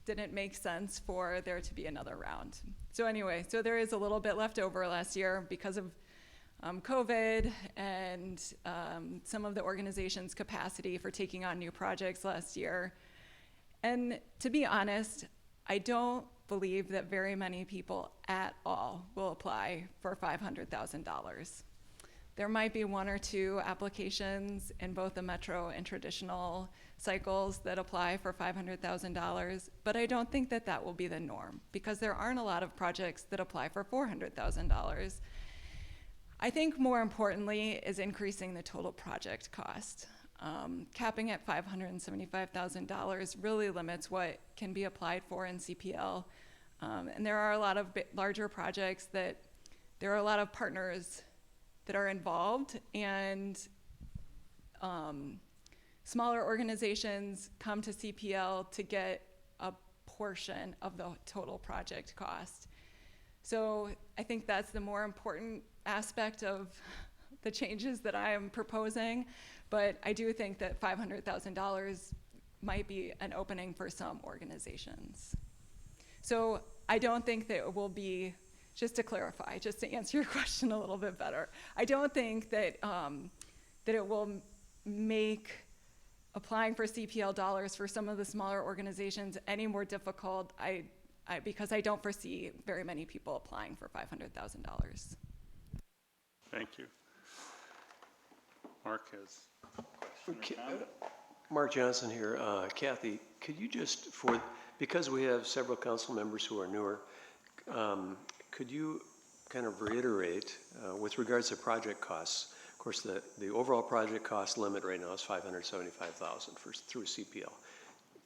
didn't make sense for there to be another round. So anyway, so there is a little bit left over last year because of COVID and some of the organization's capacity for taking on new projects last year. And to be honest, I don't believe that very many people at all will apply for $500,000. There might be one or two applications in both the metro and traditional cycles that apply for $500,000, but I don't think that that will be the norm because there aren't a lot of projects that apply for $400,000. I think more importantly is increasing the total project cost. Capping at $575,000 really limits what can be applied for in CPL. And there are a lot of larger projects that there are a lot of partners that are involved, and smaller organizations come to CPL to get a portion of the total project cost. So I think that's the more important aspect of the changes that I am proposing, but I do think that $500,000 might be an opening for some organizations. So I don't think that it will be, just to clarify, just to answer your question a little bit better, I don't think that that it will make applying for CPL dollars for some of the smaller organizations any more difficult, because I don't foresee very many people applying for $500,000.
Thank you. Mark has a question or comment?
Mark Johnson here. Kathy, could you just, because we have several council members who are newer, could you kind of reiterate with regards to project costs? Of course, the overall project cost limit right now is $575,000 through CPL.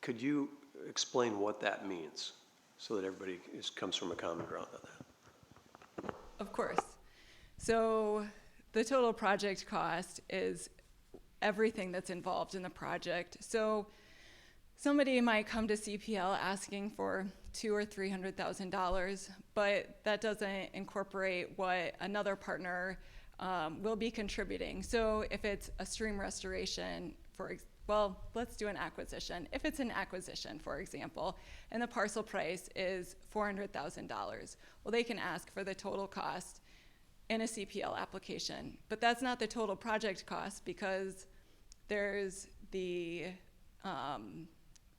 Could you explain what that means so that everybody comes from a common ground on that?
Of course. So the total project cost is everything that's involved in the project. So somebody might come to CPL asking for $200,000 or $300,000, but that doesn't incorporate what another partner will be contributing. So if it's a stream restoration, well, let's do an acquisition. If it's an acquisition, for example, and the parcel price is $400,000, well, they can ask for the total cost in a CPL application. But that's not the total project cost, because there's the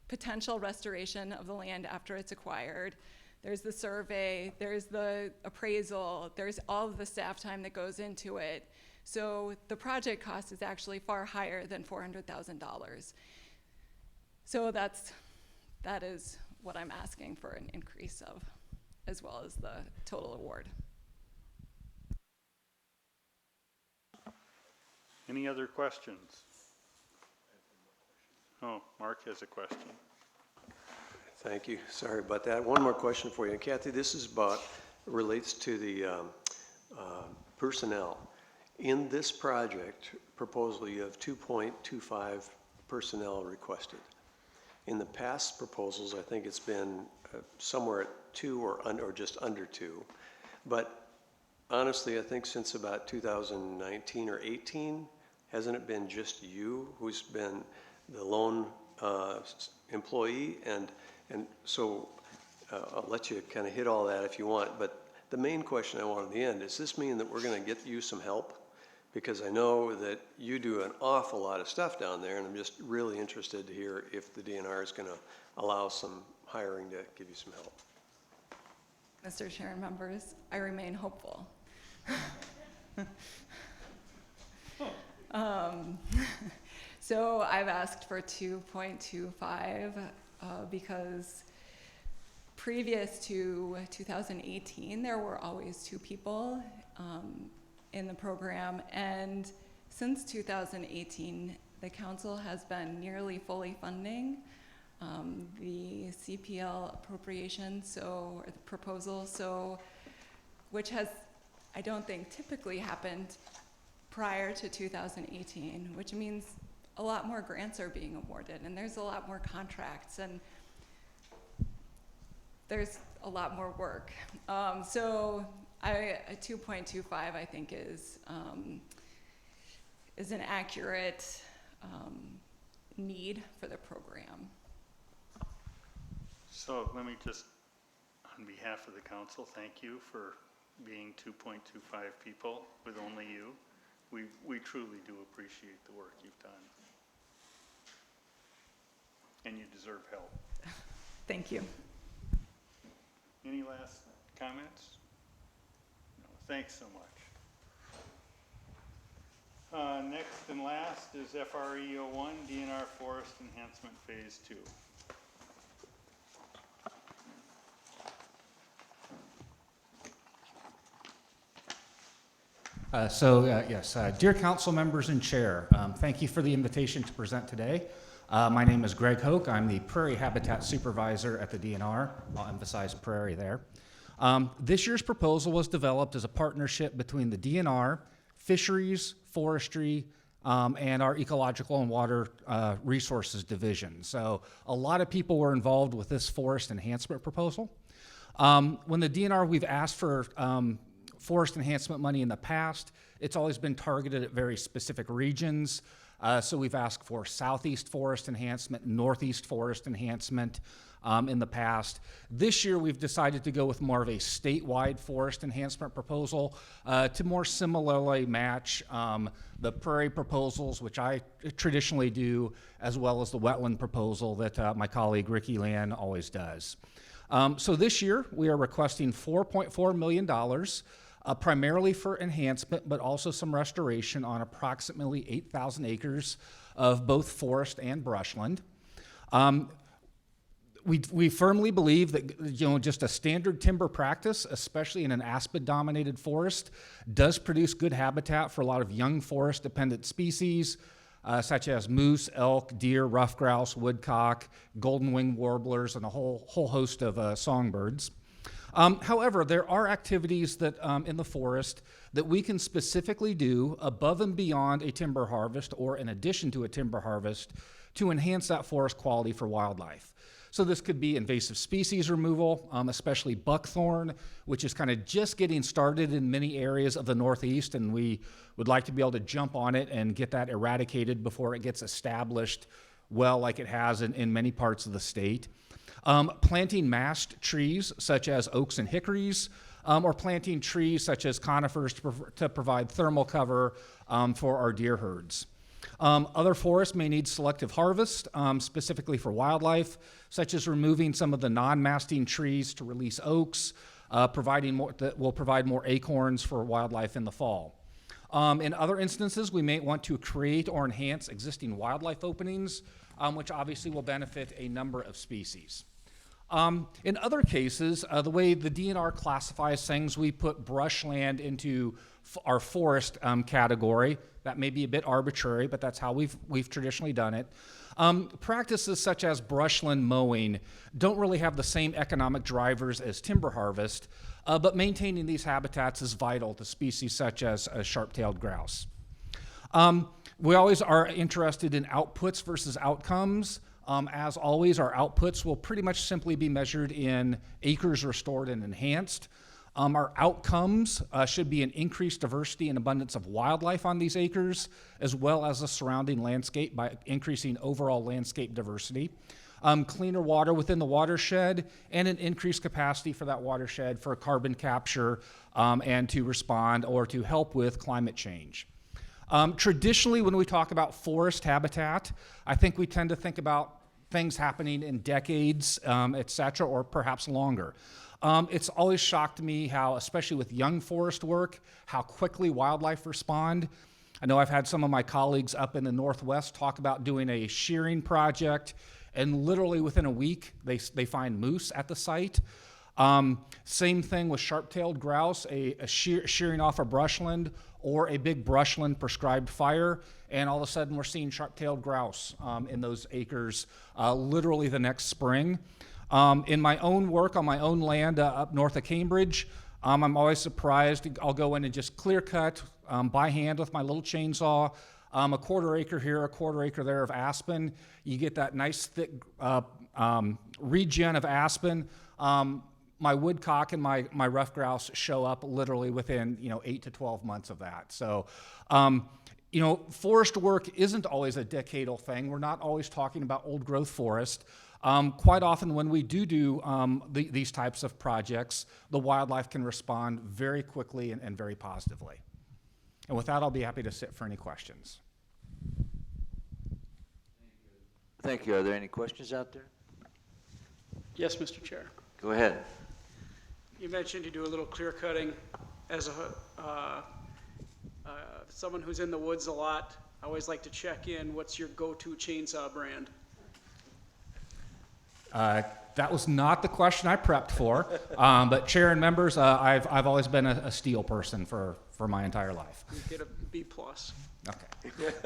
potential restoration of the land after it's acquired. There's the survey, there's the appraisal, there's all of the staff time that goes into it. So the project cost is actually far higher than $400,000. So that is what I'm asking for an increase of, as well as the total award.
Any other questions? Oh, Mark has a question.
Thank you. Sorry about that. One more question for you. And Kathy, this is relates to the personnel. In this project proposal, you have 2.25 personnel requested. In the past proposals, I think it's been somewhere at 2 or just under 2. But honestly, I think since about 2019 or 18, hasn't it been just you who's been the lone employee? And so I'll let you kind of hit all that if you want. But the main question I want at the end, does this mean that we're going to get you some help? Because I know that you do an awful lot of stuff down there, and I'm just really interested to hear if the DNR is going to allow some hiring to give you some help.
Mr. Chair and members, I remain hopeful. So I've asked for 2.25 because previous to 2018, there were always 2 people in the program, and since 2018, the council has been nearly fully funding the CPL appropriation, or the proposal, which has, I don't think, typically happened prior to 2018, which means a lot more grants are being awarded, and there's a lot more contracts, and there's a lot more work. So a 2.25, I think, is an accurate need for the program.
So let me just, on behalf of the council, thank you for being 2.25 people with only you. We truly do appreciate the work you've done. And you deserve help.
Thank you.
Any last comments? No, thanks so much. Next and last is FRE 01, DNR Forest Enhancement Phase 2.
Yes, dear council members and chair, thank you for the invitation to present today. My name is Greg Hoke. I'm the Prairie Habitat Supervisor at the DNR. I'll emphasize prairie there. This year's proposal was developed as a partnership between the DNR, Fisheries, Forestry, and our Ecological and Water Resources Division. So a lot of people were involved with this forest enhancement proposal. When the DNR, we've asked for forest enhancement money in the past, it's always been targeted at very specific regions. So we've asked for southeast forest enhancement, northeast forest enhancement in the past. This year we've decided to go with more of a statewide forest enhancement proposal to more similarly match the prairie proposals, which I traditionally do, as well as the wetland proposal that my colleague Ricky Land always does. So this year we are requesting $4.4 million. Primarily for enhancement, but also some restoration on approximately 8,000 acres of both forest and brushland. We firmly believe that just a standard timber practice, especially in an aspen-dominated forest, does produce good habitat for a lot of young forest-dependent species, such as moose, elk, deer, ruffed grouse, woodcock, golden-winged warblers, and a whole host of songbirds. However, there are activities that in the forest that we can specifically do above and beyond a timber harvest or in addition to a timber harvest to enhance that forest quality for wildlife. So this could be invasive species removal, especially buckthorn, which is kind of just getting started in many areas of the Northeast, and we would like to be able to jump on it and get that eradicated before it gets established well like it has in many parts of the state. Planting mast trees such as oaks and hickories, or planting trees such as conifers to provide thermal cover for our deer herds. Other forests may need selective harvest, specifically for wildlife, such as removing some of the non-masting trees to release oaks, that will provide more acorns for wildlife in the fall. In other instances, we may want to create or enhance existing wildlife openings, which obviously will benefit a number of species. In other cases, the way the DNR classifies things, we put brushland into our forest category. That may be a bit arbitrary, but that's how we've traditionally done it. Practices such as brushland mowing don't really have the same economic drivers as timber harvest, but maintaining these habitats is vital to species such as sharp-tailed grouse. We always are interested in outputs versus outcomes. As always, our outputs will pretty much simply be measured in acres restored and enhanced. Our outcomes should be an increased diversity and abundance of wildlife on these acres, as well as the surrounding landscape by increasing overall landscape diversity. Cleaner water within the watershed, and an increased capacity for that watershed for carbon capture and to respond or to help with climate change. Traditionally, when we talk about forest habitat, I think we tend to think about things happening in decades, et cetera, or perhaps longer. It's always shocked me how, especially with young forest work, how quickly wildlife respond. I know I've had some of my colleagues up in the Northwest talk about doing a shearing project, and literally within a week, they find moose at the site. Same thing with sharp-tailed grouse, shearing off a brushland or a big brushland prescribed fire, and all of a sudden we're seeing sharp-tailed grouse in those acres literally the next spring. In my own work on my own land up north of Cambridge, I'm always surprised. I'll go in and just clear cut by hand with my little chainsaw, a quarter acre here, a quarter acre there of aspen. You get that nice thick regen of aspen. My woodcock and my rough grouse show up literally within 8 to 12 months of that. So, forest work isn't always a decadal thing. We're not always talking about old growth forest. Quite often when we do these types of projects, the wildlife can respond very quickly and very positively. And with that, I'll be happy to sit for any questions.
Thank you. Are there any questions out there?
Yes, Mr. Chair.
Go ahead.
You mentioned you do a little clear cutting. As someone who's in the woods a lot, I always like to check in. What's your go-to chainsaw brand?
That was not the question I prepped for, but Chair and members, I've always been a steel person for my entire life.
You get a B+.
Okay.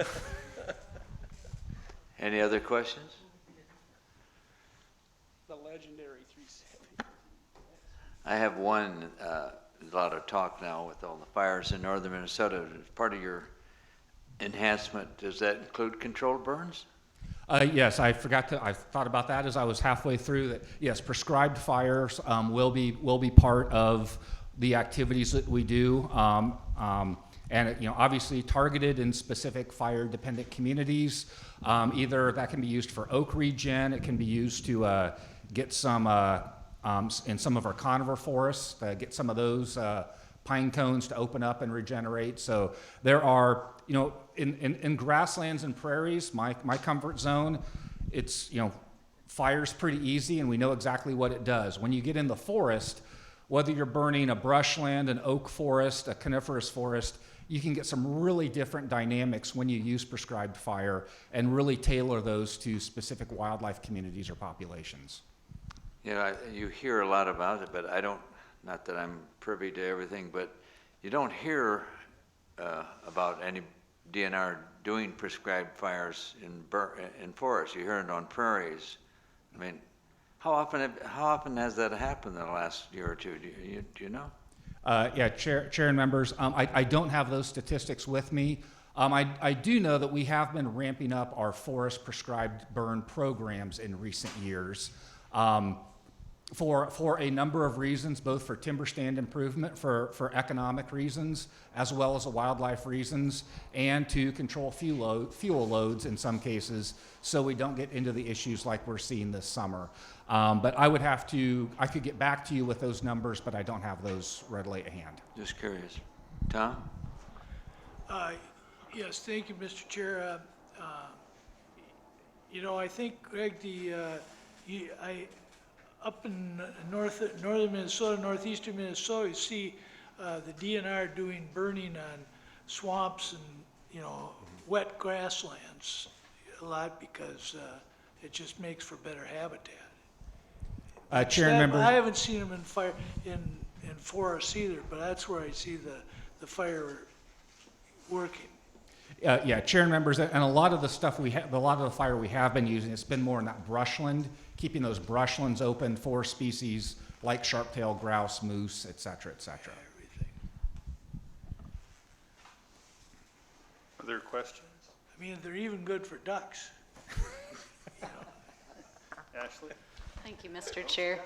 Any other questions?
The legendary 370.
I have one. There's a lot of talk now with all the fires in northern Minnesota. As part of your enhancement, does that include controlled burns?
Yes, I thought about that as I was halfway through that. Yes, prescribed fires will be part of the activities that we do. And obviously targeted in specific fire-dependent communities. Either that can be used for oak regen, it can be used to get some, in some of our conifer forests, get some of those pine cones to open up and regenerate. So there are, in grasslands and prairies, my comfort zone, it's, fire's pretty easy and we know exactly what it does. When you get in the forest, whether you're burning a brushland, an oak forest, a coniferous forest, you can get some really different dynamics when you use prescribed fire and really tailor those to specific wildlife communities or populations.
You hear a lot about it, but I don't, not that I'm privy to everything, but you don't hear about any DNR doing prescribed fires in forests. You hear it on prairies. I mean, how often has that happened in the last year or two? Do you know?
Yeah, Chair and members, I don't have those statistics with me. I do know that we have been ramping up our forest prescribed burn programs in recent years. For a number of reasons, both for timber stand improvement, for economic reasons, as well as wildlife reasons, and to control fuel loads in some cases, so we don't get into the issues like we're seeing this summer. But I could get back to you with those numbers, but I don't have those readily at hand.
Just curious. Tom?
Yes, thank you, Mr. Chair. You know, I think, Greg, up in northern Minnesota, northeastern Minnesota, you see the DNR doing burning on swamps and, you know, wet grasslands a lot because it just makes for better habitat.
Chair and members.
I haven't seen them in forests either, but that's where I see the fire working.
Yeah, Chair and members, and a lot of the stuff a lot of the fire we have been using, it's been more in that brushland, keeping those brushlands open for species like sharp-tailed grouse, moose, et cetera, et cetera.
Other questions?
I mean, they're even good for ducks.
Ashley?
Thank you, Mr. Chair.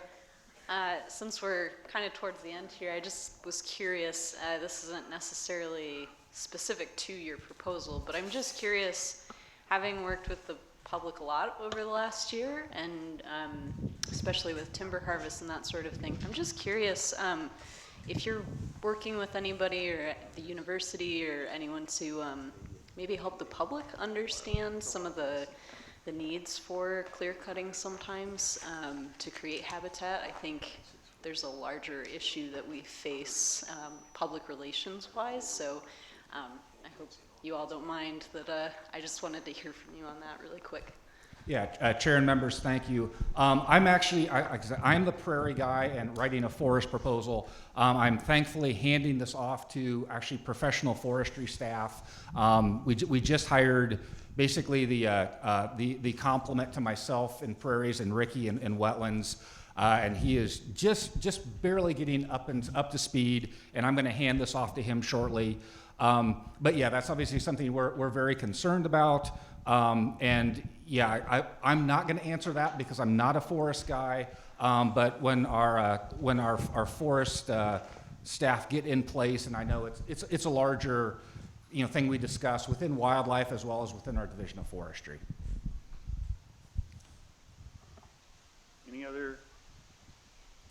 Since we're kind of towards the end here, I just was curious, this isn't necessarily specific to your proposal, but I'm just curious, having worked with the public a lot over the last year, and especially with timber harvest and that sort of thing, I'm just curious if you're working with anybody or at the university or anyone to maybe help the public understand some of the needs for clear cutting sometimes to create habitat. I think there's a larger issue that we face public relations wise, so I hope you all don't mind that I just wanted to hear from you on that really quick.
Yeah, Chair and members, thank you. I'm actually, I'm the prairie guy and writing a forest proposal. I'm thankfully handing this off to actually professional forestry staff. We just hired basically the complement to myself in prairies and Ricky in wetlands. And he is just barely getting up to speed, and I'm going to hand this off to him shortly. But yeah, that's obviously something we're very concerned about. And yeah, I'm not going to answer that because I'm not a forest guy. But when our forest staff get in place, and I know it's a larger thing we discuss within wildlife as well as within our Division of Forestry.
Any other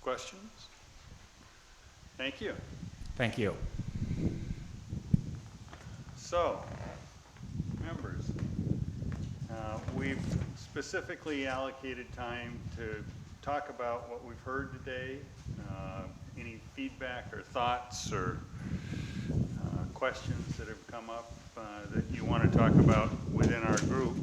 questions? Thank you.
Thank you.
So, members, we've specifically allocated time to talk about what we've heard today. Any feedback or thoughts or questions that have come up that you want to talk about within our group?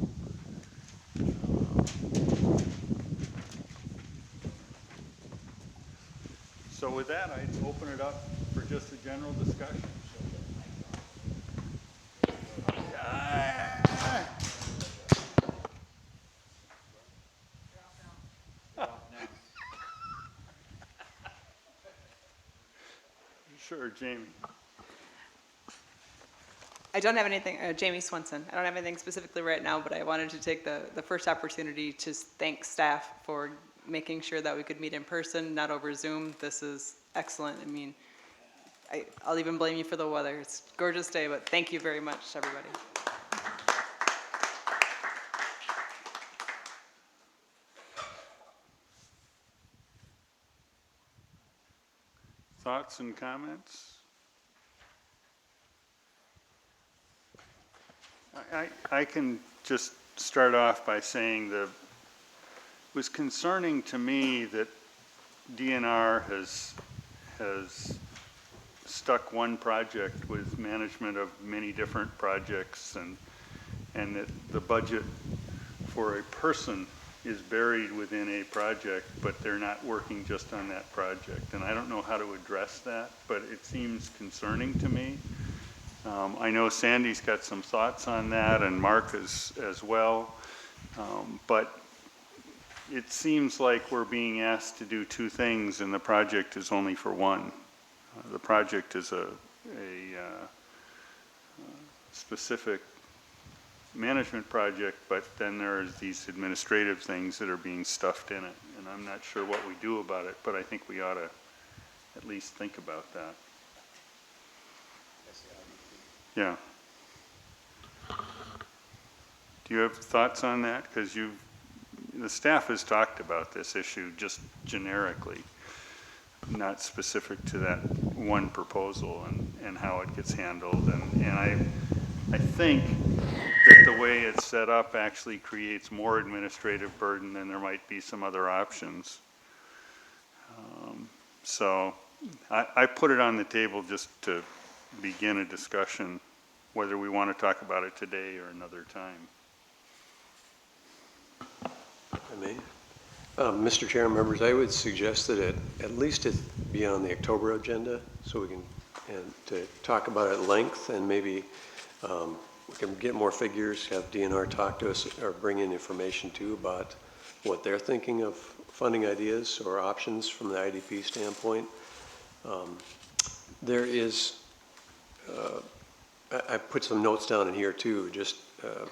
So with that, I'd open it up for just a general discussion. Sure, Jamie.
I don't have anything, Jamie Swenson. I don't have anything specifically right now, but I wanted to take the first opportunity to thank staff for making sure that we could meet in person, not over Zoom. This is excellent. I mean, I'll even blame you for the weather. It's a gorgeous day, but thank you very much, everybody.
Thoughts and comments? I can just start off by saying it was concerning to me that DNR has stuck one project with management of many different projects, and that the budget for a person is buried within a project, but they're not working just on that project. And I don't know how to address that, but it seems concerning to me. I know Sandy's got some thoughts on that, and Mark as well. But it seems like we're being asked to do two things, and the project is only for one. The project is a specific management project, but then there's these administrative things that are being stuffed in it. and I'm not sure what we do about it, but I think we ought to at least think about that. Yeah. Do you have thoughts on that? Because the staff has talked about this issue just generically, not specific to that one proposal and how it gets handled. And I think that the way it's set up actually creates more administrative burden than there might be some other options. So I put it on the table just to begin a discussion, whether we want to talk about it today or another time.
If I may. Mr. Chair and members, I would suggest that at least it be on the October agenda so we can to talk about it at length, and maybe we can get more figures, have DNR talk to us or bring in information too about what they're thinking of funding ideas or options from the IDP standpoint. There is, I put some notes down in here too, just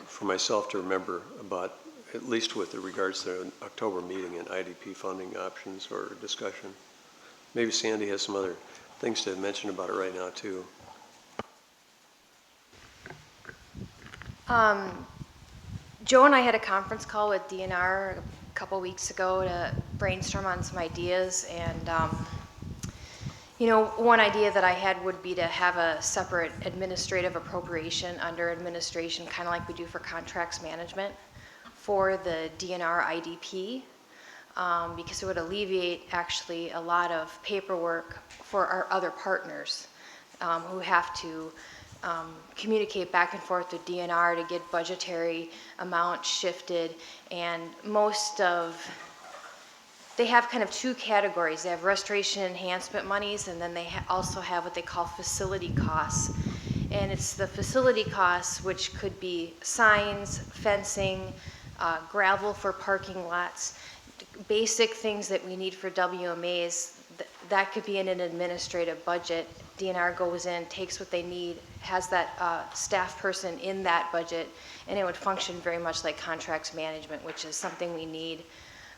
for myself to remember about, at least with regards to an October meeting and IDP funding options or discussion. Maybe Sandy has some other things to mention about it right now too.
Joe and I had a conference call with DNR a couple weeks ago to brainstorm on some ideas, and you know, one idea that I had would be to have a separate administrative appropriation under administration, kind of like we do for contracts management, for the DNR IDP, because it would alleviate actually a lot of paperwork for our other partners who have to communicate back and forth with DNR to get budgetary amounts shifted. And they have kind of two categories. They have restoration enhancement monies, and then they also have what they call facility costs. And it's the facility costs, which could be signs, fencing, gravel for parking lots, basic things that we need for WMAs. That could be in an administrative budget. DNR goes in, takes what they need, has that staff person in that budget, and it would function very much like contracts management, which is something we need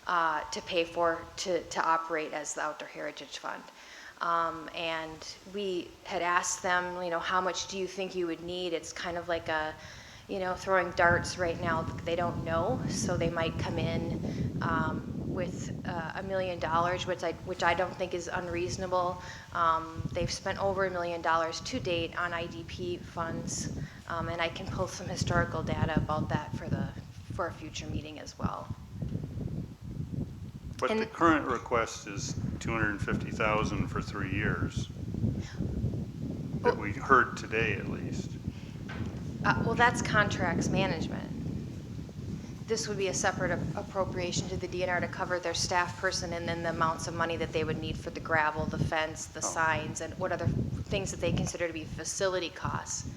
to pay for to operate as the Outdoor Heritage Fund. And we had asked them, you know, how much do you think you would need? It's kind of like throwing darts right now. They don't know, so they might come in with $1 million, which I don't think is unreasonable. They've spent over $1 million to date on IDP funds, and I can pull some historical data about that for a future meeting as well.
But the current request is $250,000 for 3 years. That we heard today, at least.
Well, that's contracts management. This would be a separate appropriation to the DNR to cover their staff person, and then the amounts of money that they would need for the gravel, the fence, the signs, and what other things that they consider to be facility costs.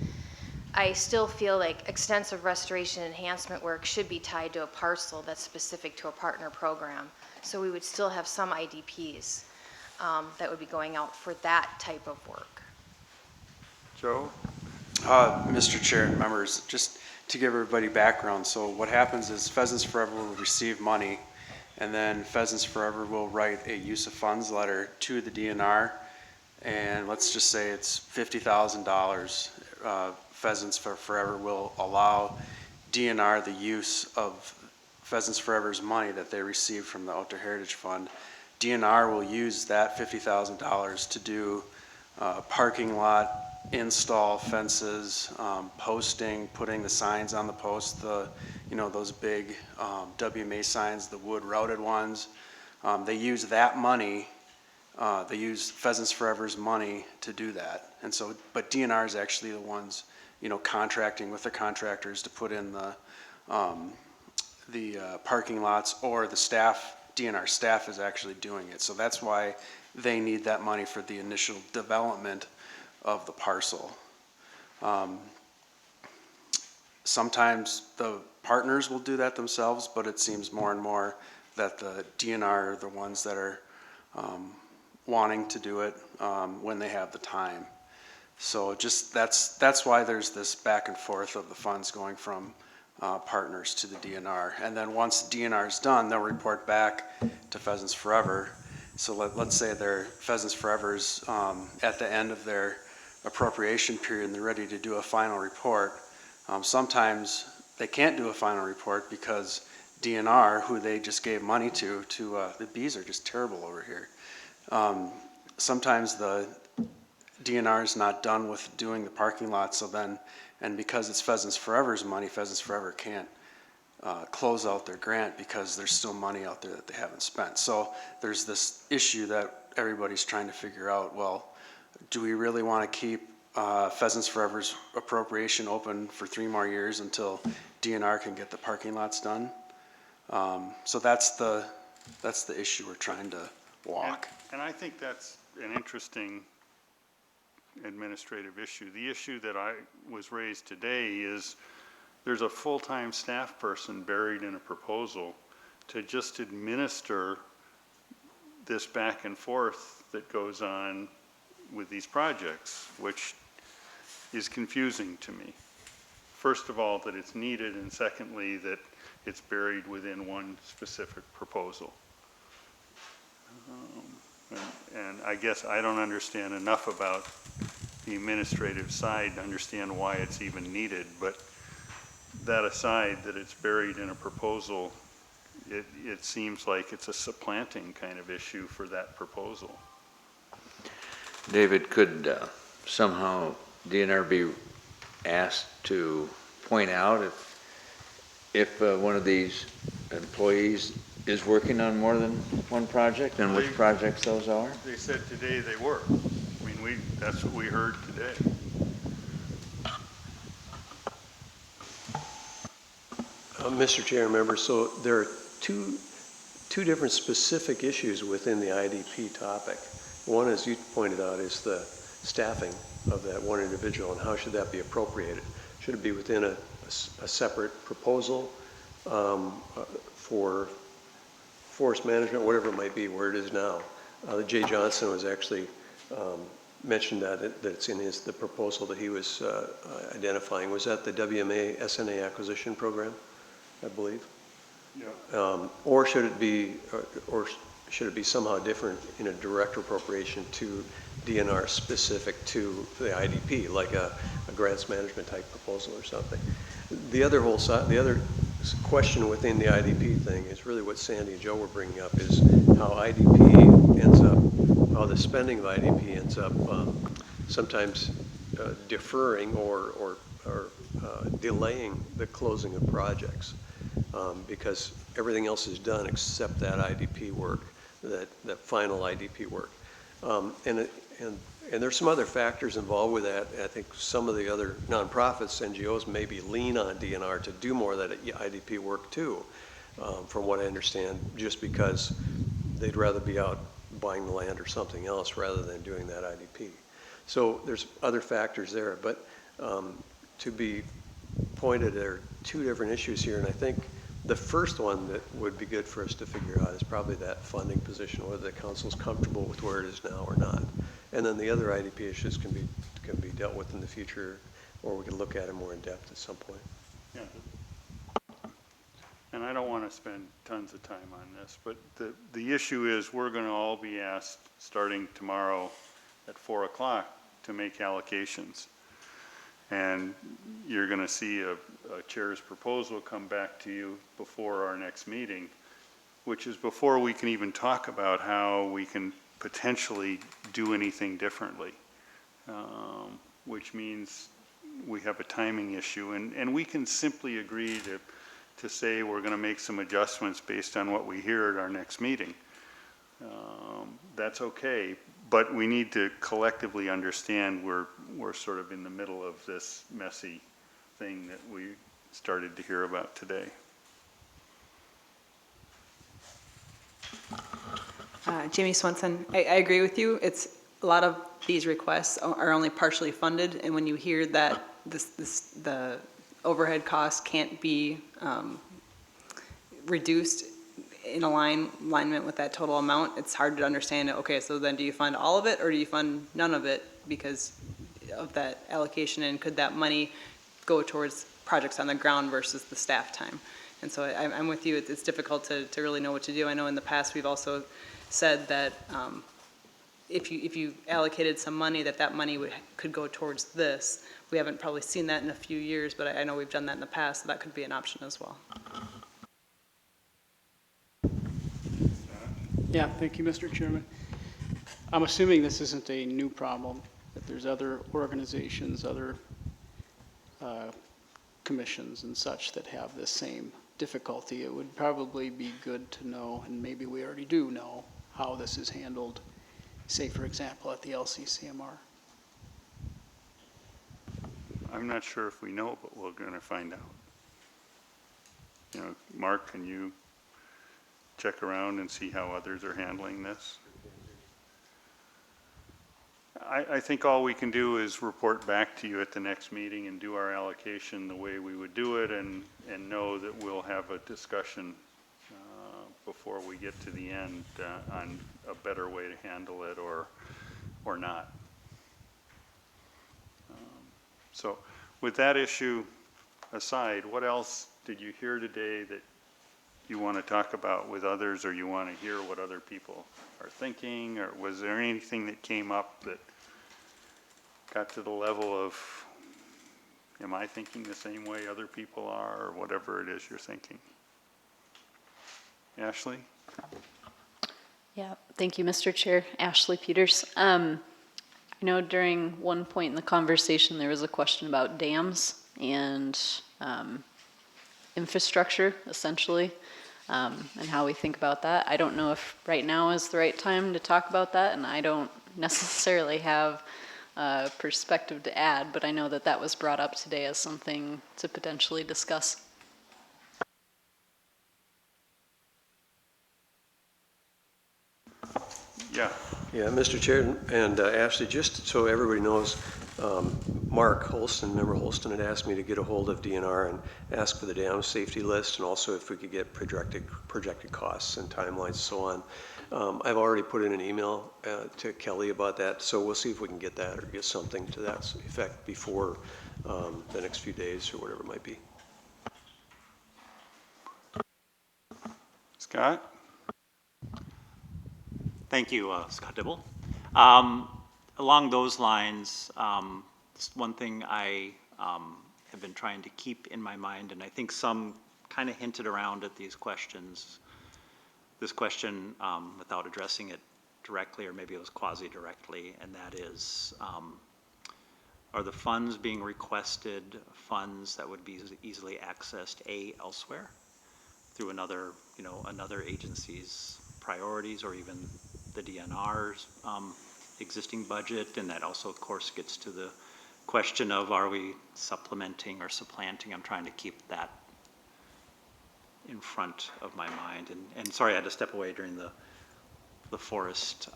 I still feel like extensive restoration enhancement work should be tied to a parcel that's specific to a partner program. So we would still have some IDPs that would be going out for that type of work.
Joe?
Mr. Chair and members, just to give everybody background, so what happens is Pheasants Forever will receive money, and then Pheasants Forever will write a use of funds letter to the DNR, and let's just say it's $50,000. Pheasants Forever will allow DNR the use of Pheasants Forever's money that they receive from the Outdoor Heritage Fund. DNR will use that $50,000 to do parking lot install, fences, posting, putting the signs on the post, those big WMA signs, the wood routed ones. They use that money, they use Pheasants Forever's money to do that. And so, but DNR is actually the ones, contracting with the contractors to put in the parking lots, or the staff, DNR staff is actually doing it. So that's why they need that money for the initial development of the parcel. Sometimes the partners will do that themselves, but it seems more and more that the DNR are the ones that are wanting to do it when they have the time. So just that's why there's this back and forth of the funds going from partners to the DNR. And then once DNR is done, they'll report back to Pheasants Forever. So let's say their Pheasants Forever's at the end of their appropriation period and they're ready to do a final report. Sometimes they can't do a final report because DNR, who they just gave money to the bees are just terrible over here. Sometimes the DNR is not done with doing the parking lot, so then, and because it's Pheasants Forever's money, Pheasants Forever can't close out their grant because there's still money out there that they haven't spent. So there's this issue that everybody's trying to figure out, well, do we really want to keep Pheasants Forever's appropriation open for 3 more years until DNR can get the parking lots done? So that's the issue we're trying to walk.
And I think that's an interesting administrative issue. The issue that was raised today is there's a full-time staff person buried in a proposal to just administer this back and forth that goes on with these projects, which is confusing to me. First of all, that it's needed, and secondly, that it's buried within one specific proposal. And I guess I don't understand enough about the administrative side to understand why it's even needed, but that aside, that it's buried in a proposal, it seems like it's a supplanting kind of issue for that proposal.
David, could somehow DNR be asked to point out if one of these employees is working on more than one project and which projects those are?
They said today they were. I mean, that's what we heard today.
Mr. Chair, members, so there are two different specific issues within the IDP topic. One, as you pointed out, is the staffing of that one individual and how should that be appropriated? Should it be within a separate proposal for forest management, whatever it might be, where it is now? Jay Johnson was actually mentioned that it's in the proposal that he was identifying. Was that the WMA SNA acquisition program, I believe? Yeah. Or should it be somehow different in a direct appropriation to DNR specific to the IDP, like a grants management type proposal or something? The other question within the IDP thing is really what Sandy and Joe were bringing up, is how IDP ends up, how the spending of IDP ends up sometimes deferring or delaying the closing of projects because everything else is done except that IDP work, that final IDP work. And there's some other factors involved with that. I think some of the other nonprofits, NGOs, maybe lean on DNR to do more of that IDP work too, from what I understand, just because they'd rather be out buying the land or something else rather than doing that IDP. So there's other factors there, but to be pointed, there are two different issues here, and I think the first one that would be good for us to figure out is probably that funding position, whether the council's comfortable with where it is now or not. And then the other IDP issues can be dealt with in the future, or we can look at it more in depth at some point.
Yeah. And I don't want to spend tons of time on this, but the issue is we're going to all be asked starting tomorrow at 4 o'clock to make allocations. And you're going to see a chair's proposal come back to you before our next meeting, which is before we can even talk about how we can potentially do anything differently, which means we have a timing issue. And we can simply agree to say we're going to make some adjustments based on what we hear at our next meeting. That's okay, but we need to collectively understand we're sort of in the middle of this messy thing that we started to hear about today.
Jamie Swenson, I agree with you. It's a lot of these requests are only partially funded, and when you hear that the overhead costs can't be reduced in alignment with that total amount, it's hard to understand it. Okay, so then do you fund all of it or do you fund none of it because of that allocation, and could that money go towards projects on the ground versus the staff time. And so I'm with you, it's difficult to really know what to do. I know in the past, we've also said that if you allocated some money, that money could go towards this. We haven't probably seen that in a few years, but I know we've done that in the past, so that could be an option as well.
Yeah, thank you, Mr. Chairman. I'm assuming this isn't a new problem, that there's other organizations, other commissions and such that have the same difficulty. It would probably be good to know, and maybe we already do know, how this is handled, say, for example, at the LCCMR.
I'm not sure if we know, but we're going to find out. You know, Mark, can you check around and see how others are handling this? I think all we can do is report back to you at the next meeting and do our allocation the way we would do it, and know that we'll have a discussion before we get to the end on a better way to handle it or not. So with that issue aside, what else did you hear today that you want to talk about with others, or you want to hear what other people are thinking, or was there anything that came up that got to the level of, am I thinking the same way other people are, or whatever it is you're thinking? Ashley?
Yeah, thank you, Mr. Chair. Ashley Peters. I know during one point in the conversation there was a question about dams and infrastructure, essentially, and how we think about that. I don't know if right now is the right time to talk about that, and I don't necessarily have perspective to add, but I know that that was brought up today as something to potentially discuss.
Yeah.
Yeah, Mr. Chair and Ashley, just so everybody knows, Mark Holston, member Holston, had asked me to get a hold of DNR and ask for the dam safety list, and also if we could get projected costs and timelines and so on. I've already put in an email to Kelly about that, so we'll see if we can get that or get something to that effect before the next few days or whatever it might be.
Scott?
Thank you, Scott Dibble. Along those lines, one thing I have been trying to keep in my mind, and I think some kind of hinted around at these questions, this question without addressing it directly, or maybe it was quasi-directly, and that is, are the funds being requested funds that would be easily accessed, elsewhere through another agency's priorities, or even the DNR's existing budget? And that also, of course, gets to the question of, are we supplementing or supplanting? I'm trying to keep that in front of my mind. And sorry, I had to step away during the forest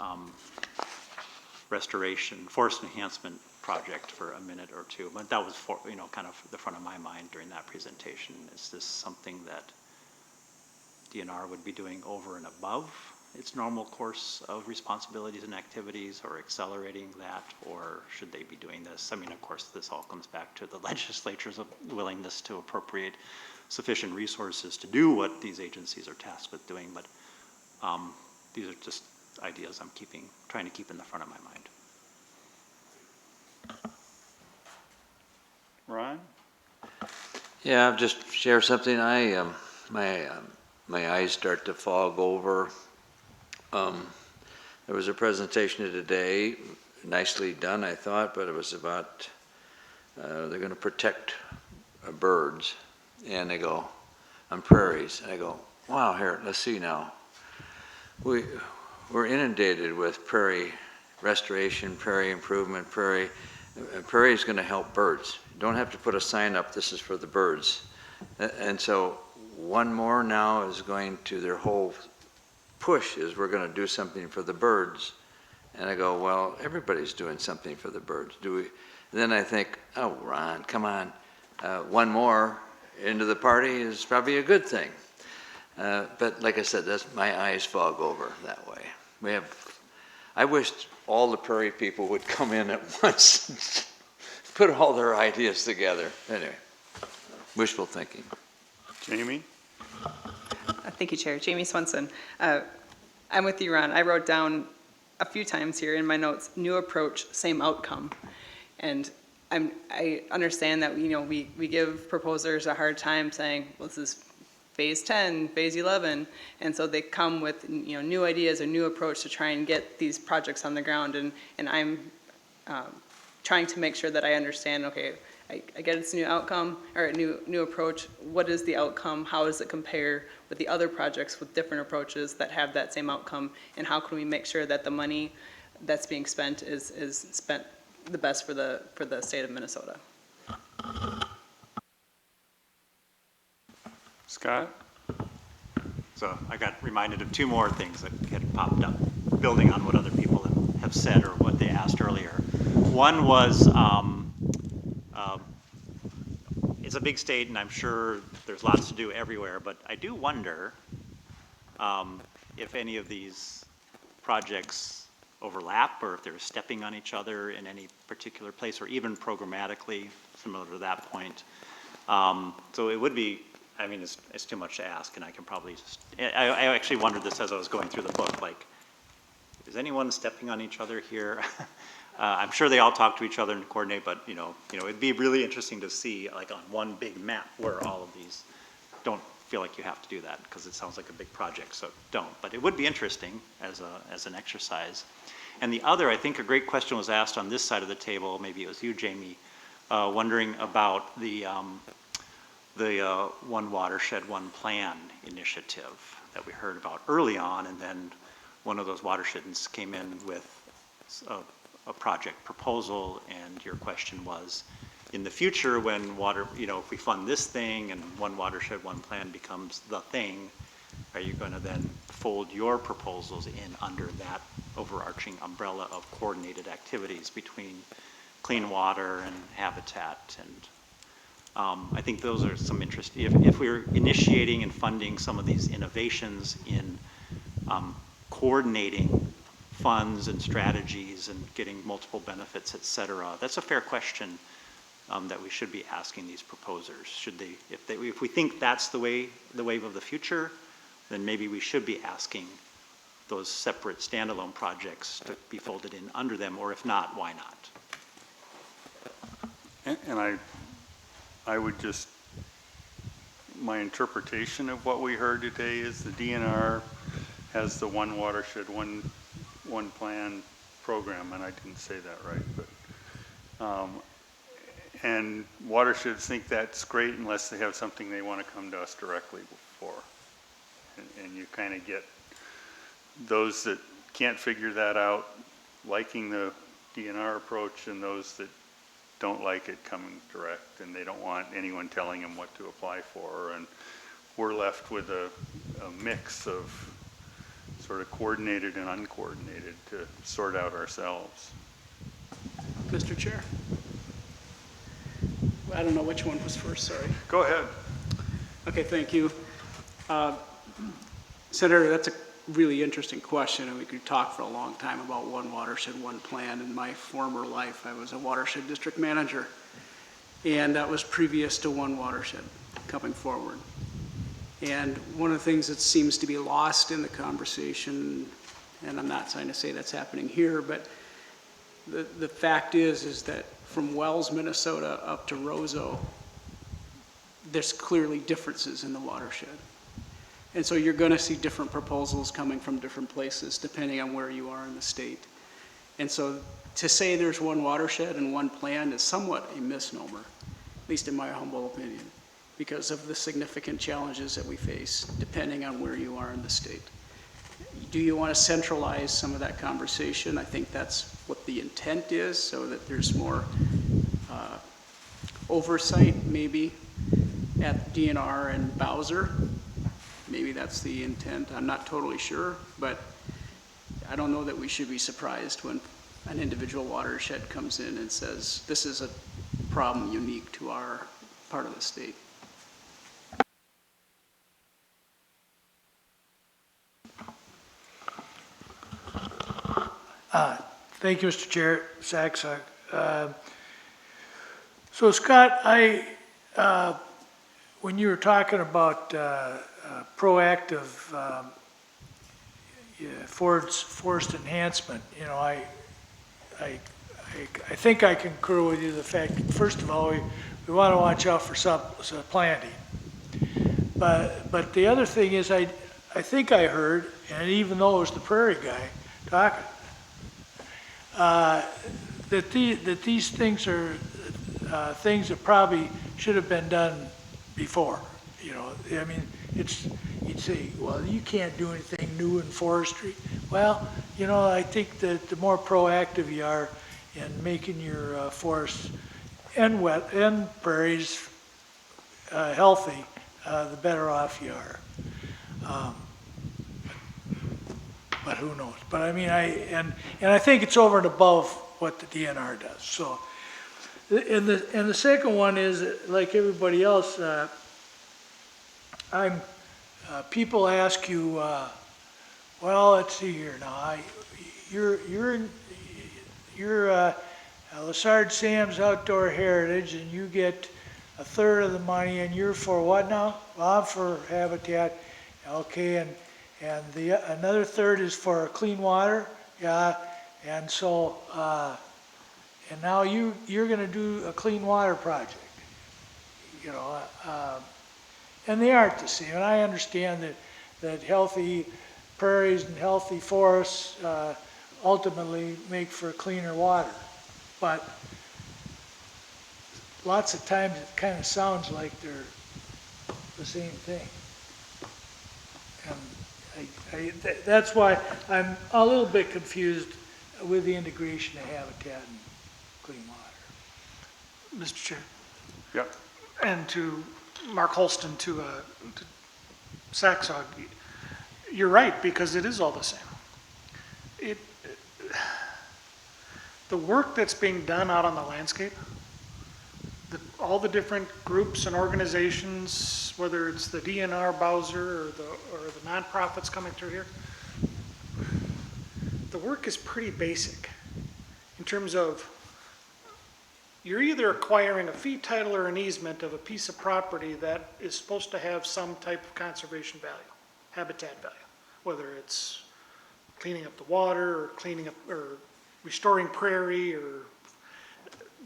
restoration, forest enhancement project for a minute or two, but that was kind of the front of my mind during that presentation. Is this something that DNR would be doing over and above its normal course of responsibilities and activities, or accelerating that, or should they be doing this? I mean, of course, this all comes back to the legislature's willingness to appropriate sufficient resources to do what these agencies are tasked with doing, but these are just ideas I'm trying to keep in the front of my mind.
Ron?
Yeah, I'll just share something. My eyes start to fog over. There was a presentation today, nicely done, I thought, but it was about they're going to protect birds, and they go on prairies. And I go, wow, here, let's see now. We're inundated with prairie restoration, prairie improvement, prairie is going to help birds. You don't have to put a sign up, this is for the birds. And so one more now is going to, their whole push is, we're going to do something for the birds. And I go, well, everybody's doing something for the birds. And then I think, oh, Ron, come on. One more into the party is probably a good thing. But like I said, my eyes fog over that way. I wish all the prairie people would come in at once and put all their ideas together. Anyway. Wishful thinking.
Jamie?
Thank you, Chair. Jamie Swenson. I'm with you, Ron. I wrote down a few times here in my notes, new approach, same outcome. And I understand that, we give proposers a hard time saying, well, this is phase 10, phase 11. And so they come with, new ideas, a new approach to try and get these projects on the ground. And I'm trying to make sure that I understand, okay, I get it's a new outcome or a new approach. What is the outcome? How does it compare with the other projects with different approaches that have that same outcome? And how can we make sure that the money that's being spent is spent the best for the state of Minnesota?
Scott?
So I got reminded of two more things that had popped up, building on what other people have said or what they asked earlier. One was, it's a big state, and I'm sure there's lots to do everywhere, but I do wonder if any of these projects overlap or if they're stepping on each other in any particular place or even programmatically, similar to that point. So it would be, it's too much to ask, and I can probably just, I actually wondered this as I was going through the book, like, is anyone stepping on each other here? I'm sure they all talk to each other and coordinate, but it'd be really interesting to see, like, on one big map where all of these don't feel like you have to do that because it sounds like a big project, so don't. But it would be interesting as an exercise. And the other, I think a great question was asked on this side of the table, maybe it was you, Jamie, wondering about the One Watershed, One Plan initiative that we heard about early on, and then one of those watersheds came in with a project proposal, and your question was, in the future when if we fund this thing and One Watershed, One Plan becomes the thing, are you going to then fold your proposals in under that overarching umbrella of coordinated activities between clean water and habitat? And I think those are some interest. If we're initiating and funding some of these innovations in coordinating funds and strategies and getting multiple benefits, et cetera, that's a fair question that we should be asking these proposers. Should they, if we think that's the wave of the future, then maybe we should be asking those separate standalone projects to be folded in under them, or if not, why not?
And I would just, my interpretation of what we heard today is the DNR has the One Watershed, One Plan program, and I didn't say that right, but and watersheds think that's great unless they have something they want to come to us directly for. And you kind of get those that can't figure that out liking the DNR approach, and those that don't like it coming direct, and they don't want anyone telling them what to apply for. And we're left with a mix of sort of coordinated and uncoordinated to sort out ourselves.
Mr. Chair. I don't know which one was first, sorry.
Go ahead.
Okay, thank you. Senator, that's a really interesting question, and we could talk for a long time about One Watershed, One Plan. In my former life, I was a watershed district manager, and that was previous to One Watershed coming forward. And one of the things that seems to be lost in the conversation, and I'm not trying to say that's happening here, but the fact is that from Wells, Minnesota up to Roseau, there's clearly differences in the watershed. And so you're going to see different proposals coming from different places depending on where you are in the state. And so to say there's one watershed and one plan is somewhat a misnomer, at least in my humble opinion, because of the significant challenges that we face depending on where you are in the state. Do you want to centralize some of that conversation? I think that's what the intent is, so that there's more oversight maybe at DNR and Bowser. Maybe that's the intent. I'm not totally sure, but I don't know that we should be surprised when an individual watershed comes in and says, this is a problem unique to our part of the state.
Thank you, Mr. Chair. Saxon. So Scott, I when you were talking about proactive forest enhancement, you know, I think I concur with you the fact that, first of all, we want to watch out for planting. But the other thing is, I think I heard, and even though it was the prairie guy talking, that these things are things that probably should have been done before. You know, I mean, you'd say, well, you can't do anything new in forestry. Well, you know, I think that the more proactive you are in making your forests and prairies healthy, the better off you are. But who knows? But I mean, and I think it's over and above what the DNR does. So, and the second one is, like everybody else, people ask you, well, let's see here now. You're Lessard-Sams Outdoor Heritage, and you get a third of the money, and you're for what now? Well, I'm for habitat. Okay, and another third is for clean water. Yeah, and so and now you're going to do a clean water project. You know, and they aren't the same. And I understand that healthy prairies and healthy forests ultimately make for cleaner water, but lots of times it kind of sounds like they're the same thing. And that's why I'm a little bit confused with the integration of habitat and clean water.
Mr. Chair.
Yeah.
And to Mark Holston, to Saxog, you're right, because it is all the same. The work that's being done out on the landscape, all the different groups and organizations, whether it's the DNR, Bowser, or the nonprofits coming through here, the work is pretty basic in terms of you're either acquiring a fee title or an easement of a piece of property that is supposed to have some type of conservation value, habitat value, whether it's cleaning up the water or cleaning up or restoring prairie, or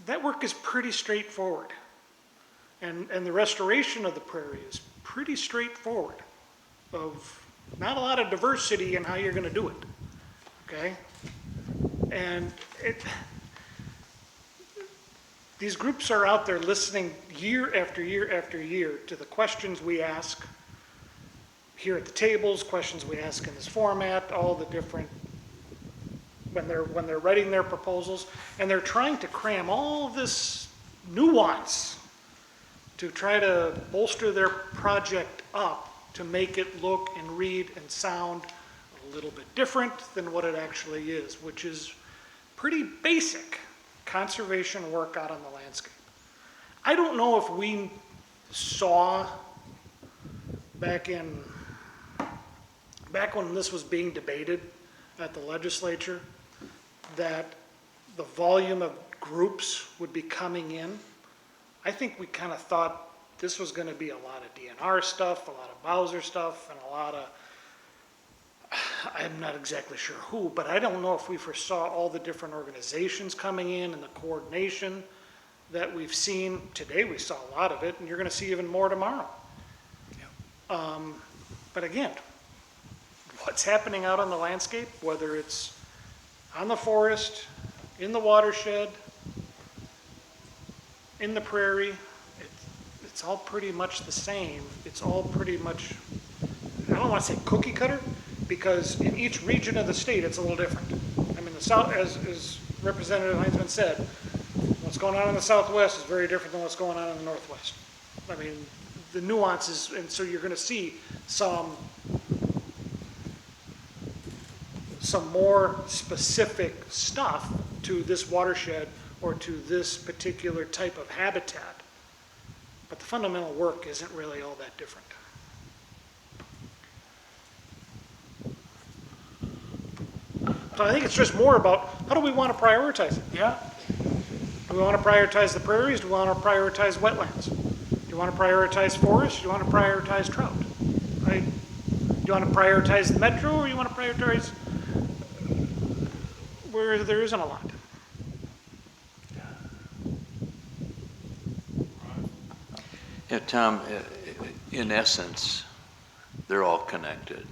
that work is pretty straightforward. And the restoration of the prairie is pretty straightforward, of not a lot of diversity in how you're going to do it, okay? And these groups are out there listening year after year after year to the questions we ask here at the tables, questions we ask in this format, all the different, when they're writing their proposals, and they're trying to cram all of this nuance to try to bolster their project up to make it look and read and sound a little bit different than what it actually is, which is pretty basic conservation work out on the landscape. I don't know if we saw back when this was being debated at the legislature that the volume of groups would be coming in. I think we kind of thought this was going to be a lot of DNR stuff, a lot of Bowser stuff, and a lot of, I'm not exactly sure who, but I don't know if we foresaw all the different organizations coming in and the coordination that we've seen. Today we saw a lot of it, and you're going to see even more tomorrow. Yeah. But again, what's happening out on the landscape, whether it's on the forest, in the watershed, in the prairie, it's all pretty much the same. It's all pretty much, I don't want to say cookie cutter, because in each region of the state, it's a little different. I mean, the South, as Representative Heinzman said, what's going on in the Southwest is very different than what's going on in the Northwest. I mean, the nuances, and so you're going to see some more specific stuff to this watershed or to this particular type of habitat. But the fundamental work isn't really all that different. So I think it's just more about how do we want to prioritize it? Yeah? Do we want to prioritize the prairies? Do we want to prioritize wetlands? You want to prioritize forest, you want to prioritize trout, right? You want to prioritize the metro, or you want to prioritize where there isn't a lot?
Yeah, Tom, in essence, they're all connected.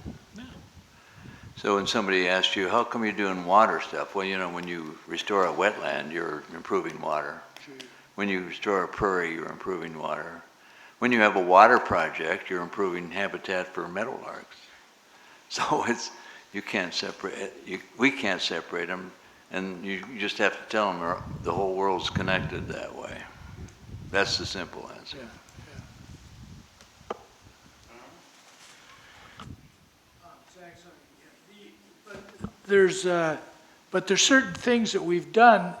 So when somebody asks you, how come you're doing water stuff? Well, you know, when you restore a wetland, you're improving water. When you restore a prairie, you're improving water. When you have a water project, you're improving habitat for meadowlarks. So it's, you can't separate, we can't separate them, and you just have to tell them the whole world's connected that way. That's the simple answer.
But there's certain things that we've done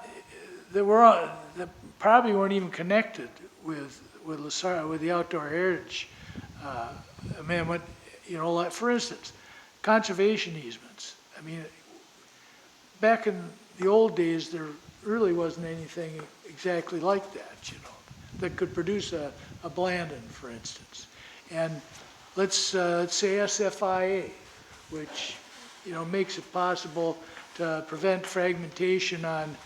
that that probably weren't even connected with Lessard, with the outdoor heritage. I mean, what, you know, like for instance, conservation easements. I mean, back in the old days, there really wasn't anything exactly like that, you know, that could produce a Blandon, for instance. And let's say SFIA, which, you know, makes it possible to prevent fragmentation on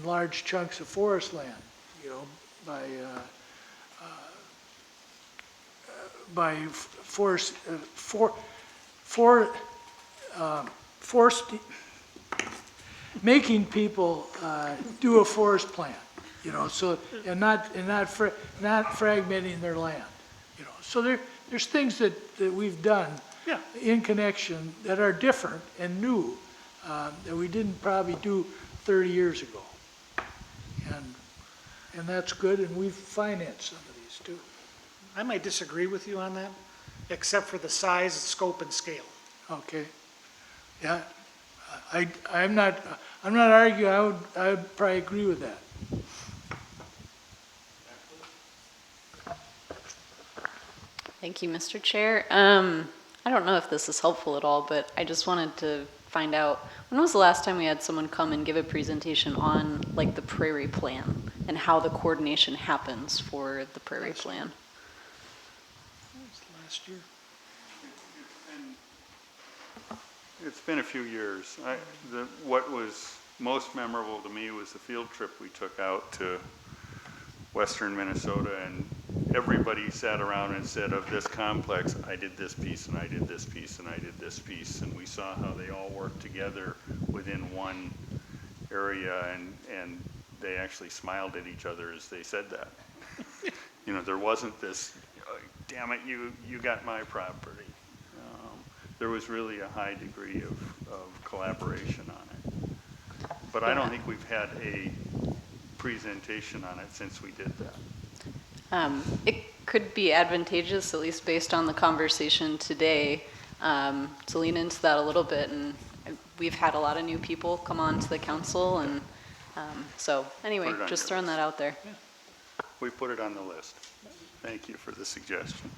large chunks of forest land, you know, by making people do a forest plan, you know, so and not fragmenting their land, you know. So there's things that we've done in connection that are different and new that we didn't probably do 30 years ago, and that's good. And we've financed some of these too.
I might disagree with you on that, except for the size, scope, and scale.
Okay. Yeah. I'm not arguing. I would probably agree with that.
Thank you, Mr. Chair. I don't know if this is helpful at all, but I just wanted to find out, when was the last time we had someone come and give a presentation on like the prairie plan and how the coordination happens for the prairie plan?
Last year.
It's been a few years. What was most memorable to me was the field trip we took out to western Minnesota, and everybody sat around and said, of this complex, I did this piece, and I did this piece, and I did this piece, and we saw how they all worked together within one area, and they actually smiled at each other as they said that. You know, there wasn't this, damn it, you got my property. There was really a high degree of collaboration on it. But I don't think we've had a presentation on it since we did that.
It could be advantageous, at least based on the conversation today, to lean into that a little bit. And we've had a lot of new people come on to the council, and so anyway, just throwing that out there.
Yeah. We put it on the list. Thank you for the suggestion.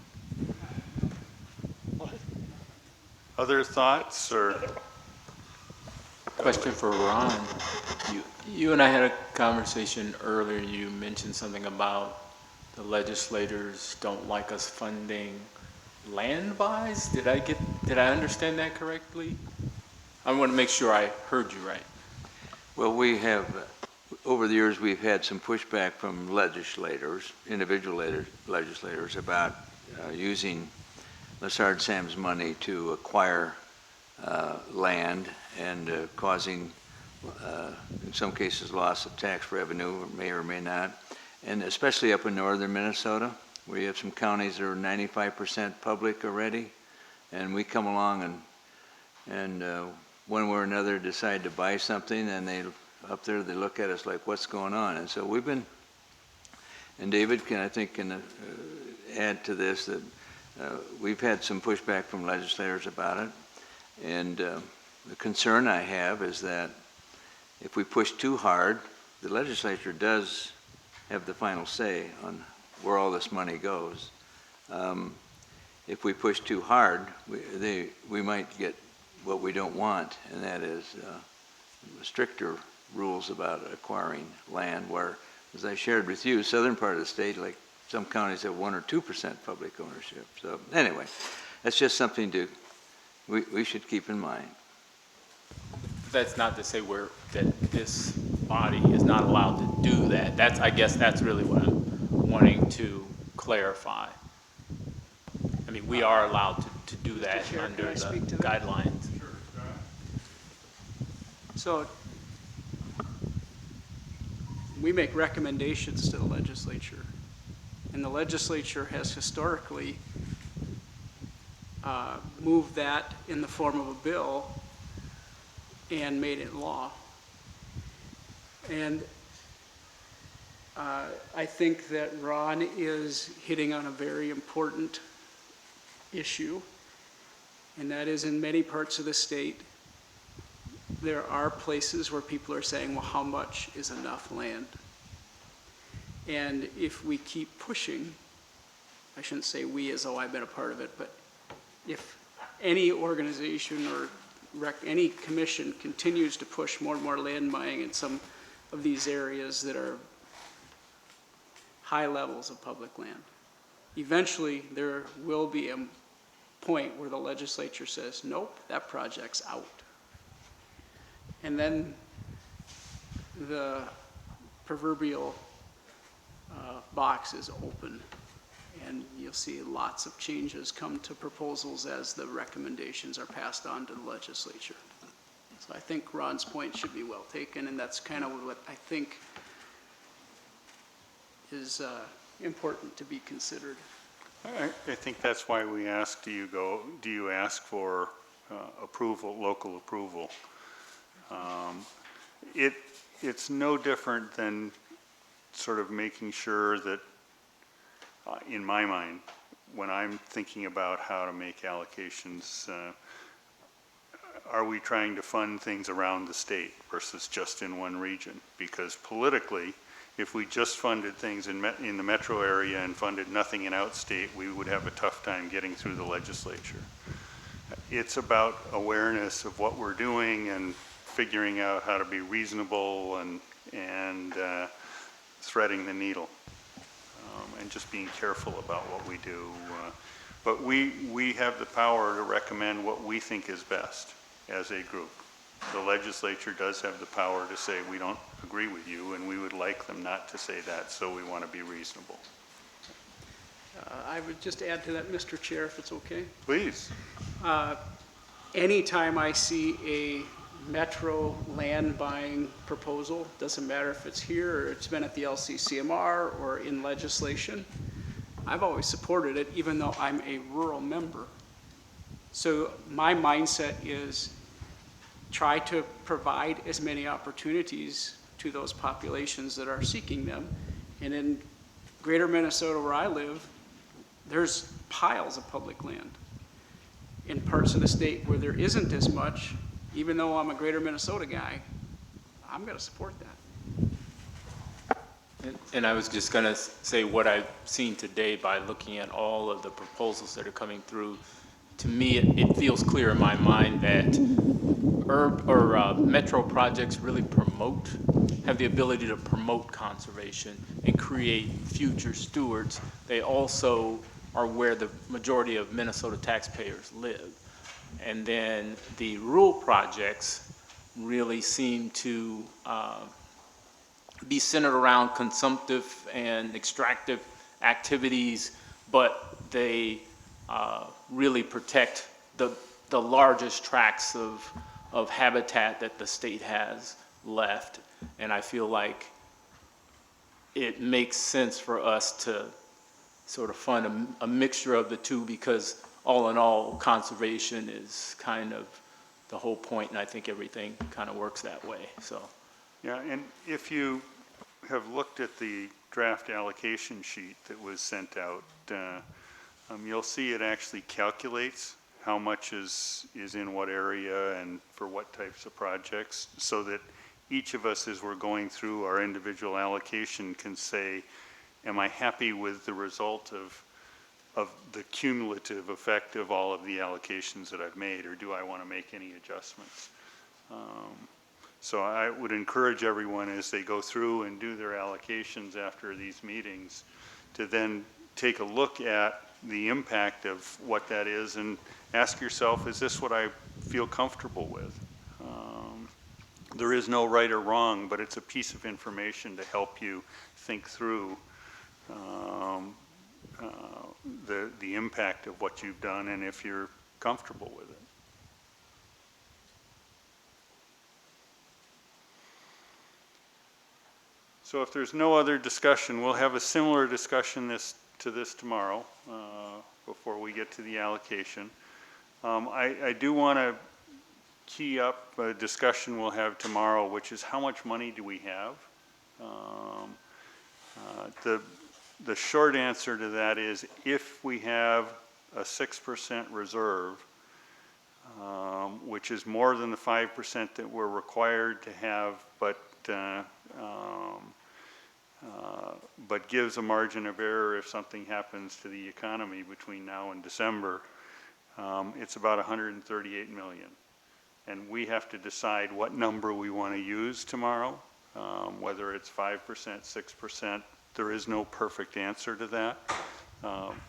Other thoughts or?
Question for Ron. You and I had a conversation earlier. You mentioned something about the legislators don't like us funding land buys. Did I understand that correctly? I want to make sure I heard you right.
Well, we have, over the years, we've had some pushback from legislators, individual legislators, about using Lessard-Sams money to acquire land and causing, in some cases, loss of tax revenue, may or may not, and especially up in northern Minnesota, where you have some counties that are 95% public already, and we come along and one way or another decide to buy something, and they up there they look at us like, what's going on? And so we've been, and David can add to this, that we've had some pushback from legislators about it, and the concern I have is that if we push too hard, the legislature does have the final say on where all this money goes. If we push too hard, we might get what we don't want, and that is stricter rules about acquiring land, where, as I shared with you, southern part of the state, like some counties have 1 or 2% public ownership. So anyway, that's just something we should keep in mind.
That's not to say that this body is not allowed to do that. I guess that's really what I'm wanting to clarify. I mean, we are allowed to do that
Chair,
under
can I
the
speak to that?
guidelines.
So we make recommendations to the legislature, and the legislature has historically moved that in the form of a bill and made it law. And I think that Ron is hitting on a very important issue, and that is in many parts of the state, there are places where people are saying, well, how much is enough land? And if we keep pushing, I shouldn't say we as though I've been a part of it, but if any organization or any commission continues to push more and more land buying in some of these areas that are high levels of public land, eventually there will be a point where the legislature says, nope, that project's out. And then the proverbial box is open, and you'll see lots of changes come to proposals as the recommendations are passed on to the legislature. So I think Ron's point should be well taken, and that's kind of what I think is important to be considered.
I think that's why we asked, do you ask for approval, local approval? It's no different than sort of making sure that, in my mind, when I'm thinking about how to make allocations, are we trying to fund things around the state versus just in one region? Because politically, if we just funded things in the metro area and funded nothing in outstate, we would have a tough time getting through the legislature. It's about awareness of what we're doing and figuring out how to be reasonable and threading the needle, and just being careful about what we do. But we have the power to recommend what we think is best as a group. The legislature does have the power to say we don't agree with you, and we would like them not to say that, so we want to be reasonable.
I would just add to that, Mr. Chair, if it's okay.
Please.
Anytime I see a metro land buying proposal, doesn't matter if it's here or it's been at the LCCMR or in legislation, I've always supported it, even though I'm a rural member. So my mindset is try to provide as many opportunities to those populations that are seeking them. And in greater Minnesota where I live, there's piles of public land. In parts of the state where there isn't as much, even though I'm a greater Minnesota guy, I'm going to support that.
And I was just going to say what I've seen today by looking at all of the proposals that are coming through. To me, it feels clear in my mind that metro projects really have the ability to promote conservation and create future stewards. They also are where the majority of Minnesota taxpayers live. And then the rural projects really seem to be centered around consumptive and extractive activities, but they really protect the largest tracts of habitat that the state has left. And I feel like it makes sense for us to sort of fund a mixture of the two, because all in all, conservation is kind of the whole point, and I think everything kind of works that way. So,
yeah, and if you have looked at the draft allocation sheet that was sent out, you'll see it actually calculates how much is in what area and for what types of projects, so that each of us, as we're going through our individual allocation, can say, am I happy with the result of the cumulative effect of all of the allocations that I've made, or do I want to make any adjustments? So I would encourage everyone, as they go through and do their allocations after these meetings, to then take a look at the impact of what that is and ask yourself, is this what I feel comfortable with? There is no right or wrong, but it's a piece of information to help you think through the impact of what you've done and if you're comfortable with it. So if there's no other discussion, we'll have a similar discussion to this tomorrow before we get to the allocation. I do want to key up a discussion we'll have tomorrow, which is how much money do we have? The short answer to that is if we have a 6% reserve, which is more than the 5% that we're required to have, but gives a margin of error if something happens to the economy between now and December, it's about 138 million. And we have to decide what number we want to use tomorrow, whether it's 5%, 6%. There is no perfect answer to that.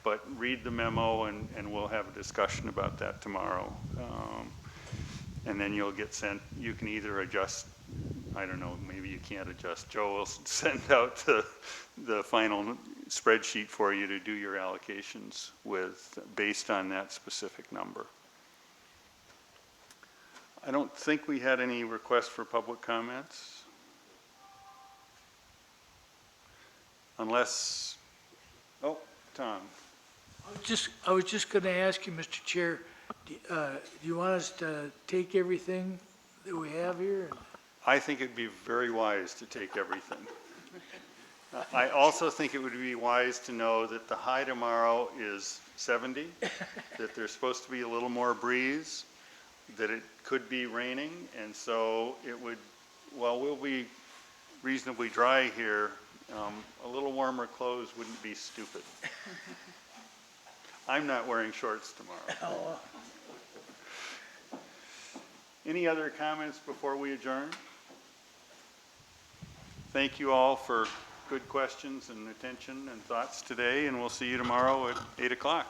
But read the memo and we'll have a discussion about that tomorrow. And then you'll get sent, you can either adjust, I don't know, maybe you can't adjust. Joe will send out the final spreadsheet for you to do your allocations with, based on that specific number. I don't think we had any requests for public comments. Unless, oh, Tom.
I was just going to ask you, Mr. Chair, do you want us to take everything that we have here?
I think it'd be very wise to take everything. I also think it would be wise to know that the high tomorrow is 70, that there's supposed to be a little more breeze, that it could be raining, and so it would, well, we'll be reasonably dry here. A little warmer clothes wouldn't be stupid. I'm not wearing shorts tomorrow. Any other comments before we adjourn? Thank you all for good questions and attention and thoughts today, and we'll see you tomorrow at 8 o'clock.